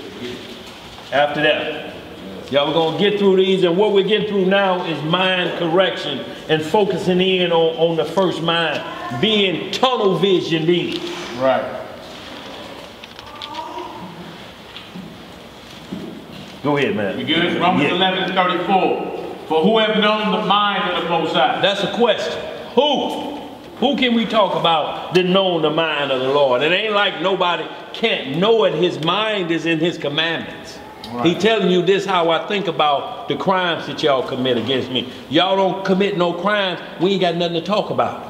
After that. Y'all, we're going to get through these, and what we're getting through now is mind correction and focusing in on the first mind, being tunnel visioned in. Right. Go ahead, man. You good? Romans 11:34. For who have known the mind of the Most High? That's a question. Who? Who can we talk about that know the mind of the Lord? It ain't like nobody can't know it. His mind is in his commandments. Right. He telling you this how I think about the crimes that y'all commit against me. Y'all don't commit no crimes, we ain't got nothing to talk about.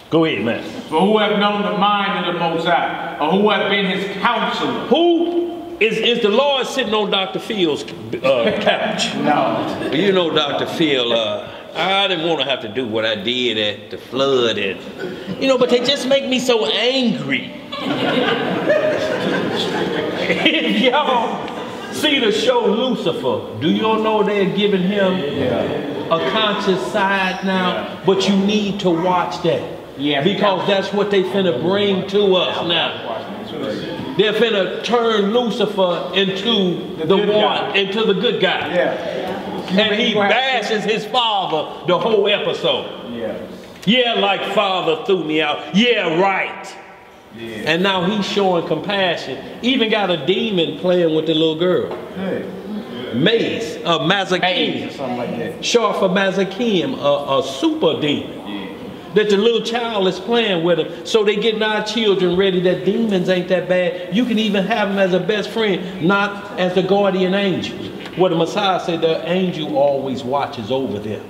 Go ahead, man. For who have known the mind of the Most High, or who have been his counselor? Who is the Lord sitting on Dr. Phil's couch? No. You know Dr. Phil, I didn't want to have to do what I did at the flood, and but they just make me so angry. If y'all see the show Lucifer, do y'all know they're giving him a conscious side now? But you need to watch that. Yeah, because that's what they finna bring to us now. They're finna turn Lucifer into the one, into the good guy. Yeah. And he bashes his father the whole episode. Yeah, like father threw me out. Yeah, right. Yeah. And now he's showing compassion. Even got a demon playing with the little girl. Hey. Maze, Mazakim. Something like that. Short for Mazakim, a super demon. That the little child is playing with him. So they getting our children ready that demons ain't that bad. You can even have them as a best friend, not as the guardian angel. What the Messiah said, the angel always watches over them.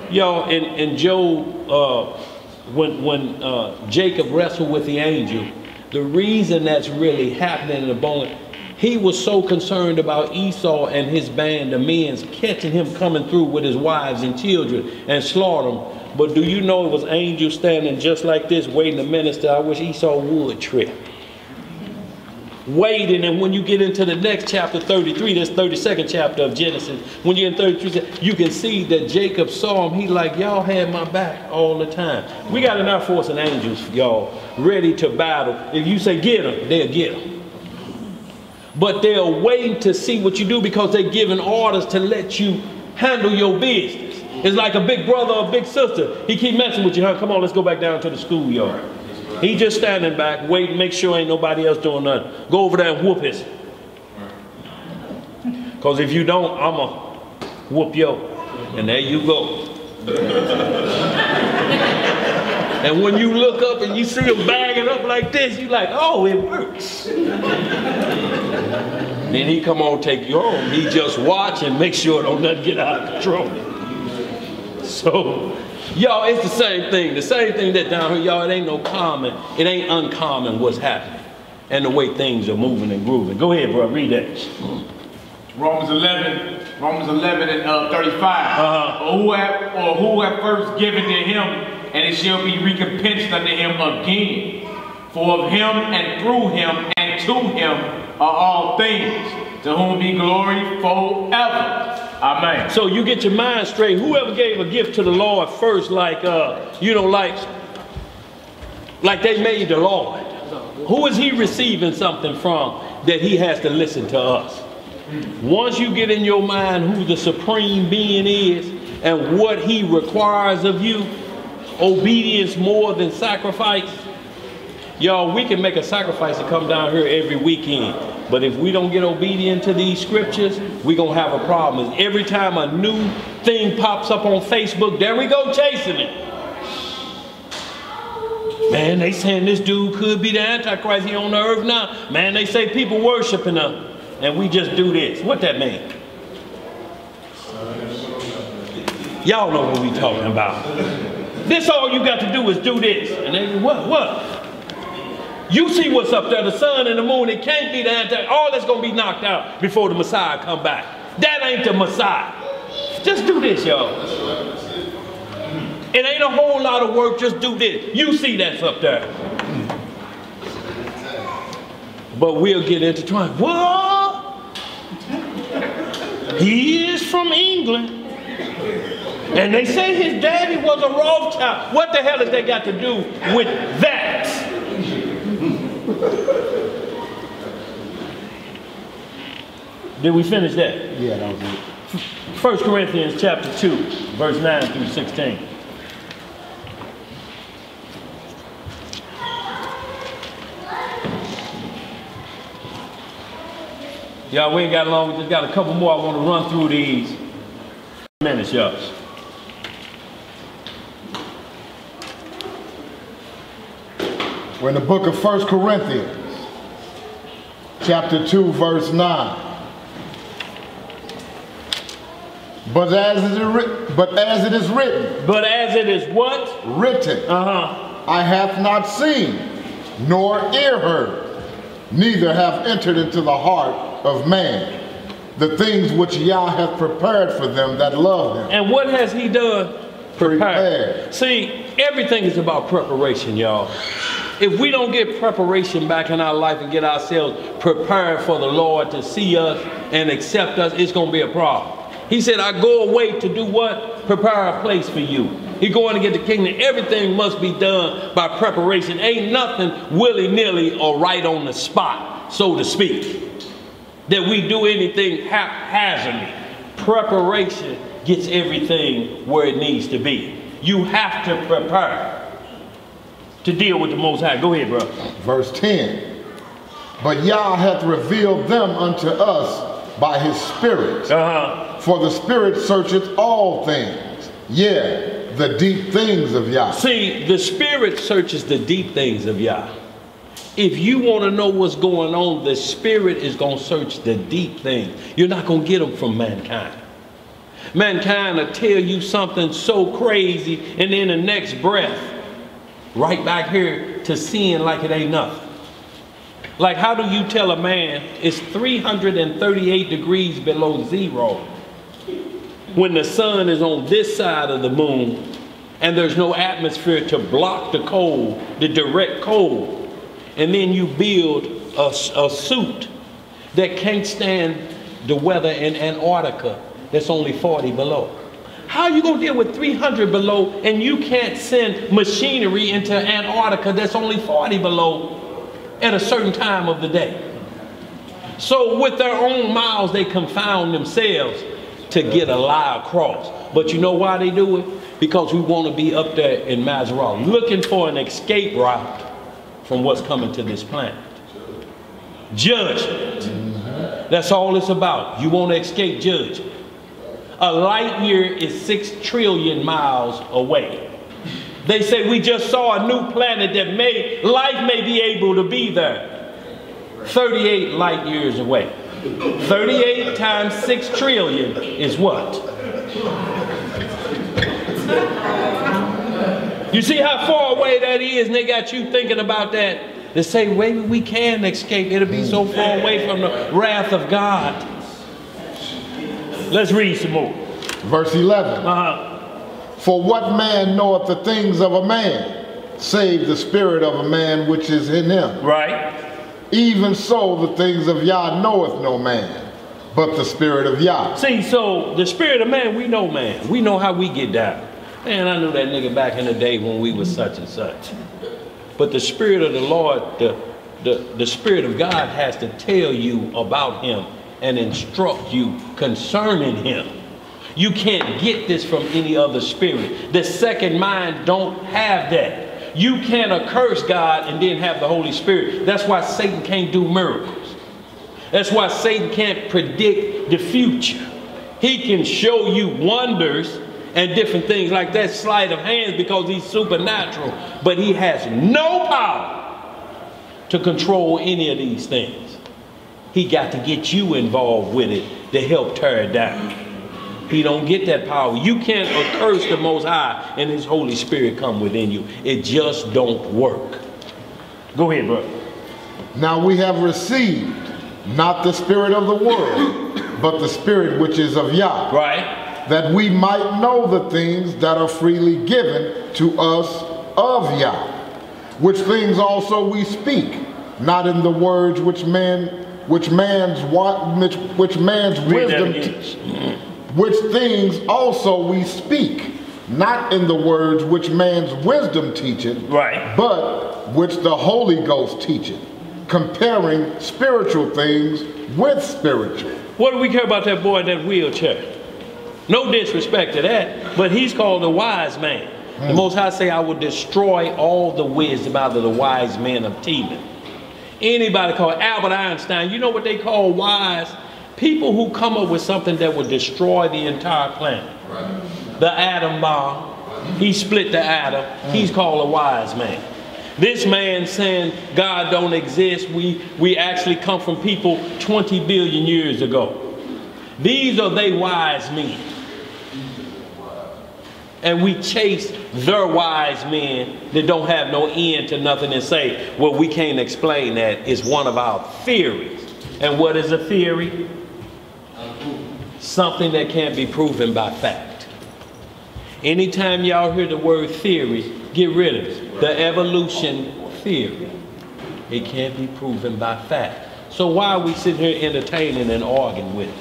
Y'all, in Job, when Jacob wrestled with the angel, the reason that's really happening in the bone, He was so concerned about Esau and his band of men catching him coming through with his wives and children and slaughter them. But do you know it was angels standing just like this waiting to minister? I wish Esau would trip. Waiting, and when you get into the next chapter 33, this 32nd chapter of Genesis, when you're in 33, you can see that Jacob saw him. He like, y'all had my back all the time. We got an Air Force and angels, y'all, ready to battle. If you say get them, they'll get them. But they're waiting to see what you do because they're giving orders to let you handle your business. It's like a big brother or a big sister. He keep messing with you, huh? Come on, let's go back down to the schoolyard. He just standing back, waiting, make sure ain't nobody else doing nothing. Go over there and whoop his. Because if you don't, I'ma whoop yo. And there you go. And when you look up and you see him bagging up like this, you like, oh, it works. Then he come on, take you home. He just watch and make sure don't nothing get out of control. So, y'all, it's the same thing. The same thing that down here, y'all, it ain't no common. It ain't uncommon what's happening. And the way things are moving and grooving. Go ahead, bro, read that. Romans 11 and 35. Or who have first given to him, and it shall be recompensed unto him again. For of him and through him and to him are all things, to whom be glory forever. Amen. So you get your mind straight. Whoever gave a gift to the Lord first, like they made the Lord. Who is he receiving something from that he has to listen to us? Once you get in your mind who the supreme being is and what he requires of you, obedience more than sacrifice. Y'all, we can make a sacrifice to come down here every weekend. But if we don't get obedient to these scriptures, we're going to have a problem. Every time a new thing pops up on Facebook, there we go chasing it. Man, they saying this dude could be the Antichrist. He on the earth now. Man, they say people worshiping him. And we just do this. What that mean? Y'all know what we talking about. This all you got to do is do this. And they what? You see what's up there, the sun and the moon. It can't be the Antichrist. All that's going to be knocked out before the Messiah come back. That ain't the Messiah. Just do this, y'all. It ain't a whole lot of work. Just do this. You see that's up there. But we'll get intertwined. What? He is from England. And they say his daddy was a Rothschild. What the hell has that got to do with that? Did we finish that? Yeah, that was it. 1 Corinthians chapter 2, verse 9 through 16. Y'all, we ain't got long. We just got a couple more. I want to run through these minutes, y'all. We're in the book of 1 Corinthians, chapter 2, verse 9. But as it is written. But as it is what? Written. I hath not seen, nor ear heard, neither have entered into the heart of man the things which Yah hath prepared for them that love him. And what has he done? Prepared. See, everything is about preparation, y'all. If we don't get preparation back in our life and get ourselves prepared for the Lord to see us and accept us, it's going to be a problem. He said, I go away to do what? Prepare a place for you. He going to get the kingdom. Everything must be done by preparation. Ain't nothing willy-nilly or right on the spot, so to speak, that we do anything haphazardly. Preparation gets everything where it needs to be. You have to prepare to deal with the Most High. Go ahead, bro. Verse 10. But Yah hath revealed them unto us by his Spirit. For the Spirit searcheth all things, yea, the deep things of Yah. See, the Spirit searches the deep things of Yah. If you want to know what's going on, the Spirit is going to search the deep things. You're not going to get them from mankind. Mankind will tell you something so crazy, and then the next breath, right back here to seeing like it ain't nothing. Like, how do you tell a man it's 338 degrees below zero when the sun is on this side of the moon and there's no atmosphere to block the cold, the direct cold, and then you build a suit that can't stand the weather in Antarctica that's only 40 below? How are you going to deal with 300 below and you can't send machinery into Antarctica that's only 40 below at a certain time of the day? So with their own mouths, they confound themselves to get a lie across. But you know why they do it? Because we want to be up there in Maseroth, looking for an escape route from what's coming to this planet. Judgment. That's all it's about. You want to escape judgment. A light year is 6 trillion miles away. They say we just saw a new planet that life may be able to be there. 38 light years away. 38 times 6 trillion is what? You see how far away that is, and they got you thinking about that. They say maybe we can escape. It'll be so far away from the wrath of God. Let's read some more. Verse 11. For what man knoweth the things of a man, save the spirit of a man which is in him? Right. Even so the things of Yah knoweth no man, but the spirit of Yah. See, so the spirit of man, we know man. We know how we get down. Man, I knew that nigga back in the day when we was such and such. But the spirit of the Lord, the spirit of God has to tell you about him and instruct you concerning him. You can't get this from any other spirit. The second mind don't have that. You can't curse God and then have the Holy Spirit. That's why Satan can't do miracles. That's why Satan can't predict the future. He can show you wonders and different things like that, sleight of hands, because he's supernatural. But he has no power to control any of these things. He got to get you involved with it to help tear it down. He don't get that power. You can't curse the Most High and his Holy Spirit come within you. It just don't work. Go ahead, brother. Now we have received not the spirit of the world, but the spirit which is of Yah. Right. That we might know the things that are freely given to us of Yah. Which things also we speak, not in the words which man's wisdom. Which things also we speak, not in the words which man's wisdom teacheth, right, but which the Holy Ghost teacheth, comparing spiritual things with spiritual. What do we care about that boy in that wheelchair? No disrespect to that, but he's called a wise man. The Most High say, I will destroy all the wisdom out of the wise men of Teman. Anybody called Albert Einstein, you know what they call wise? People who come up with something that would destroy the entire planet. Right. The atom bomb. He split the atom. He's called a wise man. This man saying God don't exist. We actually come from people 20 billion years ago. These are they wise men. And we chase their wise men that don't have no end to nothing and say, well, we can't explain that. It's one of our theories. And what is a theory? Something that can't be proven by fact. Anytime y'all hear the word theory, get rid of it. The evolution theory. It can't be proven by fact. So why are we sitting here entertaining and arguing with it?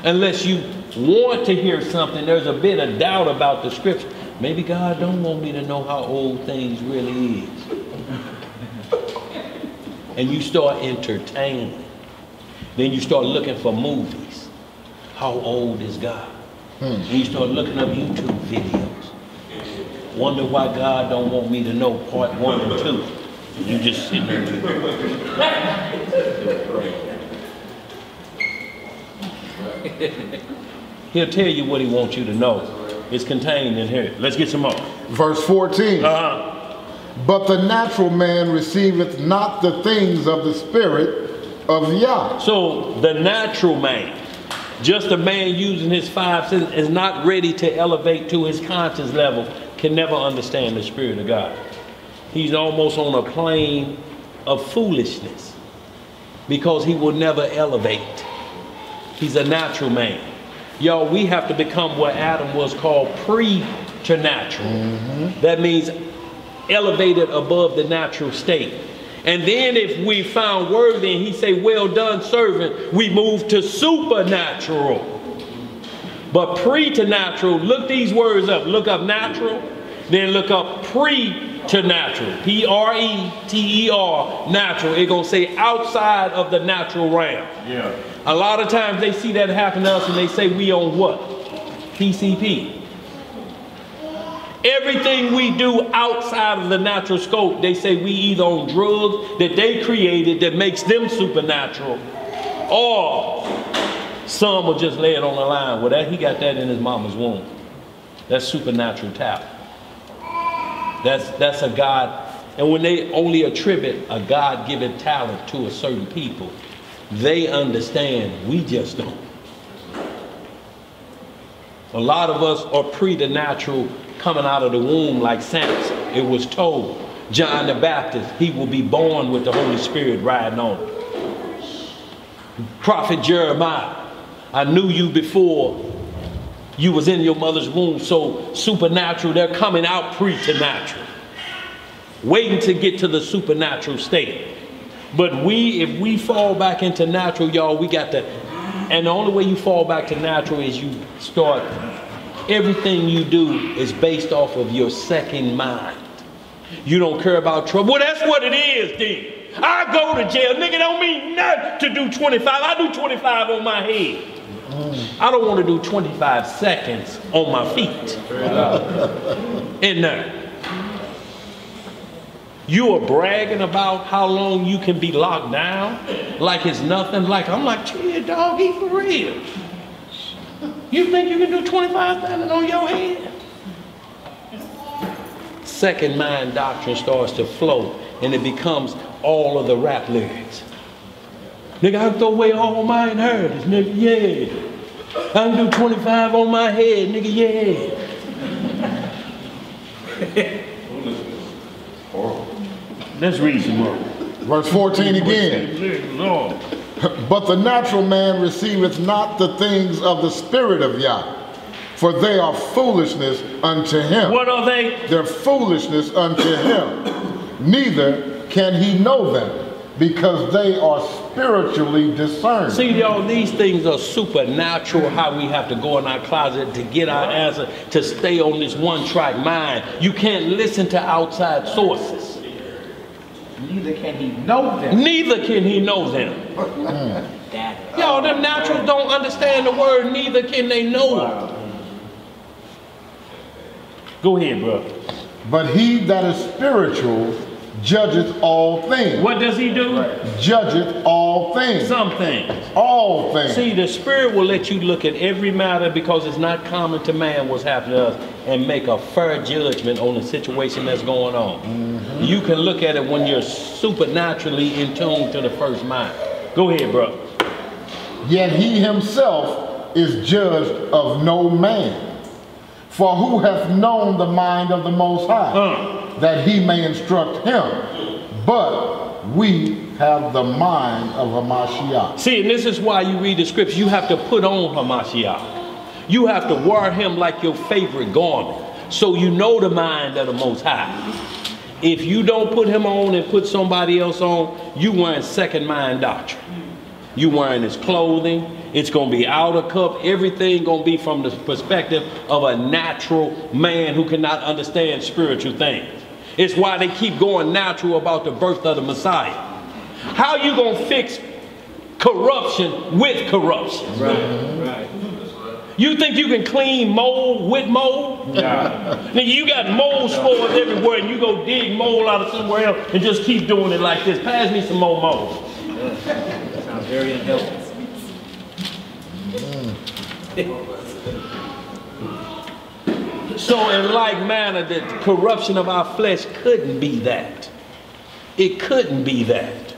Unless you want to hear something, there's a bit of doubt about the scripture. Maybe God don't want me to know how old things really is. And you start entertaining. Then you start looking for movies. How old is God? And you start looking up YouTube videos. Wonder why God don't want me to know part 1 and 2. You just sitting there. He'll tell you what he wants you to know. It's contained in here. Let's get some more. Verse 14. But the natural man receiveth not the things of the spirit of Yah. So the natural man, just a man using his 5 senses, is not ready to elevate to his conscious level, can never understand the Spirit of God. He's almost on a plane of foolishness because he will never elevate. He's a natural man. Y'all, we have to become what Adam was called preternatural. That means elevated above the natural state. And then if we found worthy and he say, well done, servant, we move to supernatural. But preternatural, look these words up. Look up natural, then look up preternatural. P-R-E-T-E-R, natural. It's going to say outside of the natural realm. Yeah. A lot of times they see that happen to us and they say we on what? PCP. Everything we do outside of the natural scope, they say we either on drugs that they created that makes them supernatural, or some will just lay it on the line. Well, that he got that in his mama's womb. That's supernatural talent. That's a God. And when they only attribute a God-given talent to a certain people, they understand, we just don't. A lot of us are preternatural coming out of the womb like Samson. It was told, John the Baptist, he will be born with the Holy Spirit riding on him. Prophet Jeremiah, I knew you before you was in your mother's womb. So supernatural, they're coming out preternatural, waiting to get to the supernatural state. But if we fall back into natural, y'all, we got to, and the only way you fall back to natural is you start, everything you do is based off of your second mind. You don't care about trouble. Well, that's what it is then. I go to jail. Nigga, don't mean nothing to do 25. I do 25 on my head. I don't want to do 25 seconds on my feet. In there. You are bragging about how long you can be locked down like it's nothing. Like, I'm like, chill, dog, he for real. You think you can do 25 standing on your head? Second mind doctrine starts to flow and it becomes all of the rap lyrics. Nigga, I can throw away all my inheritance, nigga, yeah. I can do 25 on my head, nigga, yeah. Let's read some more. Verse 14 again. Lord. But the natural man receiveth not the things of the Spirit of Yah, for they are foolishness unto him. What are they? They're foolishness unto him. Neither can he know them, because they are spiritually discerned. See, y'all, these things are supernatural, how we have to go in our closet to get our answer, to stay on this one-track mind. You can't listen to outside sources. Neither can he know them. Neither can he know them. Y'all, them naturals don't understand the word, neither can they know it. Go ahead, bro. But he that is spiritual judgeth all things. What does he do? Judgeth all things. Some things. All things. See, the Spirit will let you look at every matter because it's not common to man what's happening to us and make a fair judgment on the situation that's going on. You can look at it when you're supernaturally in tune to the first mind. Go ahead, bro. Yet he himself is judged of no man. For who hath known the mind of the Most High, that he may instruct him? But we have the mind of Hamashiach. See, and this is why you read the scripture. You have to put on Hamashiach. You have to wear him like your favorite garment, so you know the mind of the Most High. If you don't put him on and put somebody else on, you wearing second mind doctrine. You wearing his clothing. It's going to be out of cup. Everything going to be from the perspective of a natural man who cannot understand spiritual things. It's why they keep going natural about the birth of the Messiah. How you going to fix corruption with corruption? Right. You think you can clean mold with mold? Now you got mold spores everywhere and you go dig mold out of somewhere else and just keep doing it like this. Pass me some more mold. Sounds very unhealthy. So in like manner, the corruption of our flesh couldn't be that. It couldn't be that.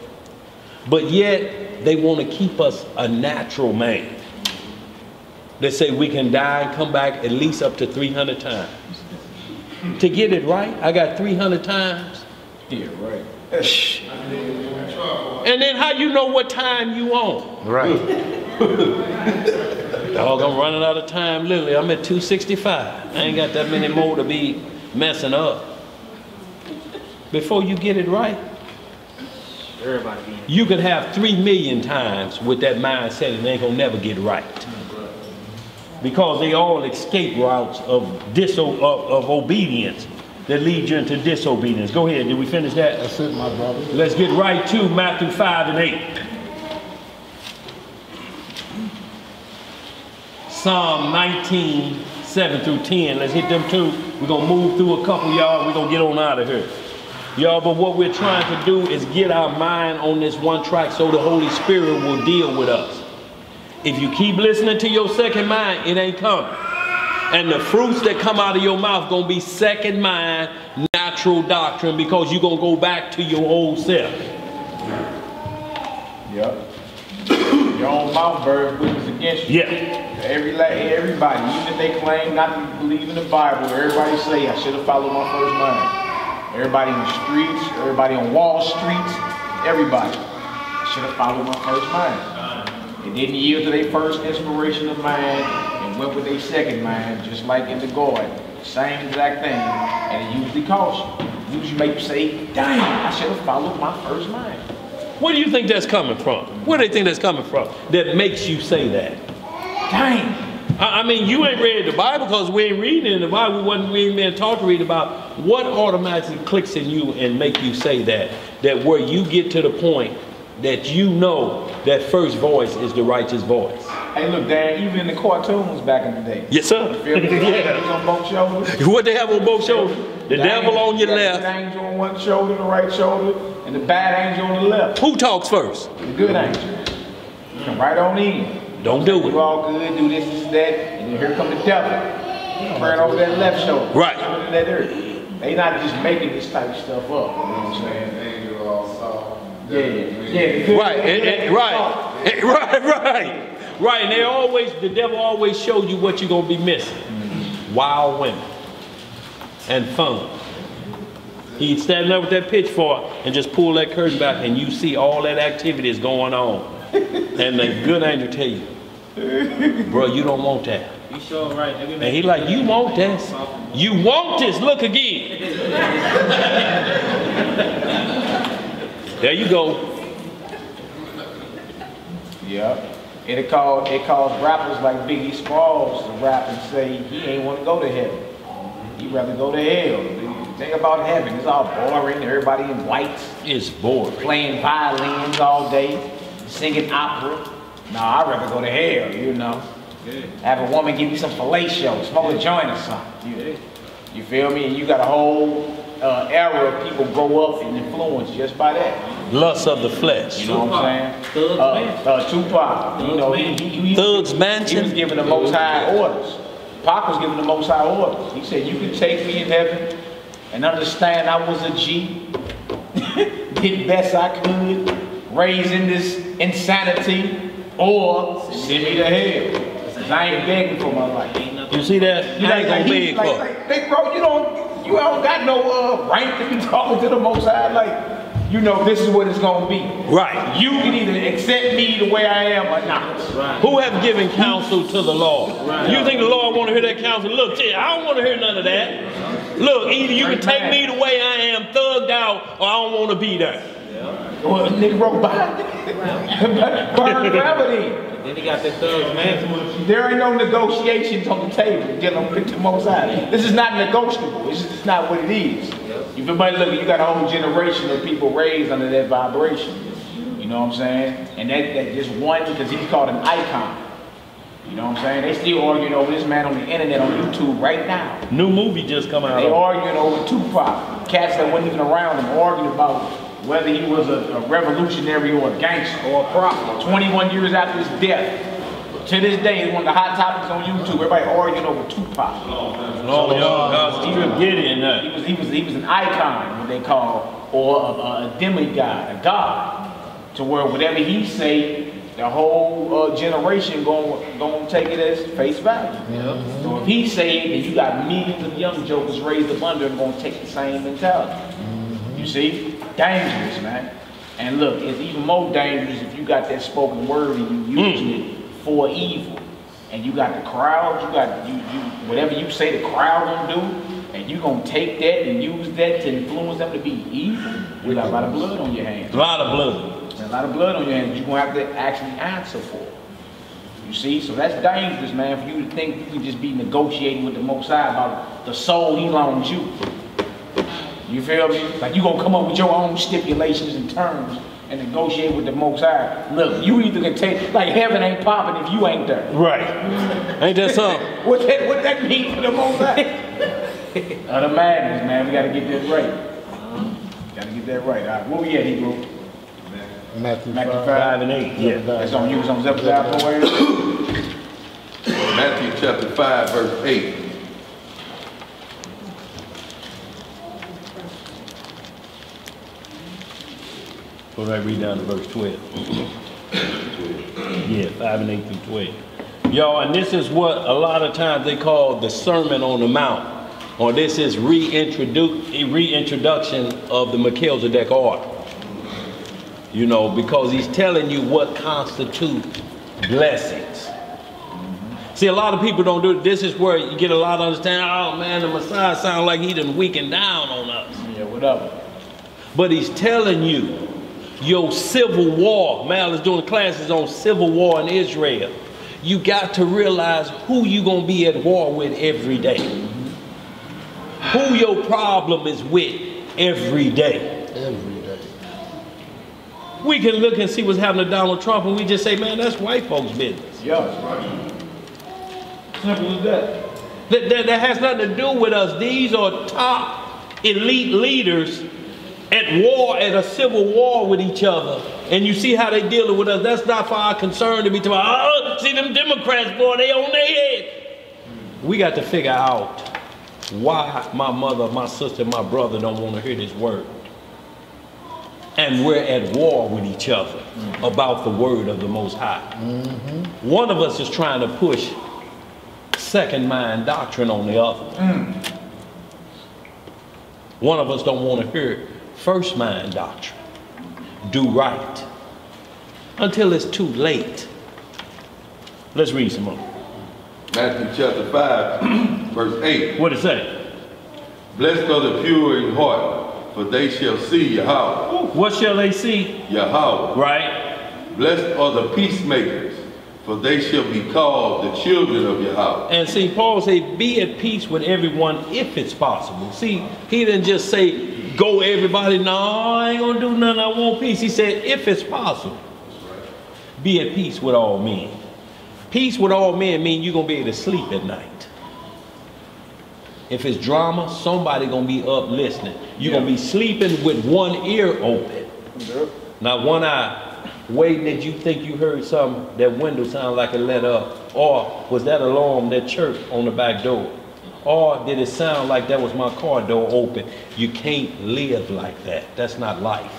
But yet they want to keep us a natural man. They say we can die and come back at least up to 300 times. To get it right, I got 300 times. Yeah, right. And then how you know what time you on? Right. Dog, I'm running out of time, literally. I'm at 265. I ain't got that many more to be messing up. Before you get it right, you could have 3 million times with that mindset and they ain't gonna never get right. Because they all escape routes of obedience that lead you into disobedience. Go ahead, did we finish that? That's it, my brother. Let's get right to Matthew 5 and 8. Psalm 19, 7 through 10. Let's hit them two. We're gonna move through a couple, y'all. We're gonna get on out of here. Y'all, but what we're trying to do is get our mind on this one track so the Holy Spirit will deal with us. If you keep listening to your second mind, it ain't coming. And the fruits that come out of your mouth gonna be second mind, natural doctrine, because you're gonna go back to your old self. Yep. Your own mouth bears witness against you. Yeah. Everybody, even if they claim not to believe in the Bible, everybody say, I should have followed my first mind. Everybody in the streets, everybody on Wall Street, everybody should have followed my first mind. They didn't yield to their first inspiration of mind and went with their second mind, just like in the garden. Same exact thing, and it usually costs you. Usually make you say, dang, I should have followed my first mind. Where do you think that's coming from? Where do they think that's coming from that makes you say that? Dang. I mean, you ain't read the Bible because we ain't reading it in the Bible. We ain't been taught to read about what automatically clicks in you and make you say that. That where you get to the point that you know that first voice is the righteous voice. Hey, look, Dan, even in the cartoons back in the day. Yes, sir. You feel me? Yeah. On both shoulders. What they have on both shoulders? The devil on your left. The good angel on one shoulder, the right shoulder, and the bad angel on the left. Who talks first? The good angel. Come right on in. Don't do it. You all good, do this, that, and then here come the devil. Praying over that left shoulder. Right. That earth. They not just making this type of stuff up. You know what I'm saying? Angel also. Yeah. The good Right. And the devil always shows you what you're gonna be missing. Wild women and fun. He'd stand there with that pitchfork and just pull that curtain back, and you see all that activity is going on. And the good angel tell you, bro, you don't want that. You sure right. And he like, you want this? You want this? Look again. There you go. Yeah. It caused rappers like Biggie Smalls to rap and say he ain't want to go to heaven. He'd rather go to hell. Think about heaven. It's all boring. Everybody in whites. It's boring. Playing violins all day. Singing opera. Nah, I'd rather go to hell, you know. Yeah. Have a woman give you some fellatio, smoke a joint or something. You feel me? And you got a whole era of people grow up and influenced just by that. Lust of the flesh. You know what I'm saying? Tupac. You know, Thug's Mansion. He was giving the Most High orders. Pac was giving the Most High orders. He said, you can take me in heaven and understand I was a G. Did best I could. Raising this insanity, or send me to hell. Cause I ain't begging for my life. You see that? You ain't gonna beg for it. Big bro, you don't got no rank to be talking to the Most High. Like, you know, this is what it's gonna be. Right. You can either accept me the way I am or not. Right. Who have given counsel to the Lord? Right. You think the Lord want to hear that counsel? Look, I don't want to hear none of that. Look, either you can take me the way I am, thugged out, or I don't want to be there. Well, nigga wrote burn gravity. Then he got that Thug's Mansion. There ain't no negotiations on the table dealing with the Most High. This is not negotiable. It's just not what it is. You feel me? Look, you got a whole generation of people raised under that vibration. You know what I'm saying? And that just one, because he's called an icon. You know what I'm saying? They still arguing over this man on the internet on YouTube right now. New movie just come out. They arguing over Tupac. Cats that wasn't even around him arguing about whether he was a revolutionary or a gangster or a prophet. 21 years after his death, to this day, it's one of the hot topics on YouTube. Everybody arguing over Tupac. He was an icon, what they call, or a demigod, a god, to where whatever he say, the whole generation gonna take it as face value. Yeah. So if he say it, then you got millions of young jokers raised up under him gonna take the same mentality. You see? dangerous, man. And look, it's even more dangerous if you got that spoken word and you using it for evil. And you got the crowd, whatever you say the crowd gonna do, and you gonna take that and use that to influence them to be evil. You got a lot of blood on your hands. A lot of blood. There's a lot of blood on your hands you're gonna have to actually answer for. You see, so that's dangerous, man, for you to think you can just be negotiating with the Most High about the soul he loans you. You feel me? Like you gonna come up with your own stipulations and terms and negotiate with the Most High. Look, you either can take, like heaven ain't popping if you ain't there. Right. Ain't that something? what that mean for the Most High? The madness, man. We gotta get this right. Gotta get that right. All right. Where we at, Hebrew? Matthew 5 and 8. Yeah. That's on you. It's on Zebediah 4. Matthew chapter 5, verse 8. Go right, read down to verse 12. Yeah, 5 and 8 through 12. Y'all, and this is what a lot of times they call the Sermon on the Mount. Or this is reintroduction of the Melchizedek order. You know, because he's telling you what constitutes blessings. See, a lot of people don't do it. This is where you get a lot of understanding. Oh man, the Messiah sounds like he done weakened down on us. Yeah, whatever. But he's telling you, your civil war, Mal is doing classes on civil war in Israel. You got to realize who you gonna be at war with every day. Who your problem is with every day. Every day. We can look and see what's happening to Donald Trump and we just say, man, that's white folks' business. Yeah, that's right. Simple as that. That has nothing to do with us. These are top elite leaders at war, at a civil war with each other. And you see how they dealing with us. That's not for our concern to be talking about, oh, see them Democrats, boy, they on their head. We got to figure out why my mother, my sister, my brother don't want to hear this word. And we're at war with each other about the word of the Most High. One of us is trying to push second mind doctrine on the other. One of us don't want to hear first mind doctrine. Do right. Until it's too late. Let's read some more. Matthew chapter 5, verse 8. What it say? Blessed are the pure in heart, for they shall see Yahweh. What shall they see? Yahweh. Right. Blessed are the peacemakers, for they shall be called the children of Yahweh. And see, Paul said, be at peace with everyone if it's possible. See, he didn't just say, go everybody, no, I ain't gonna do nothing, I want peace. He said, if it's possible, be at peace with all men. Peace with all men means you're gonna be able to sleep at night. If it's drama, somebody gonna be up listening. You're gonna be sleeping with one ear open, not one eye. Waiting that you think you heard something, that window sound like it let up. Or was that alarm, that chirp on the back door? Or did it sound like that was my car door open? You can't live like that. That's not life.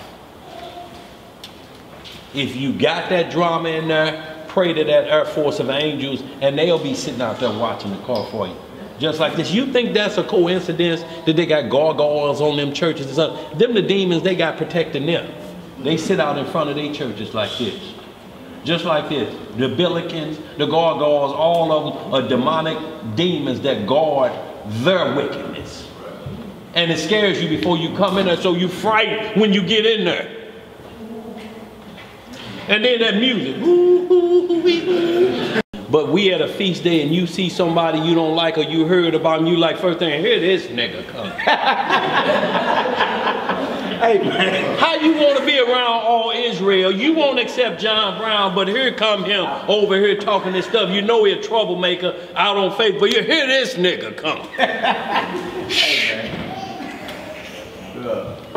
If you got that drama in there, pray to that air force of angels and they'll be sitting out there watching the car for you. Just like this. You think that's a coincidence that they got gargoyles on them churches and stuff? Them the demons they got protecting them. They sit out in front of their churches like this. Just like this. The Billikens, the gargoyles, all of them are demonic demons that guard their wickedness. And it scares you before you come in there, so you frightened when you get in there. And then that music. But we at a feast day and you see somebody you don't like or you heard about and you like, first thing, here this nigga come. Hey man, how you want to be around all Israel? You won't accept John Brown, but here come him over here talking this stuff. You know he's a troublemaker out on faith, but you hear this nigga come.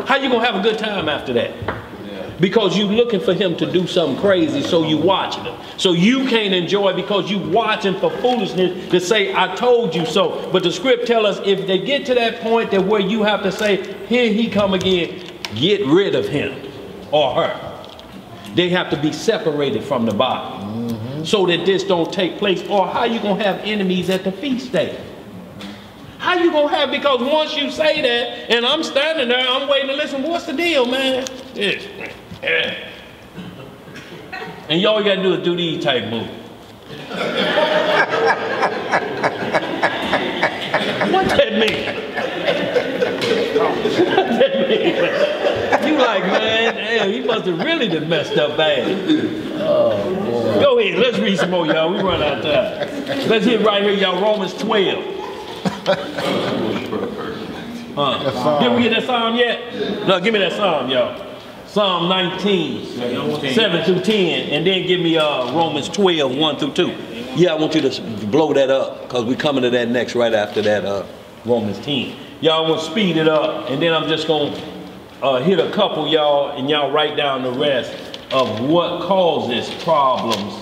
How you gonna have a good time after that? Because you looking for him to do something crazy, so you watching him. So you can't enjoy it because you watching for foolishness to say, I told you so. But the script tell us if they get to that point that where you have to say, here he come again, get rid of him or her. They have to be separated from the body so that this don't take place. Or how you gonna have enemies at the feast day? How How you gonna have? Because once you say that, and I'm standing there, I'm waiting to listen. What's the deal, man? This, yeah. And all you gotta do is do these type moves. What that mean? What that mean? You like, man, damn, he must have really done messed up bad. Oh, boy. Go ahead, let's read some more, y'all. We run out of time. Let's hit right here, y'all. Romans 12. Did we get that Psalm yet? No, give me that Psalm, y'all. Psalm 19, 7 through 10, and then give me Romans 12, 1 through 2. Yeah, I want you to blow that up, because we're coming to that next right after that Romans 10. Y'all want to speed it up, and then I'm just going to hit a couple, y'all, and y'all write down the rest of what causes problems,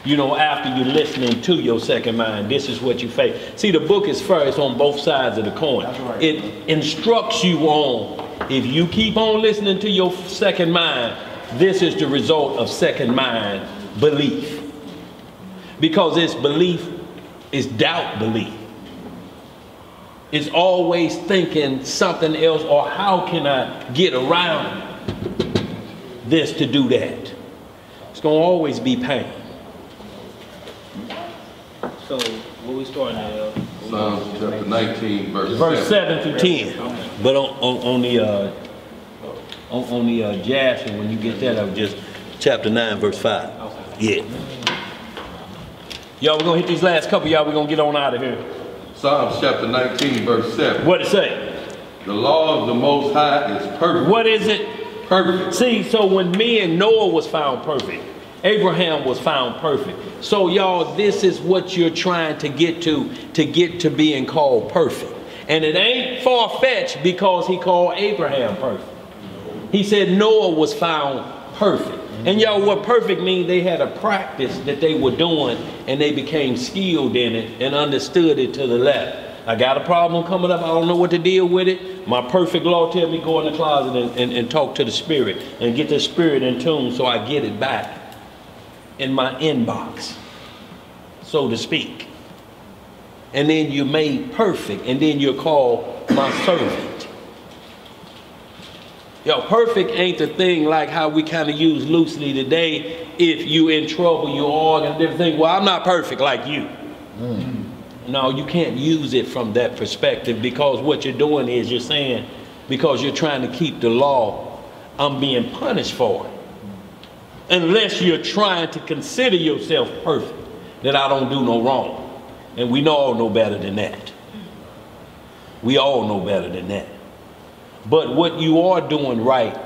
you know, after you're listening to your second mind. This is what you face. See, the book is fair. It's on both sides of the coin. That's right. It instructs you on, if you keep on listening to your second mind, this is the result of second mind belief. Because it's belief, it's doubt belief. It's always thinking something else, or how can I get around this to do that? It's going to always be pain. So, where we starting at? Psalms chapter 19, verse 7 through 10. But on the Jasher, when you get that, I was just chapter 9, verse 5. Yeah. Y'all, we're going to hit these last couple, y'all. We're going to get on out of here. Psalms chapter 19, verse 7. What it say? The law of the Most High is perfect. What is it? Perfect. See, so when me and Noah was found perfect, Abraham was found perfect. So y'all, this is what you're trying to get to being called perfect. And it ain't far-fetched because he called Abraham perfect. He said Noah was found perfect. And y'all, what perfect means, they had a practice that they were doing and they became skilled in it and understood it to the left. I got a problem coming up, I don't know what to deal with it. My perfect law tells me go in the closet and talk to the spirit and get the spirit in tune so I get it back in my inbox, so to speak. And then you're made perfect, and then you're called my servant. Yo, perfect ain't the thing like how we kind of use loosely today. If you in trouble, you argue and different things. Well, I'm not perfect like you. No, you can't use it from that perspective, because what you're doing is you're saying, because you're trying to keep the law, I'm being punished for it. Unless you're trying to consider yourself perfect, that I don't do no wrong. And we all know better than that. We all know better than that. But what you are doing right,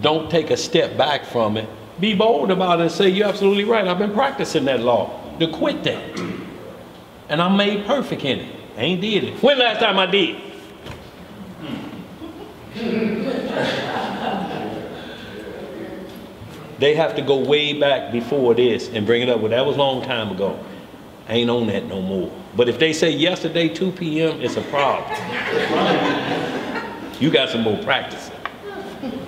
don't take a step back from it. Be bold about it and say, you're absolutely right. I've been practicing that law. To quit that. And I'm made perfect in it. I ain't did it. When last time I did? They have to go way back before this and bring it up. Well, that was a long time ago. I ain't on that no more. But if they say yesterday, 2 p.m., it's a problem. You got some more practicing.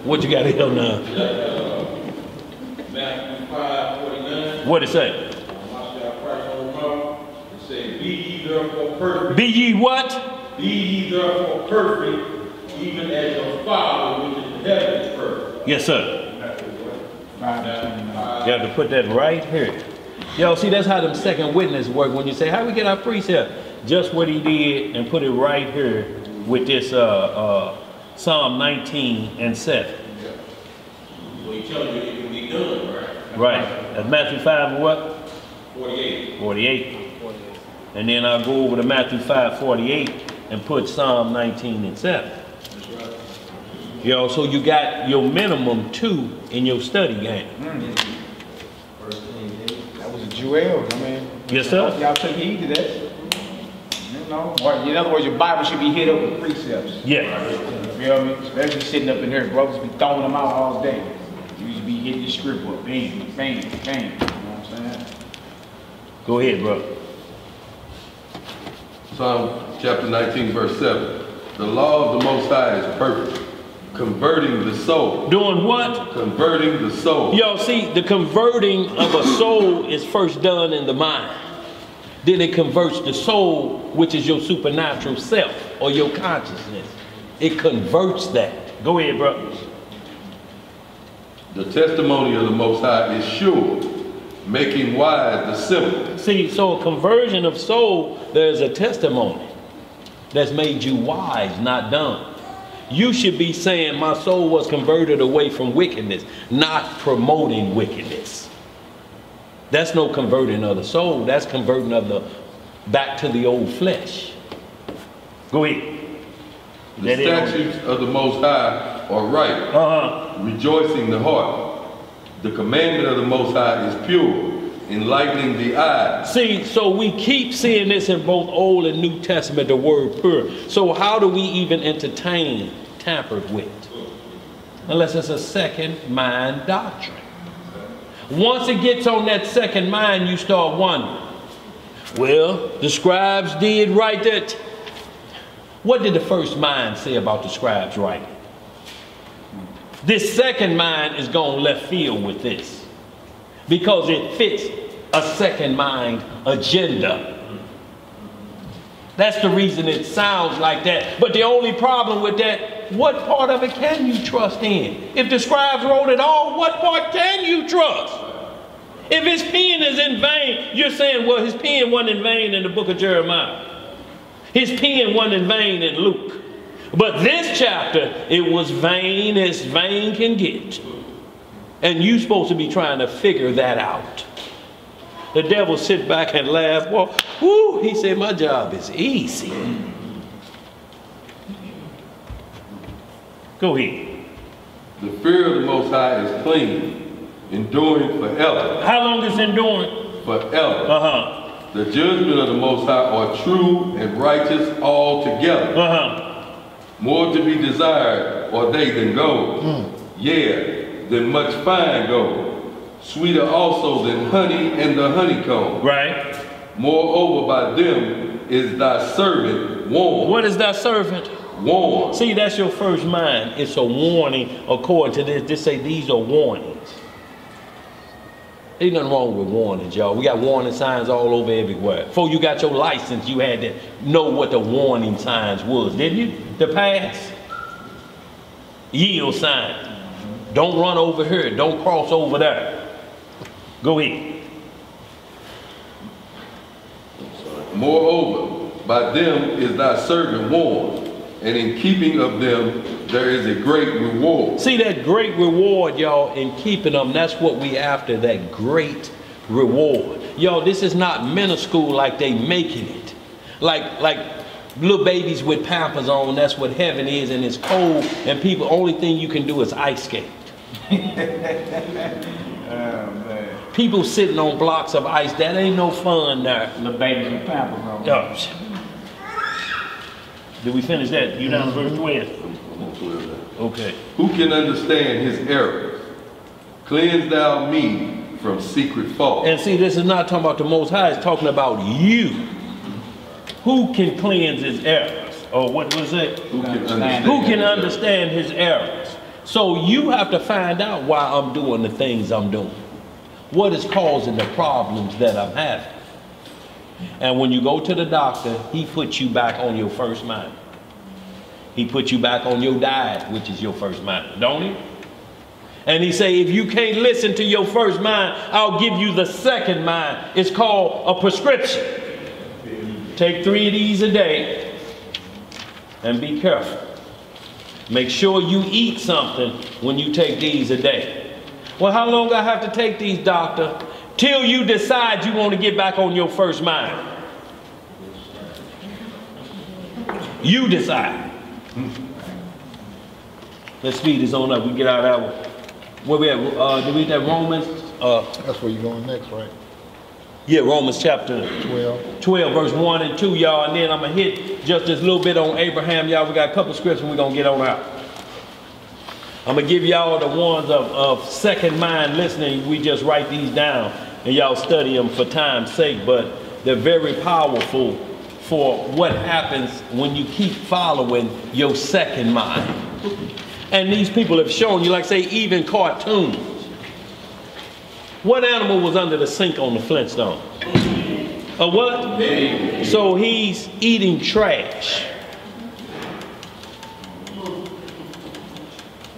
What you got to hear now? Matthew 5:49. What it say? It say, be ye therefore perfect. Be ye what? Be ye therefore perfect, even as your Father which is in heaven is perfect. Yes, sir. You have to put that right here. Yo, see, that's how them second witness work. When you say, how we get our precept? Just what he did and put it right here with this Psalm 19 and 7. So he tells you it can be done, right? Right. That's Matthew 5 and what? 48. 48. And then I'll go over to Matthew 5:48 and put Psalm 19 and 7. That's right. Yo, so you got your minimum 2 in your study game. That was a jewel, I mean. Yes, sir. Y'all take heed to that. You know, or in other words, your Bible should be hit up with precepts. Yeah. You feel me? Especially sitting up in here, brothers be throwing them out all day. You should be hitting the script up, bang, bang, bang. You know what I'm saying? Go ahead, bro. Psalm chapter 19, verse 7. The law of the Most High is perfect, converting the soul. Doing what? Converting the soul. Yo, see, the converting of a soul is first done in the mind. Then it converts the soul, which is your supernatural self or your consciousness. It converts that. Go ahead, bro. The testimony of the Most High is sure, making wise the simple. See, so a conversion of soul, there's a testimony that's made you wise, not dumb. You should be saying, my soul was converted away from wickedness, not promoting wickedness. That's no converting of the soul. That's converting of the back to the old flesh. Go ahead. The statutes of the Most High are right, rejoicing the heart. The commandment of the Most High is pure, enlightening the eye. See, so we keep seeing this in both Old and New Testament, the word pure. So how do we even entertain tampered with? Unless it's a second mind doctrine. Once it gets on that second mind, you start wondering, well, the scribes did write that. What did the first mind say about the scribes writing? This second mind is going left field with this because it fits a second mind agenda. That's the reason it sounds like that. But the only problem with that, what part of it can you trust in? If the scribes wrote it all, what part can you trust? If his pen is in vain, you're saying, well, his pen wasn't in vain in the book of Jeremiah. His pen wasn't in vain in Luke. But this chapter, it was vain as vain can get. And you're supposed to be trying to figure that out. The devil sit back and laugh. Well, whoo, he said, my job is easy. Go ahead. The fear of the Most High is clean, enduring forever. How long is enduring? Forever. The judgment of the Most High are true and righteous altogether. More to be desired are they than gold, yea, than much fine gold, sweeter also than honey and the honeycomb. Right. Moreover, by them is thy servant warned. What is thy servant? Warned. See, that's your first mind. It's a warning according to this. This say these are warnings. Ain't nothing wrong with warnings, y'all. We got warning signs all over everywhere. Before you got your license, you had to know what the warning signs was, didn't you? The pass. Yield sign. Don't run over here. Don't cross over there. Go ahead. Moreover, by them is thy servant warned, and in keeping of them there is a great reward. See that great reward, y'all, in keeping them, that's what we after, that great reward. Y'all, this is not minuscule like they making it. Like little babies with Pampers on, that's what heaven is, and it's cold, and people, only thing you can do is ice skate. People sitting on blocks of ice, that ain't no fun there. Little babies with Pampers on. Did we finish that? You down to verse 12? Okay. Who can understand his errors? Cleanse thou me from secret fault. And see, this is not talking about the Most High, it's talking about you. Who can cleanse his errors? Or what was it? Who can understand his errors? So you have to find out why I'm doing the things I'm doing. What is causing the problems that I'm having? And when you go to the doctor, he puts you back on your first mind. He puts you back on your diet, which is your first mind, don't he? And he say, if you can't listen to your first mind, I'll give you the second mind. It's called a prescription. Take 3 of these a day and be careful. Make sure you eat something when you take these a day. Well, how long I have to take these, doctor? Till you decide you want to get back on your first mind. You decide. Let's speed this on up. We get out of that one. Where we at? Did we get that Romans? That's where you're going next, right? Yeah, Romans chapter 12 verse 1 and 2, y'all. And then I'm going to hit just this little bit on Abraham, y'all. We got a couple scriptures we're going to get on out. I'm going to give y'all the ones of second mind listening. We just write these down and y'all study them for time's sake. But they're very powerful for what happens when you keep following your second mind. And these people have shown you, like say, even cartoons. What animal was under the sink on the Flintstones? A what? So he's eating trash.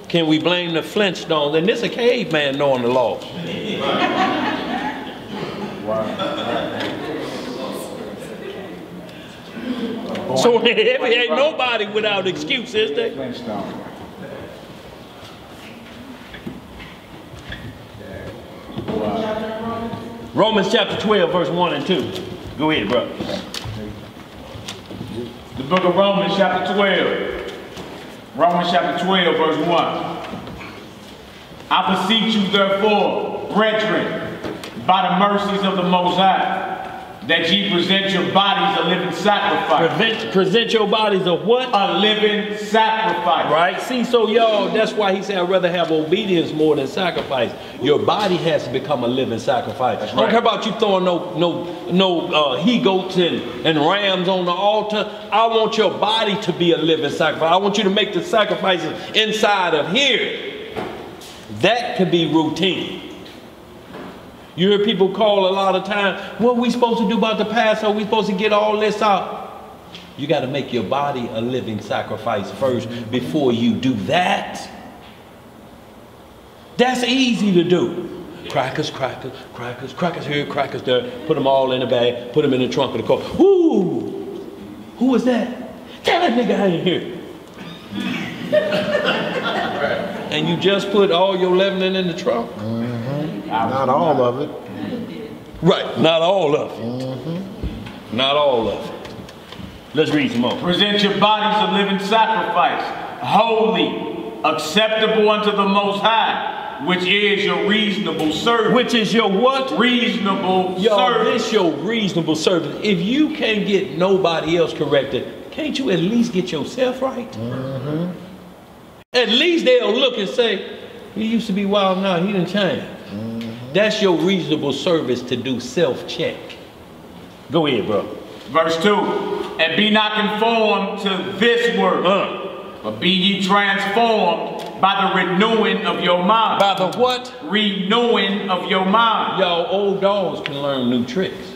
Can we blame the Flintstones? And this a caveman knowing the law. So ain't nobody without excuse, is there? Romans chapter 12, verse 1 and 2. Go ahead, bro. The book of Romans chapter 12. Romans chapter 12, verse 1. I beseech you therefore, brethren, by the mercies of the Most High, that ye present your bodies a living sacrifice. Present your bodies a what? A living sacrifice. Right? See, so y'all, that's why he said, I'd rather have obedience more than sacrifice. Your body has to become a living sacrifice. I don't care about you throwing no he-goats and rams on the altar. I want your body to be a living sacrifice. I want you to make the sacrifices inside of here. That could be routine. You hear people call a lot of times, what are we supposed to do about the past? Are we supposed to get all this out? You got to make your body a living sacrifice first before you do that. That's easy to do. Crackers, crackers, crackers, crackers here, crackers there. Put them all in a bag, put them in the trunk of the car. Ooh, who was that? Tell that nigga I ain't here. And you just put all your leavening in the trunk? Not all of it. Right, not all of it. Not all of it. Let's read some more. Present your bodies a living sacrifice, holy, acceptable unto the Most High, which is your reasonable service. Which is your what? Reasonable service. This your reasonable service. If you can't get nobody else corrected, can't you at least get yourself right? At least they'll look and say, he used to be wild, now he didn't change. That's your reasonable service, to do self-check. Go ahead, bro. Verse 2. And be not conformed to this world, but be ye transformed by the renewing of your mind. By the what? Renewing of your mind. Y'all, old dogs can learn new tricks.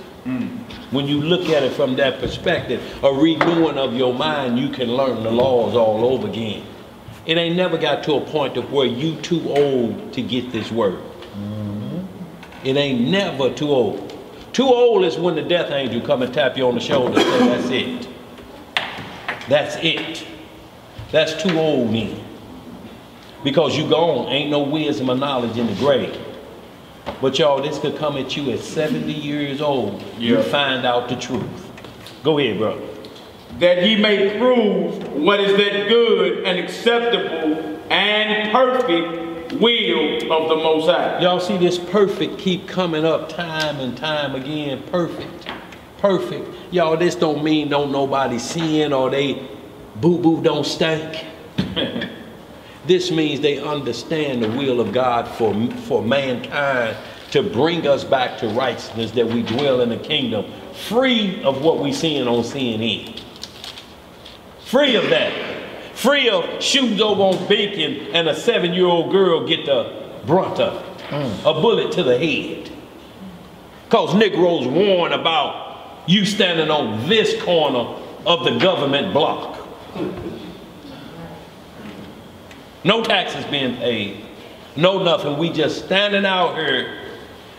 When you look at it from that perspective, a renewing of your mind, you can learn the laws all over again. It ain't never got to a point of where you too old to get this word. It ain't never too old. Too old is when the death angel come and tap you on the shoulder and say, that's it. That's it. That's too old then. Because you gone, ain't no wisdom or knowledge in the grave. But y'all, this could come at you at 70 years old. You find out the truth. Go ahead, bro. That ye may prove what is that good and acceptable and perfect will of the Most High. Y'all see this perfect keep coming up time and time again. Perfect. Perfect. Y'all, this don't mean don't nobody sin or they boo-boo don't stink. This means they understand the will of God for mankind, to bring us back to righteousness, that we dwell in the kingdom free of what we seeing on CNN. Free of that. Free of shootings over on Beacon and a 7-year-old girl get the brunt of it. A bullet to the head. Because Negroes warn about you standing on this corner of the government block. No taxes being paid. No nothing. We just standing out here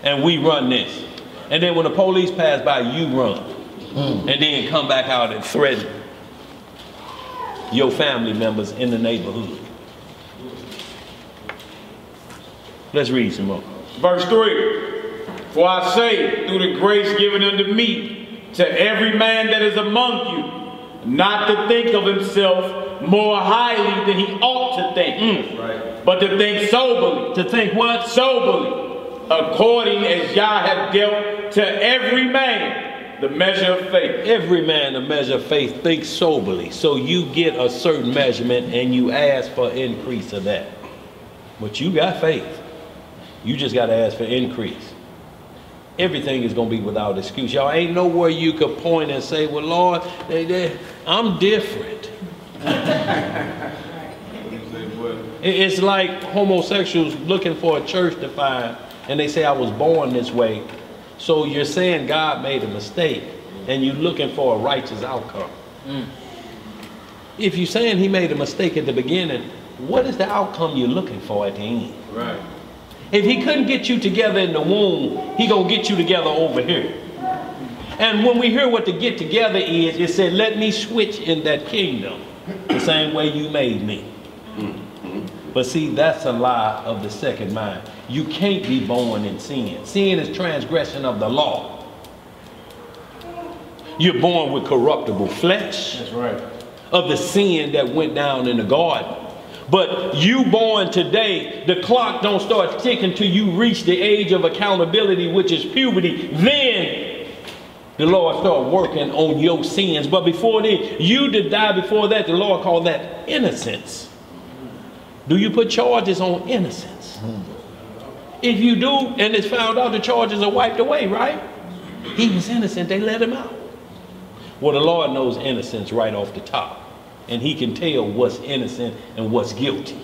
and we run this. And then when the police pass by, you run. And then come back out and threaten your family members in the neighborhood. Let's read some more. Verse 3. For I say, through the grace given unto me, to every man that is among you, not to think of himself more highly than he ought to think, but to think soberly. To think what? Soberly, according as Yah hath dealt to every man the measure of faith. Every man the measure of faith. Think soberly. So you get a certain measurement and you ask for increase of that. But you got faith. You just got to ask for increase. Everything is going to be without excuse. Y'all, ain't nowhere you could point and say, well, Lord, I'm different. It's like homosexuals looking for a church to find, and they say I was born this way, So you're saying God made a mistake and you're looking for a righteous outcome. If you're saying he made a mistake at the beginning, what is the outcome you're looking for at the end? Right. If he couldn't get you together in the womb, he gonna get you together over here. And when we hear what the get together is, it said, let me switch in that kingdom the same way you made me. But see, that's a lie of the second mind. You can't be born in sin. Sin is transgression of the law. You're born with corruptible flesh. That's right. Of the sin that went down in the garden. But you born today, the clock don't start ticking till you reach the age of accountability, which is puberty. Then the Lord start working on your sins. But before then, you did die before that. The Lord called that innocence. Do you put charges on innocence? If you do, and it's found out, the charges are wiped away, right? He was innocent, they let him out. Well, the Lord knows innocence right off the top. And he can tell what's innocent and what's guilty.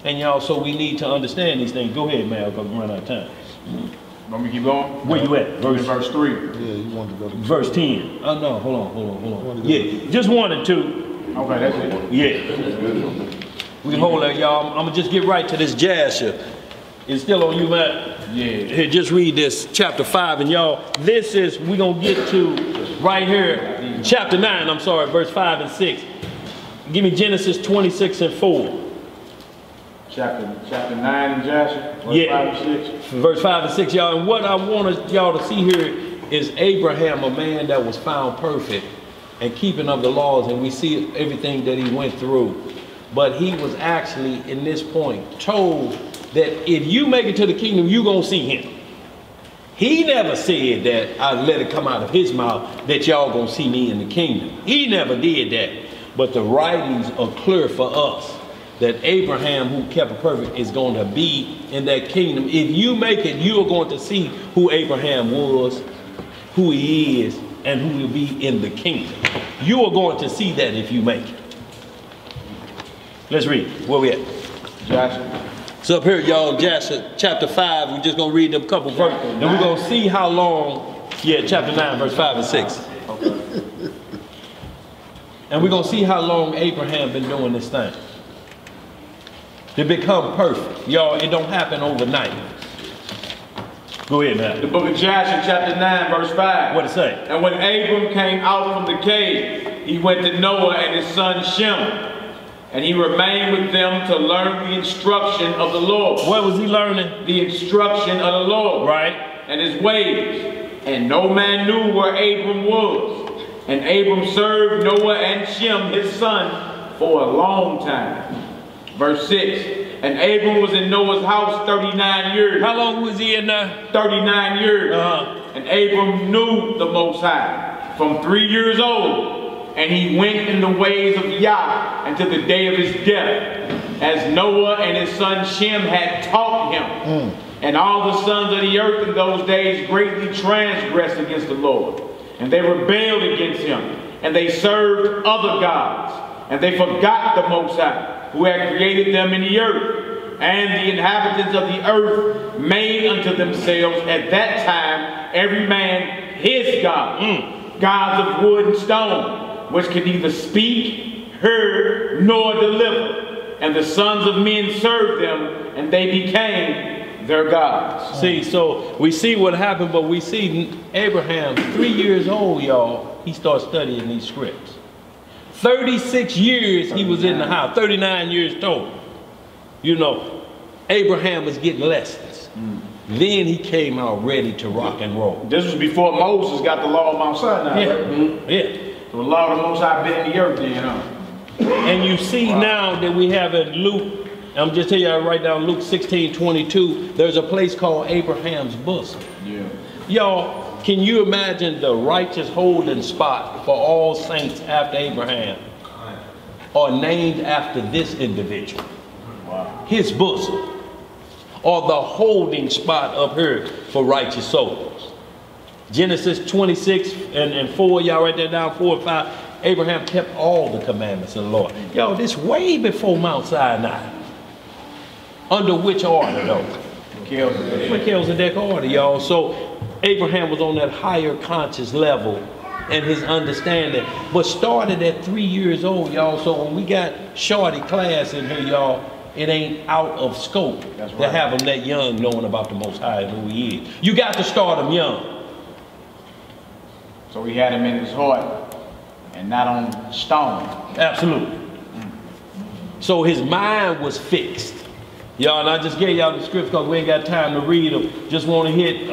And y'all, so we need to understand these things. Go ahead, man, because we're running out of time. Want me to keep going? Where you at? Verse 3. Yeah, you want to go to Verse 10. Oh, no, hold on. Yeah, just 1 and 2. Okay, that's it. Yeah. We can hold that, y'all. I'm going to just get right to this jazz here. It's still on you, Matt? Yeah. Here, just read this, chapter 5. And y'all, this is, we're going to get to right here, chapter 9, I'm sorry, verse 5 and 6. Give me Genesis 26 and 4. Chapter 9 in Joshua, verse 5 and 6. Verse 5 and 6, y'all. And what I want y'all to see here is Abraham, a man that was found perfect and keeping of the laws. And we see everything that he went through. But he was actually, in this point, told that if you make it to the kingdom, you're going to see him. He never said that, I let it come out of his mouth, that y'all going to see me in the kingdom. He never did that. But the writings are clear for us that Abraham, who kept it perfect, is going to be in that kingdom. If you make it, you are going to see who Abraham was, who he is, and who will be in the kingdom. You are going to see that if you make it. Let's read. Where we at? Joshua. So up here, y'all, Joshua, chapter 5. We're just going to read them a couple verses. And we're going to see how long, chapter 9, verse 5 and 6. Okay. And we're going to see how long Abraham been doing this thing. To become perfect. Y'all, it don't happen overnight. Go ahead, man. The book of Joshua, chapter 9, verse 5. What it say? And when Abram came out from the cave, he went to Noah and his son Shem. And he remained with them to learn the instruction of the Lord. What was he learning? The instruction of the Lord. Right. And his ways. And no man knew where Abram was. And Abram served Noah and Shem, his son, for a long time. Verse 6. And Abram was in Noah's house 39 years. How long was he in there? 39 years. And Abram knew the Most High from 3 years old. And he went in the ways of Yah until the day of his death, as Noah and his son Shem had taught him. And all the sons of the earth in those days greatly transgressed against the Lord. And they rebelled against him. And they served other gods. And they forgot the Most High, who had created them in the earth. And the inhabitants of the earth made unto themselves at that time every man his God. Gods of wood and stone, which could neither speak, hear, nor deliver. And the sons of men served them, and they became their gods. See, so we see what happened, but we see Abraham, 3 years old, y'all, he starts studying these scripts. 36 years he was in the house, 39 years total. You know, Abraham was getting lessons. Then he came out ready to rock and roll. This was before Moses got the law of Mount Sinai. Yeah. So the law of the Most High been in the earth then, And you see now that we have in Luke, I'm just telling you, I write down Luke 16:22, there's a place called Abraham's bosom. Y'all, can you imagine the righteous holding spot for all saints after Abraham are named after this individual? His bosom. Or the holding spot up here for righteous souls. Genesis 26 and 4, y'all write that down, 4 and 5. Abraham kept all the commandments of the Lord. Yo, this way before Mount Sinai. Under which order though? Melchizedek order, y'all. So Abraham was on that higher conscious level and his understanding, but started at 3 years old, y'all. So when we got shorty class in here, y'all, it ain't out of scope to have them that young knowing about the Most High and who he is. You got to start them young. So he had him in his heart and not on stone. Absolutely. So his mind was fixed. Y'all, and I just gave y'all the scripts because we ain't got time to read them. Just want to hit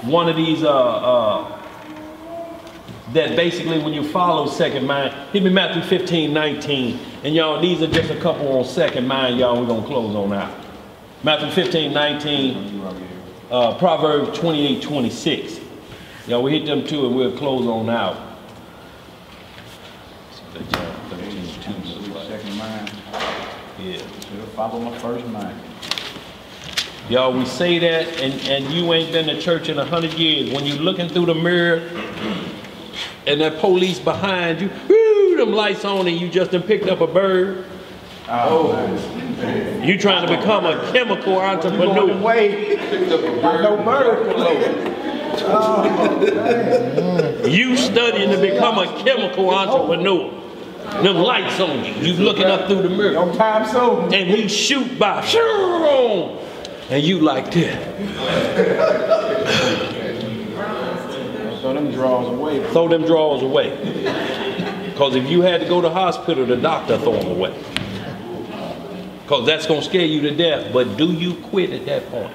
one of these that basically when you follow second mind, hit me Matthew 15:19. And y'all, these are just a couple on second mind, y'all. We're going to close on out. Matthew 15:19, Proverbs 28:26. Y'all, we hit them two and we'll close on out. Second mind. Yeah. Should follow my first mind. Y'all, we say that, and you ain't been to church in 100 years. When you looking through the mirror and that police behind you, whoo, them lights on and you just done picked up a bird. You trying to become a chemical entrepreneur. No bird. You studying to become a chemical entrepreneur. Them lights on you. You looking up through the mirror. No time soon. And he shoot by. And you like that. Throw them drawers away. Throw them drawers away. Because if you had to go to the hospital, the doctor throw them away. Because that's going to scare you to death. But do you quit at that point?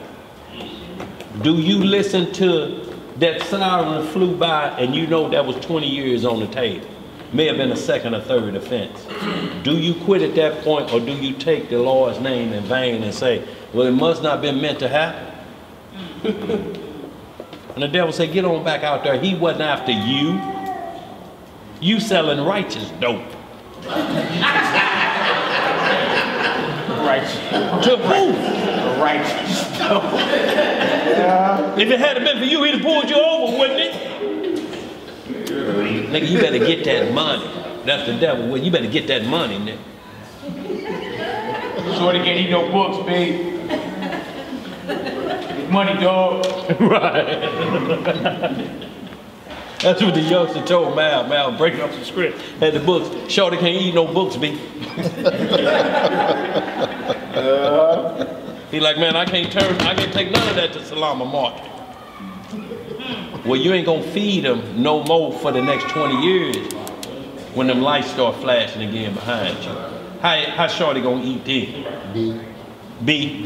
Do you listen to that siren flew by and you know that was 20 years on the table? May have been a second or third offense. Do you quit at that point, or do you take the Lord's name in vain and say, well, it must not have been meant to happen? And the devil said, get on back out there. He wasn't after you. You selling righteous dope. Righteous. To who? Righteous dope. If it hadn't been for you, he'd have pulled you over, wouldn't it? Nigga, you better get that money. That's the devil. Well, you better get that money, nigga. Shorty can't eat no books, babe. It's money, dog. Right. That's what the youngster told Mal. Mal breaking up some script. Had the books. Shorty can't eat no books, B. He like, man, I can't take none of that to Salama Market. Well, you ain't gonna feed them no more for the next 20 years when them lights start flashing again behind you. How Shorty gonna eat this? B.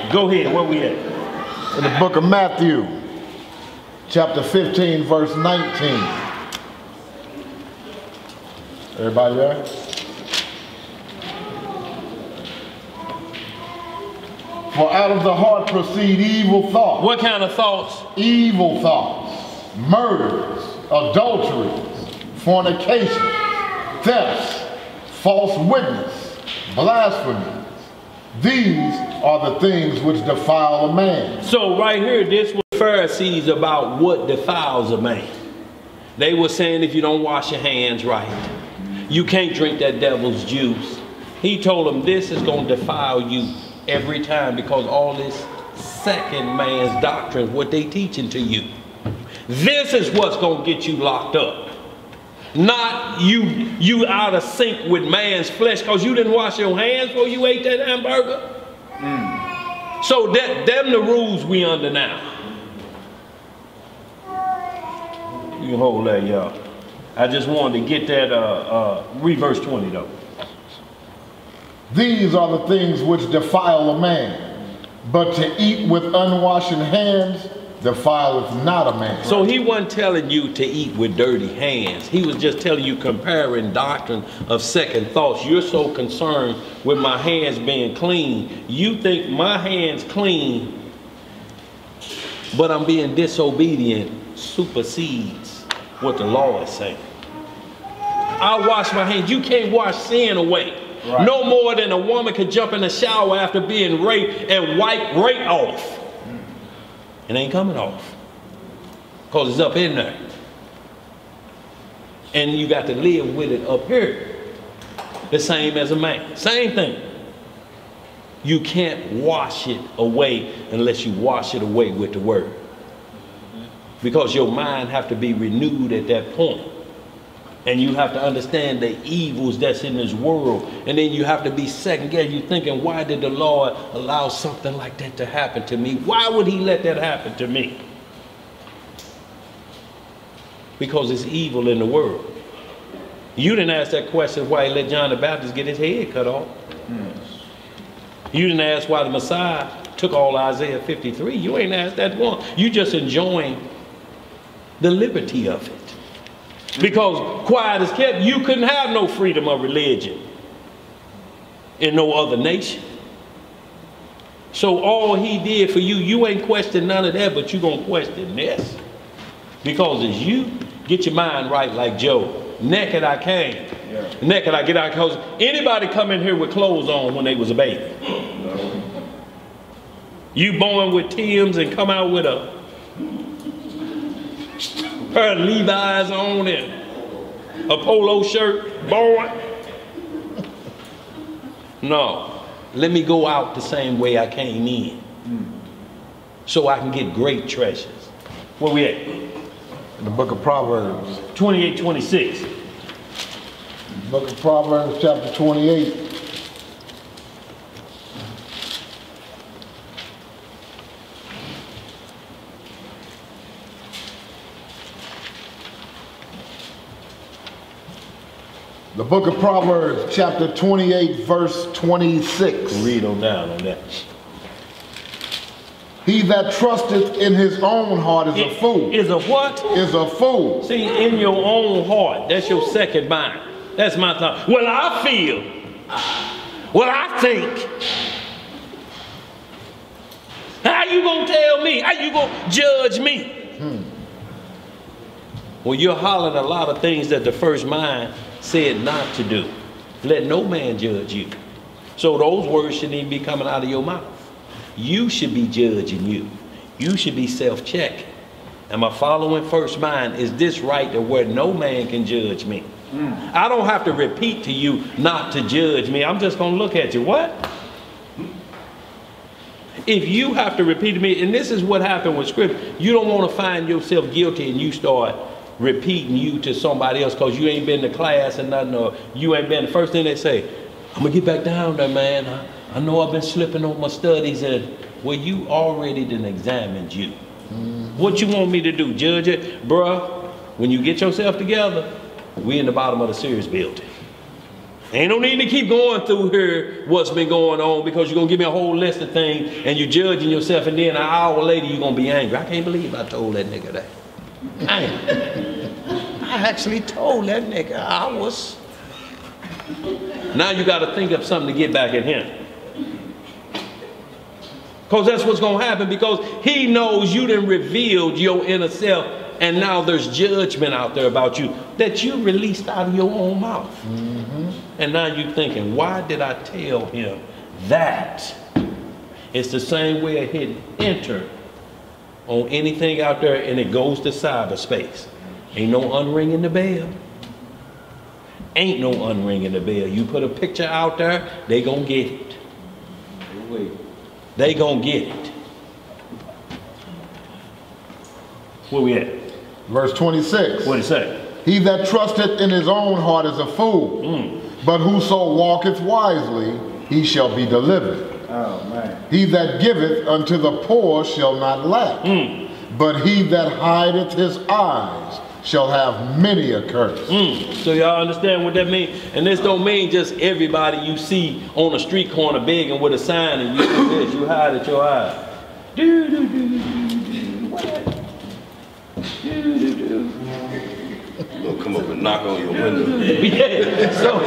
Go ahead, where we at? In the book of Matthew, chapter 15, verse 19. Everybody there? For out of the heart proceed evil thoughts. What kind of thoughts? Evil thoughts, murders, adulteries, fornication, thefts, false witness, blasphemies. These are the things which defile a man. So right here, this was Pharisees about what defiles a man. They were saying if you don't wash your hands right, you can't drink that devil's juice. He told them this is going to defile you every time because all this second man's doctrine, what they teaching to you. This is what's going to get you locked up. Not you out of sync with man's flesh because you didn't wash your hands before you ate that hamburger. So them the rules we under now. You can hold that, y'all. I just wanted to get that, read verse 20 though. These are the things which defile a man, but to eat with unwashed hands defileth not a man. So he wasn't telling you to eat with dirty hands. He was just telling you comparing doctrine of second thoughts. You're so concerned with my hands being clean. You think my hands clean, but I'm being disobedient supersedes what the law is saying. I wash my hands. You can't wash sin away. Right. No more than a woman could jump in the shower after being raped and wipe rape off. It ain't coming off because it's up in there. And you got to live with it up here. The same as a man. Same thing. You can't wash it away unless you wash it away with the word. Because your mind have to be renewed at that point. And you have to understand the evils that's in this world. And then you have to be second guessed. You're thinking, why did the Lord allow something like that to happen to me? Why would he let that happen to me? Because it's evil in the world. You didn't ask that question why he let John the Baptist get his head cut off. You didn't ask why the Messiah took all Isaiah 53. You ain't asked that one. You just enjoying the liberty of it. Because quiet as kept, you couldn't have no freedom of religion in no other nation. So all he did for you, you ain't questioned none of that, but you gonna question this. Because it's you. Get your mind right like Job. Naked I came. Yeah. Naked I get out. Because anybody come in here with clothes on when they was a baby? No. You born with Tim's and come out with a pair of Levi's on and a polo shirt, born? No. Let me go out the same way I came in. So I can get great treasures. Where we at? In the book of Proverbs. 28:26. Book of Proverbs, chapter 28. The book of Proverbs, chapter 28, verse 26. Read on down on that. He that trusteth in his own heart is a fool. Is a what? Is a fool. See, in your own heart, that's your second mind. That's my thought. Well, I feel. Well, I think. How you gonna tell me? How you gonna judge me? Well, you're hollering a lot of things that the first mind said not to do. Let no man judge you. So those words shouldn't even be coming out of your mouth. You should be judging you. You should be self-checking. Am I following first mind? Is this right to where no man can judge me? I don't have to repeat to you not to judge me. I'm just going to look at you. What? If you have to repeat to me, and this is what happened with scripture, you don't want to find yourself guilty and you start repeating you to somebody else because you ain't been to class and nothing, or you ain't been. The first thing they say, I'm going to get back down there, man. I know I've been slipping on my studies. And well, you already done examined you. What you want me to do? Judge it? Bruh, when you get yourself together, we in the bottom of the Sears building. Ain't no need to keep going through here what's been going on, because you're going to give me a whole list of things and you're judging yourself, and then an hour later you're going to be angry. I can't believe I told that nigga that. I actually told that nigga I was. Now you got to think of something to get back at him. Because that's what's going to happen, because he knows you done revealed your inner self, and now there's judgment out there about you that you released out of your own mouth. And now you're thinking, why did I tell him that? It's the same way of hitting enter on anything out there and it goes to cyberspace. Ain't no unringing the bell. Ain't no unringing the bell. You put a picture out there, they gonna get it. They gonna get it. Where we at? Verse 26. What did it say? He that trusteth in his own heart is a fool, but whoso walketh wisely, he shall be delivered. Oh, man. He that giveth unto the poor shall not lack, but he that hideth his eyes shall have many a curse. So y'all understand what that means? And this don't mean just everybody you see on a street corner begging with a sign and you do this, you hide at your eyes. They'll come up and knock on your window. Yeah, so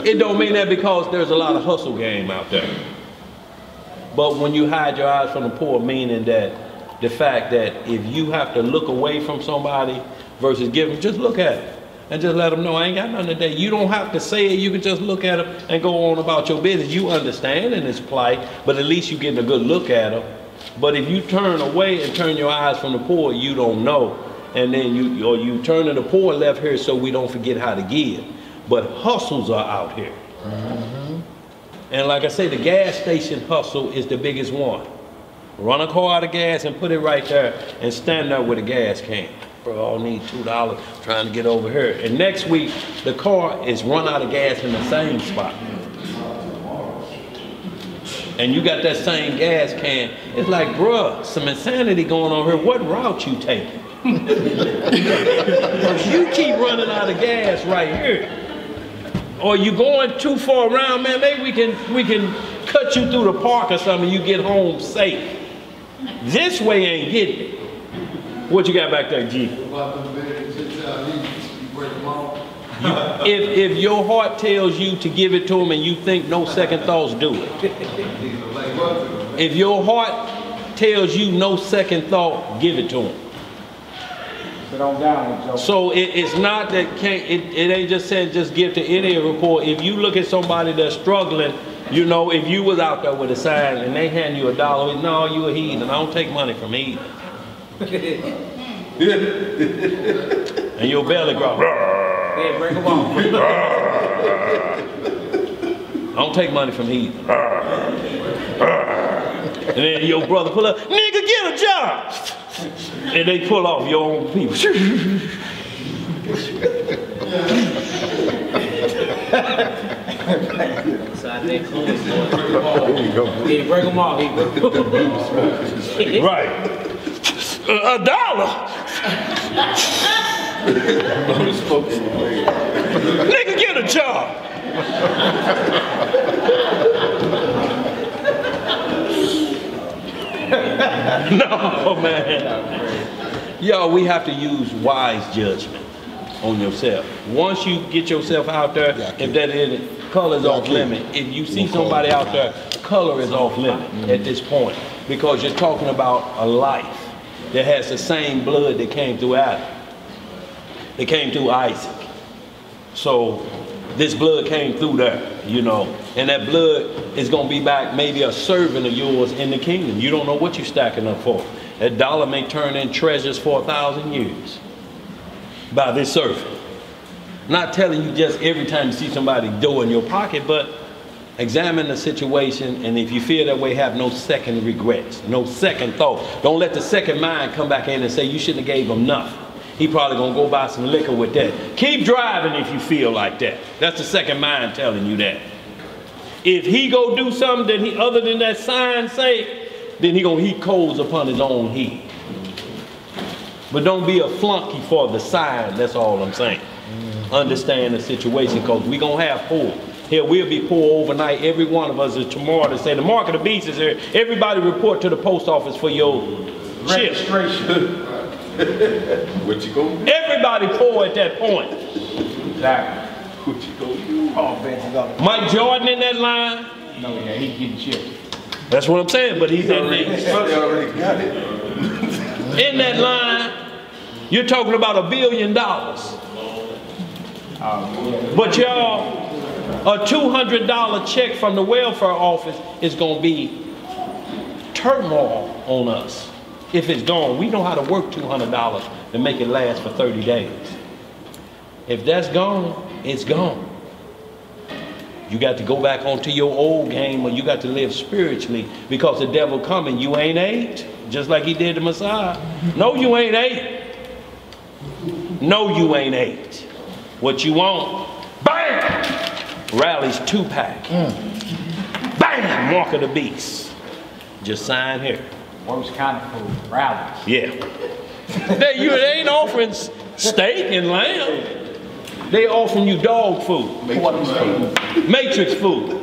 it don't mean that, because there's a lot of hustle game out there. But when you hide your eyes from the poor, meaning that the fact that if you have to look away from somebody versus give them, just look at it and just let them know I ain't got nothing today. You don't have to say it. You can just look at them and go on about your business. You understand in his plight, but at least you getting a good look at them. But if you turn away and turn your eyes from the poor, you don't know. And then you turn to the poor left here so we don't forget how to give. But hustles are out here. And like I say, the gas station hustle is the biggest one. Run a car out of gas and put it right there and stand there with a gas can. Bro, I need $2 trying to get over here. And next week, the car is run out of gas in the same spot. And you got that same gas can. It's like, bruh, some insanity going on here. What route you taking? You keep running out of gas right here. Or you going too far around, man, maybe we can cut you through the park or something, you get home safe. This way ain't getting it. What you got back there, G? If your heart tells you to give it to him and you think no second thoughts, do it. If your heart tells you no second thought, give it to him. So it's not that it ain't just saying just give to any report. If you look at somebody that's struggling, you know, if you was out there with a sign and they hand you $1, no, you a heathen. I don't take money from heathen. And your belly grows. Yeah, break them off. I don't take money from heathen. And then your brother pull up, nigga, get a job. And they pull off your own people. Yeah, break them off. Right. $1. Nigga, get a job. No, man. Yo, we have to use wise judgment on yourself. Once you get yourself out there, if that is, color is off limit. If you see somebody out there, color is off limit at this point. Because you're talking about a life that has the same blood that came through Adam. That came through Isaac. So this blood came through there, you know. And that blood is going to be back maybe a servant of yours in the kingdom. You don't know what you're stacking up for. That dollar may turn in treasures for 1,000 years by this servant. Not telling you just every time you see somebody dough in your pocket, but examine the situation, and if you feel that way, have no second regrets, no second thought. Don't let the second mind come back in and say you shouldn't have gave him nothing. He probably gonna go buy some liquor with that. Keep driving if you feel like that. That's the second mind telling you that. If he go do something that he other than that sign say, then he gonna heap coals upon his own head. But don't be a flunky for the sign. That's all I'm saying. Understand the situation, because we gonna have poor. Here we'll be poor overnight. Every one of us is tomorrow to say the mark of the beast is here. Everybody report to the post office for your registration. What you gonna do? Everybody poor at that point. Exactly. What you gonna do? Oh, man, Mike Jordan in that line? no, yeah, he's getting chipped. That's what I'm saying, but he's in there. They already got it. In that line, you're talking about $1 billion. But y'all, a $200 check from the welfare office is going to be turmoil on us. If it's gone, we know how to work $200 to make it last for 30 days. If that's gone, it's gone. You got to go back onto your old game, or you got to live spiritually, because the devil coming, you ain't ate, just like he did the Messiah. No, you ain't ate. No, you ain't ate. What you want? Bam! Rally's 2-pack. Bam! Mark of the beast. Just sign here. Worst kind of food, rallies. Yeah. They ain't offering steak and lamb. They offering you dog food. Matrix food.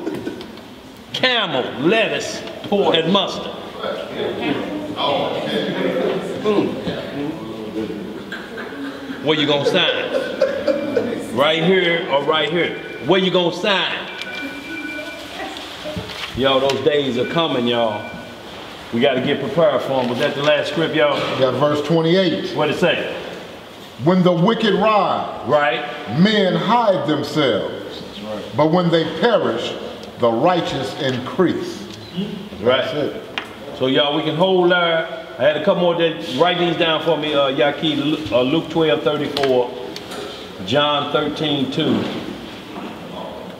Camel, lettuce, pork, and mustard. Where you gonna sign? Right here or right here? Where you gonna sign? Y'all, those days are coming, y'all. We got to get prepared for them. Was that the last script, y'all? We got verse 28. What'd it say? When the wicked rise, Right. men hide themselves. But when they perish, the righteous increase. Right. That's it. So y'all, we can hold there. I had a couple more that write these down for me. Yaki, Luke 12:34, John 13:2,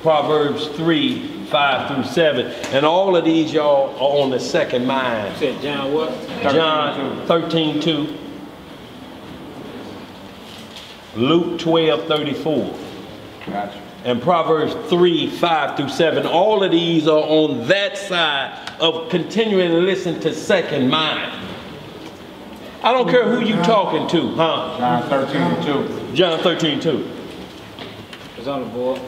Proverbs 3:5 5 through 7. And all of these, y'all, are on the second mind. You said John what? John 13:2. Luke 12:34. Gotcha. And Proverbs 3, 5 through 7. All of these are on that side of continuing to listen to second mind. I don't care who you talking to, huh? John 13:2. John 13:2. It's on the board.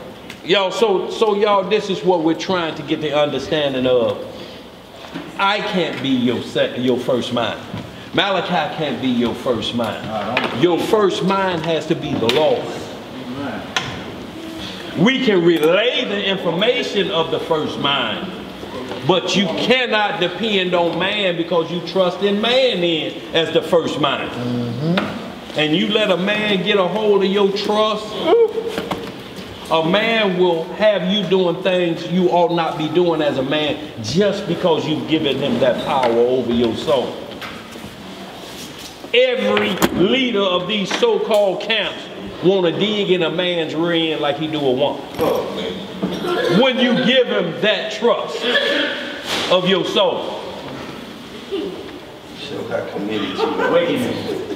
Y'all, so y'all, this is what we're trying to get the understanding of. I can't be your first mind. Malachi can't be your first mind. Your first mind has to be the Lord. We can relay the information of the first mind, but you cannot depend on man because you trust in man then as the first mind. And you let a man get a hold of your trust, a man will have you doing things you ought not be doing as a man just because you've given him that power over your soul. Every leader of these so-called camps want to dig in a man's rear end like he do a woman. When you give him that trust of your soul. Still got committed to Wickedness.